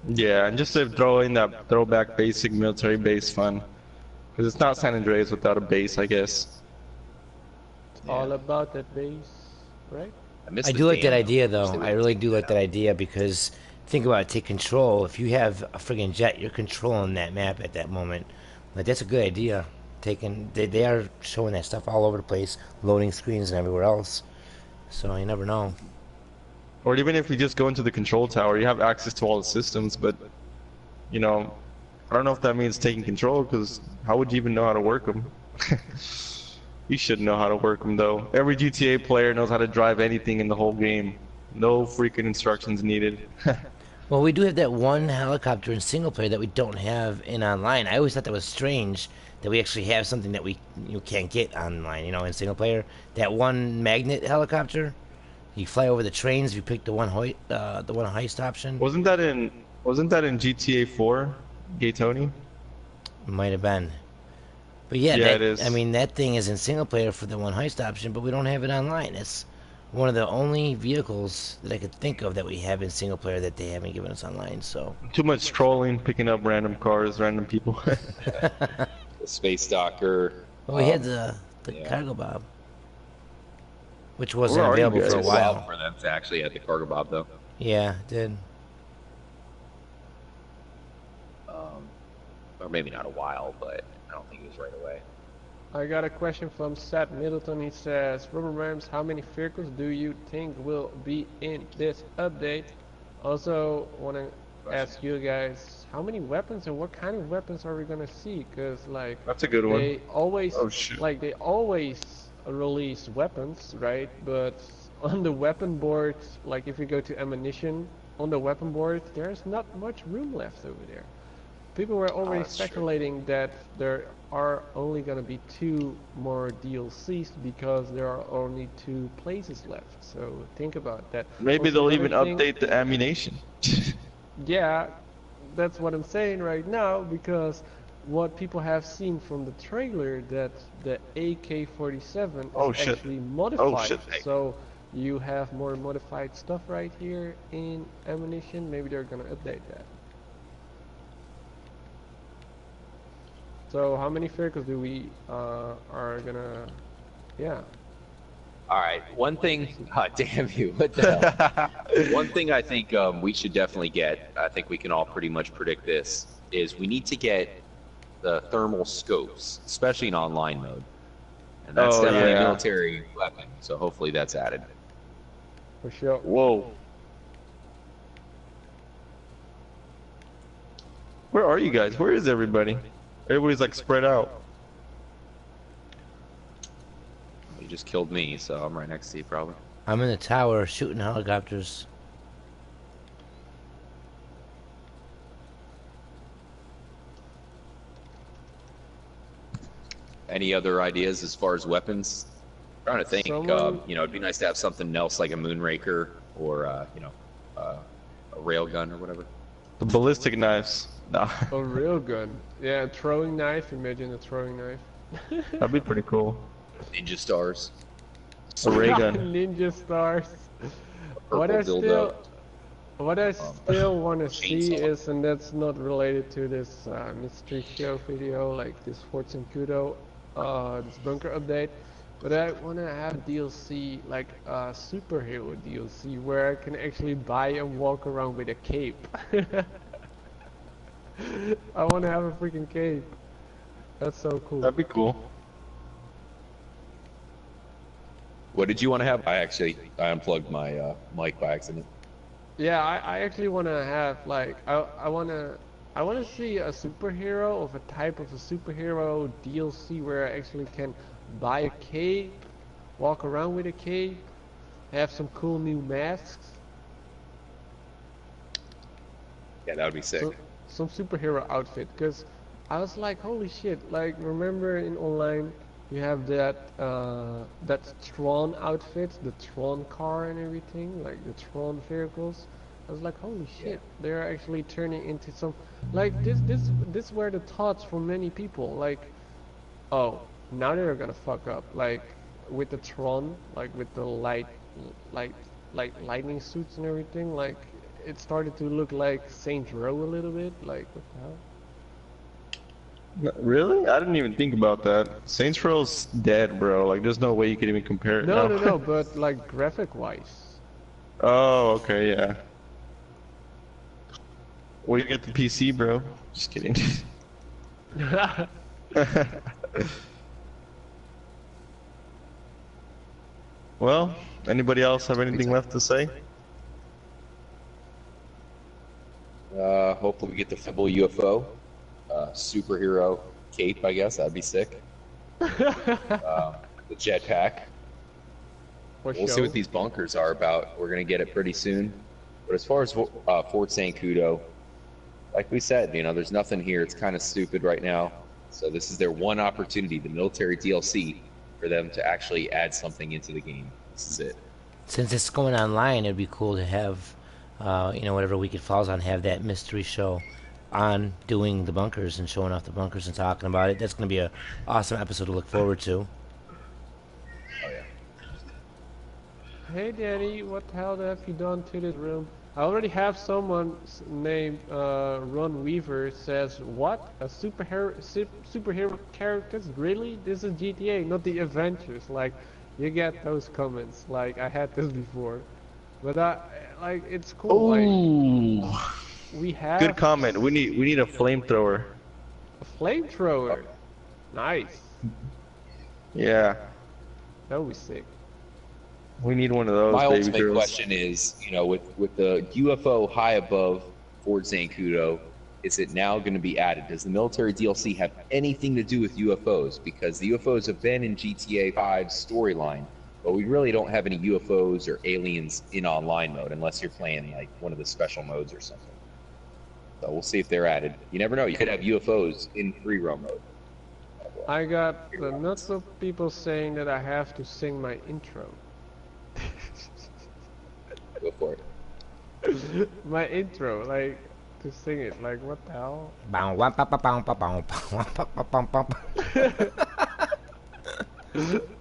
Yeah, and just to throw in that throwback basic military base fun. Because it's not San Andreas without a base, I guess. It's all about that base, right? I do like that idea, though. I really do like that idea because think about it, take control. If you have a friggin' jet, you're controlling that map at that moment. Like, that's a good idea. They are showing that stuff all over the place, loading screens and everywhere else. So you never know. Or even if you just go into the control tower, you have access to all the systems, but, I don't know if that means taking control, because how would you even know how to work them? You should know how to work them though. Every GTA player knows how to drive anything in the whole game. No freaking instructions needed. Well, we do have that one helicopter in single player that we don't have in online. I always thought that was strange that we actually have something that we can't get online, in single player. That one magnet helicopter, you fly over the trains. You pick the one heist option. Wasn't that in GTA 4, Gay Tony? Might have been, but yeah, Yeah, it is. I mean, that thing is in single player for the one heist option, but we don't have it online. It's one of the only vehicles that I could think of that we have in single player that they haven't given us online. So Too much trolling, picking up random cars, random people. The Space Docker. well, we had the yeah. cargo bob, which wasn't Where are you available guys? for a It's wild while. for them to actually have the cargo bob though. Yeah, it did. Or maybe not a while, but I don't think it was right away. I got a question from Seth Middleton. He says, Rubber Rams, how many vehicles do you think will be in this update? Also, want to ask you guys, how many weapons and what kind of weapons are we gonna see? Because like That's a good one. they always Oh, shit. they always release weapons, right? But on the weapon board, like if you go to ammunition on the weapon board, there's not much room left over there. People were already that's true. speculating that there are only going to be 2 more DLCs because there are only 2 places left. So think about that. Maybe Also, they'll even another thing- update the ammunition. Yeah, that's what I'm saying right now because what people have seen from the trailer that the AK-47 Oh, is shit. actually modified. shit. So you have more modified stuff right here in ammunition. Maybe they're going to update that. So how many vehicles do we are gonna? Yeah. All right. One thing. God damn you! What the hell? One thing I think we should definitely get. I think we can all pretty much predict this. Is we need to get the thermal scopes, especially in online mode, and that's Oh, definitely yeah. a military weapon. So hopefully that's added. For sure. Whoa. Where are you guys? Where is everybody? Everybody's like spread out. You just killed me, so I'm right next to you probably. I'm in the tower shooting helicopters. Any other ideas as far as weapons? I'm trying to think. Someone- It'd be nice to have something else like a Moonraker or a railgun or whatever. The ballistic knives. Nah, A real gun. Yeah, a throwing knife. Imagine a throwing knife. that'd be pretty cool. Ninja stars. A ray gun. Ninja stars. Purple What I dildo. still want to see chainsaw. is, and that's not related to this mystery show video, like this Fortune Kudo, this bunker update, but I want to have DLC, like a superhero DLC, where I can actually buy and walk around with a cape. I want to have a freaking cape. That's so cool. That'd be cool. What did you want to have? I unplugged my mic by accident. Yeah, I actually want to have like I want to see a superhero of a type of a superhero DLC where I actually can buy a cape, walk around with a cape, have some cool new masks, Yeah, that would be sick. some superhero outfit. Because I was like, holy shit! Like remember in online you have that that Tron outfit, the Tron car and everything, like the Tron vehicles. I was like, holy shit! They're actually turning into some like this were the thoughts for many people. Like, oh, now they're gonna fuck up. Like with the Tron, like with the lightning suits and everything. Like it started to look like Saints Row a little bit. Like what the hell? Really? I didn't even think about that. Saints Row's dead, bro. Like, there's no way you could even compare it No, now. no, but like graphic wise. Oh, okay, yeah. Where you get the PC, bro? Just kidding. Well, anybody else have anything left to say? Hopefully we get the Fibble UFO, superhero cape. I guess that'd be sick. the jetpack. For We'll see show. what these bunkers are about. We're gonna get it pretty soon. But as far as Fort Zancudo, like we said, you know, there's nothing here. It's kind of stupid right now. So this is their one opportunity, the military DLC, for them to actually add something into the game. This is it. Since it's going online, it'd be cool to have, you know, whatever week it falls on, have that mystery show on doing the bunkers and showing off the bunkers and talking about it. That's going to be a awesome episode to look forward to. Oh yeah. Hey Danny, what the hell have you done to this room? I already have someone named Ron Weaver says, what? A superhero characters? Really? This is GTA, not the Avengers. Like, you get those comments. Like, I had this before. But like, it's cool. Ooh. Like, we have Good comment. We need a flamethrower. a flamethrower. Nice. Yeah. That would be sick. We need one of those. My baby ultimate girls. question is, you know, with the UFO high above Fort Zancudo, is it now going to be added? Does the military DLC have anything to do with UFOs? Because the UFOs have been in GTA5's storyline, but we really don't have any UFOs or aliens in online mode unless you're playing like one of the special modes or something. So we'll see if they're added. You never know. You could have UFOs in free roam mode. I got lots of people saying that I have to sing my intro. Go for it. My intro, like, to sing it, like, what the hell?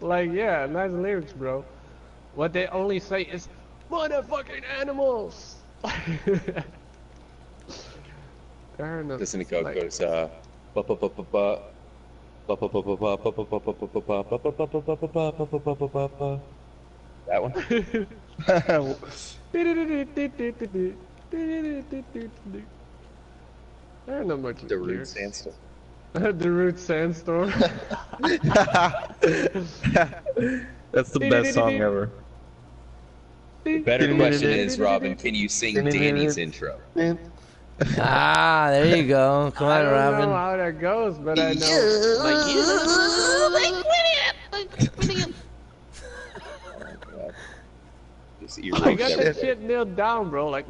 Like, yeah, nice lyrics, bro. What they only say is, motherfucking animals! Fair enough. Listen to go like, goes that one. I don't know much The rude lyrics. sandstorm. The Root Sandstorm. That's the best song ever. The better question is, Robin, can you sing Danny's intro? Ah, there you go. Come I on, don't Robin. know how that goes, but I know. Just I got that shit nailed down, bro. Like,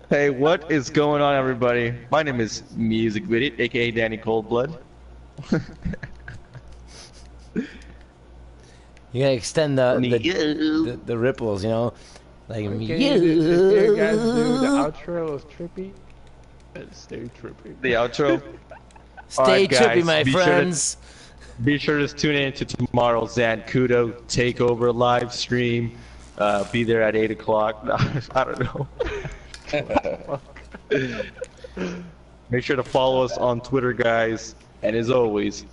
Hey, what is going on, everybody? My name is Music Video, aka Danny Coldblood. You gotta extend the ripples, you know, like can you. you guys do the outro of Trippy? Stay trippy. The outro. Stay Alright, trippy, guys, my be sure to- friends. Be sure to tune in to tomorrow's Zancudo Takeover live stream. Be there at 8 o'clock. I don't know. Make sure to follow us on Twitter, guys. And as always,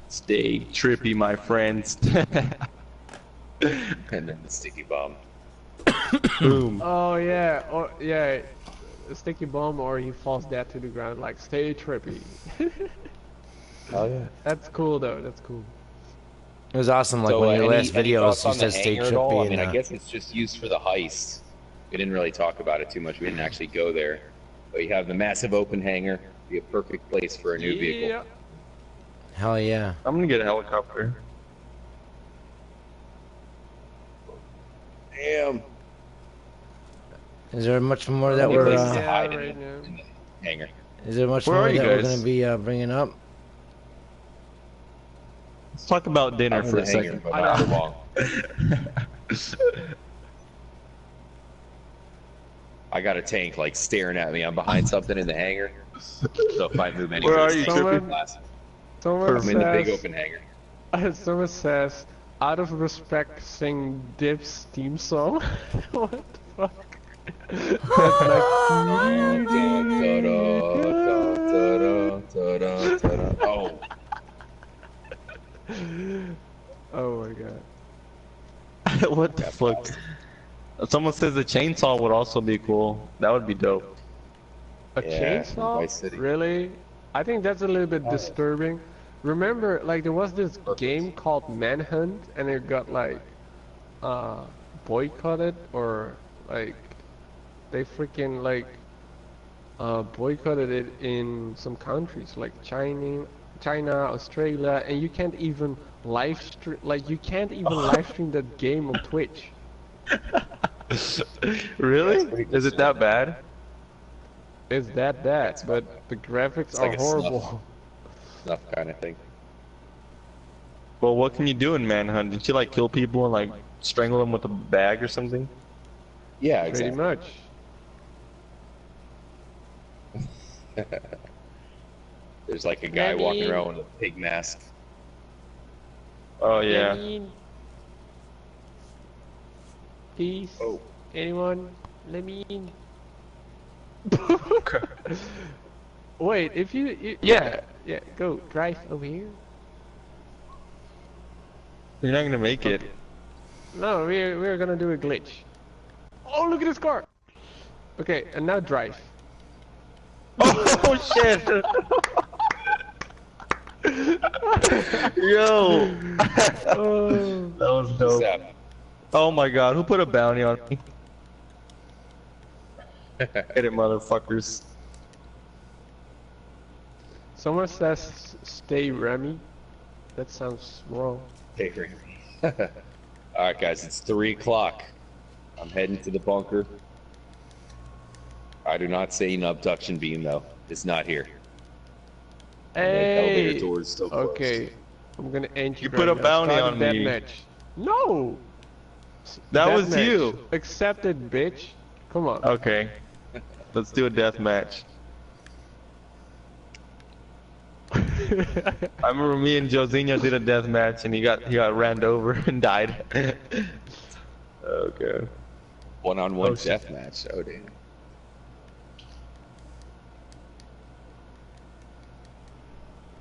stay trippy, my friends. And then the sticky bomb. Boom. Oh yeah, or yeah, a sticky bomb, or he falls dead to the ground. Like, stay trippy. Oh yeah. That's cool though. That's cool. It was awesome. Like So, one of your any last videos, thoughts you on the said stay hangar at all? trippy. I mean, and, I guess it's just used for the heist. We didn't really talk about it too much. We didn't actually go there. But you have the massive open hangar. Be a perfect place for a new vehicle. Yeah. hell yeah. I'm gonna get a helicopter. Damn. Is there much more that Any we're? places to Yeah, hide right in now. the hangar. Is there much Where more are you that we're guys? gonna be bringing up? Let's talk about dinner I'm in for the a hangar, second. but not for long. I got a tank like staring at me. I'm behind something in the hangar. So if I move anywhere, Where are it's you, tank Trippy? blast. Someone I'm in the big says, open hangar. someone says, out of respect, sing Dibs theme song. What the fuck? That's like, Oh, oh my god. What the fuck? Someone says the chainsaw would also be cool. That would be dope. A Yeah, chainsaw? Vice City. Really? I think that's a little bit disturbing. Remember, like, there was this game called Manhunt, and it got, like, boycotted, or, like, they freaking, like, boycotted it in some countries, like China, Australia, and you can't even live stream. Like you can't even live stream that game on Twitch. Really? Is it that bad? It's that bad, but the graphics It's are like a horrible. Stuff kind of thing. Well, what can you do in Manhunt? Did you like kill people and like strangle them with a bag or something? Yeah, Pretty exactly. much. There's like a guy walking around with a pig mask. Oh yeah. Peace. Oh. Anyone? Let me in. Wait, if yeah, go drive over here. You're not gonna make it. No, we're gonna do a glitch. Oh, look at this car. Okay, and now drive. Oh shit! Yo! Oh. That was dope. Oh my god, who put a bounty on me? Get it, motherfuckers. Someone says stay Remy. That sounds wrong. Alright guys, it's 3 o'clock. I'm heading to the bunker. I do not see an abduction beam though. It's not here. Hey. Elevator doors still closed. Okay, I'm gonna end You put a bounty on me. Match. No. That was Deathmatch. you. Accepted, bitch. Come on. Okay. Let's do a death match. I remember me and Josinho did a death match and he got ran over and died. Okay. One-on-one Oh, shit. death match. Oh damn.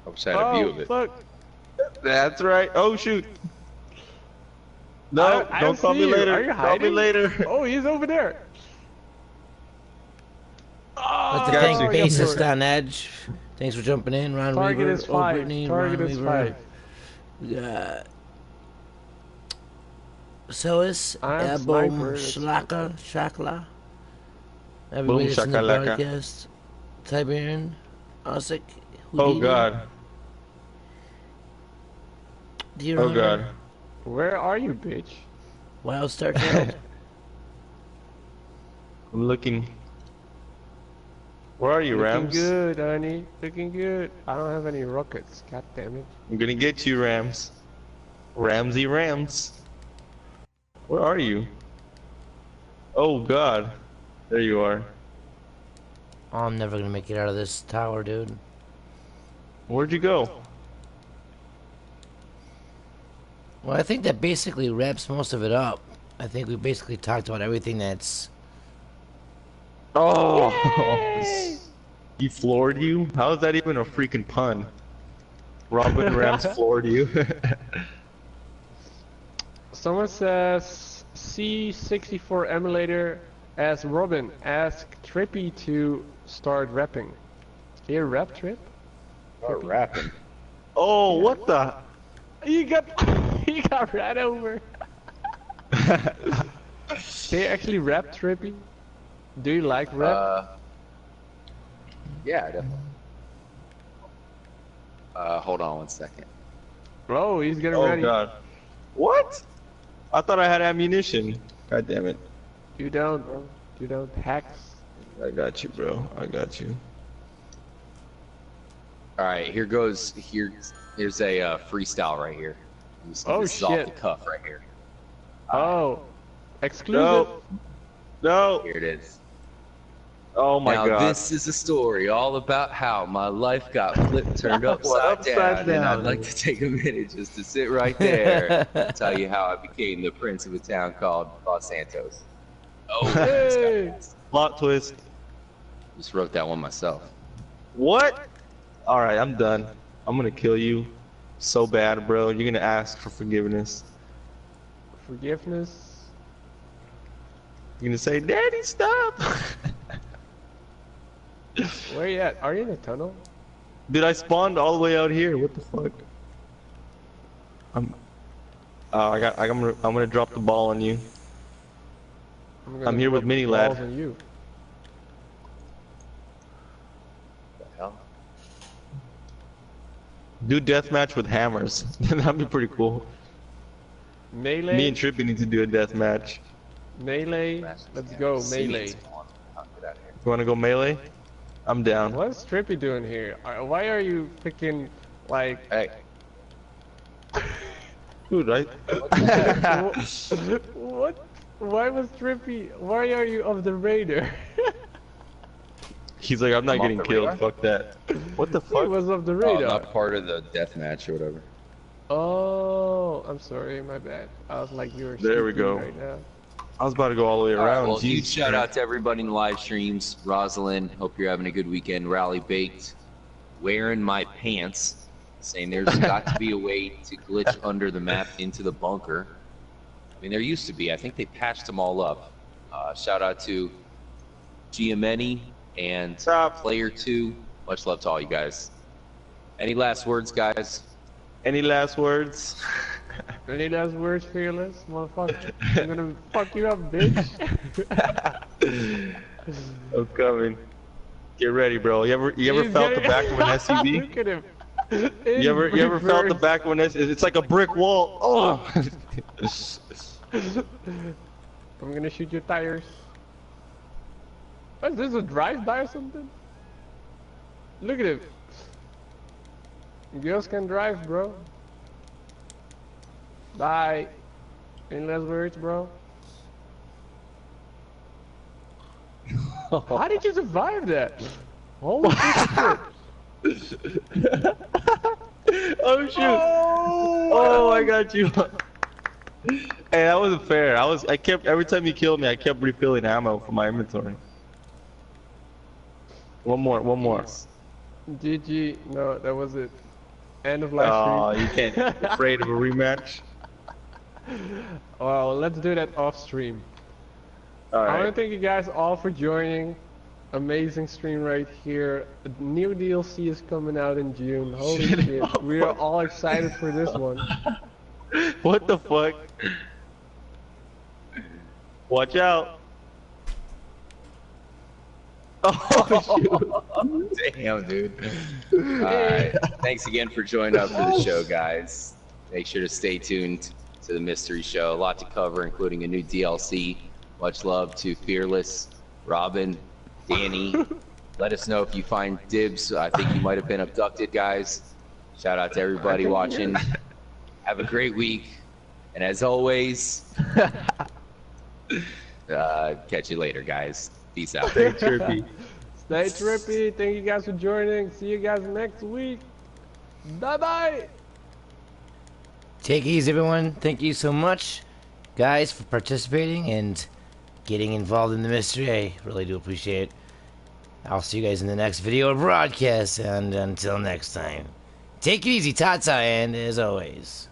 I wish I had a view of it. Fuck. That's right. Oh shoot. No, I don't call see me you. later. Are you Call me hiding? later. Oh, he's over there. Let's Got thank you. Bassist on Edge. Thanks for jumping in, Ron Target Weaver. is 5. Brittany, Target Ron is Weaver. 5. We got Sois, I'm Boom, sniper. Shakla. Boom, Everybody that's in the shakalaka. broadcast. Tiberian, Osik, Oh Houdini, god. Deer Oh Hunter, god. Where are you, bitch? Wild Star Child. I'm looking. Where are you, Looking Rams? good, honey. Looking good. I don't have any rockets. God damn it. I'm gonna get you, Rams. Ramsey Rams. Where are you? Oh god. There you are. Oh, I'm never gonna make it out of this tower, dude. Where'd you go? Well, I think that basically wraps most of it up. I think we basically talked about everything that's... Oh! He floored you? How is that even a freaking pun? Robin Rams floored you. Someone says C64 emulator as Robin. Ask Trippy to start rapping. Here, rap Trip? Start rapping. Oh, what the? He got he got ran over. Can you actually rap Trippy? Do you like rap? Yeah, definitely. Hold on 1 second. Bro, he's getting Oh ready. god. What? I thought I had ammunition. God damn it. You don't, bro. You don't. Hacks. I got you, bro. I got you. Alright, here's a freestyle right here. Oh, this is off shit. the cuff right here. Oh. Exclusive. No. No. Here it is. Oh my now, god. this is a story all about how my life got flipped, turned What, upside down, and I'd down? like to take a minute just to sit right there and tell you how I became the prince of a town called Los Santos. Oh, Hey. Plot twist. just wrote that one myself. What? Alright, I'm done. I'm gonna kill you so bad, bro. You're gonna ask for forgiveness. Forgiveness. You're gonna say, Daddy, stop! Where you at? Are you in the tunnel? Dude, I spawned all the way out here. What the fuck? I'm gonna drop the ball on you. gonna I'm here with drop Mini balls Lad. on you. What the hell? Do deathmatch with hammers. That'd be pretty cool. Melee. Me and Trippy need to do a deathmatch. Melee. Let's go melee. You wanna go melee? I'm down. What's Trippy doing here? Why are you freaking like? Hey. Dude, right? What? Why was Trippy? Why are you of the radar? He's like, I'm not I'm getting off the killed. radar? Fuck that. What the He fuck? was of the Oh, radar. not part of the deathmatch or whatever. Oh, I'm sorry, my bad. I was like, you were. There we speaking go. Right now. I was about to go all the way All right, around. well, huge Jesus. shout out to everybody in the live streams. Rosalind, hope you're having a good weekend. Rally Baked, wearing my pants, saying there's got to be a way to glitch under the map into the bunker. I mean, there used to be. I think they patched them all up. Shout out to Giameni and Stop. Player 2. Much love to all you guys. Any last words, guys? Any last words? Any last words, fearless, motherfucker? I'm gonna fuck you up, bitch. I'm coming. Get ready, bro. You ever He's felt the getting- back of an SUV? Look at him. You ever felt the back of an SUV? It's like a brick wall. Oh. I'm gonna shoot your tires. What is this, a drive-by or something? Look at him. Girls can drive, bro. Bye. Any last words, bro? How did you survive that? Holy shit. Oh shoot! Oh, I got you. Hey, that wasn't fair. I kept every time you killed me, I kept refilling ammo from my inventory. One more. GG. No, that was it. End of live Oh, stream. you can't. Afraid of a rematch? Well, let's do that off stream. All I want to right. thank you guys all for joining. Amazing stream right here. A new DLC is coming out in June. Holy Shut shit. up. We are all excited for this one. What the fuck? Watch out! Oh shoot! Damn, dude. Alright. Thanks again for joining up for the show, guys. Make sure to stay tuned to the mystery show. A lot to cover, including a new DLC. Much love to Fearless, Robin, Danny. Let us know if you find Dibbes. I think you might have been abducted, guys. Shout out to everybody watching. Have a great week. And as always, catch you later, guys. Peace out. Stay trippy. Stay trippy. Thank you guys for joining. See you guys next week. Bye-bye. Take it easy, everyone. Thank you so much, guys, for participating and getting involved in the mystery. I really do appreciate it. I'll see you guys in the next video or broadcast, and until next time, take it easy, Tata, and as always,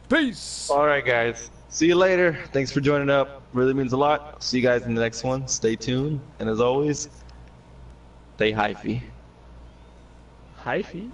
peace! Alright guys, see you later. Thanks for joining up. Really means a lot. See you guys in the next one. Stay tuned. And as always, stay hyphy. Hyphy.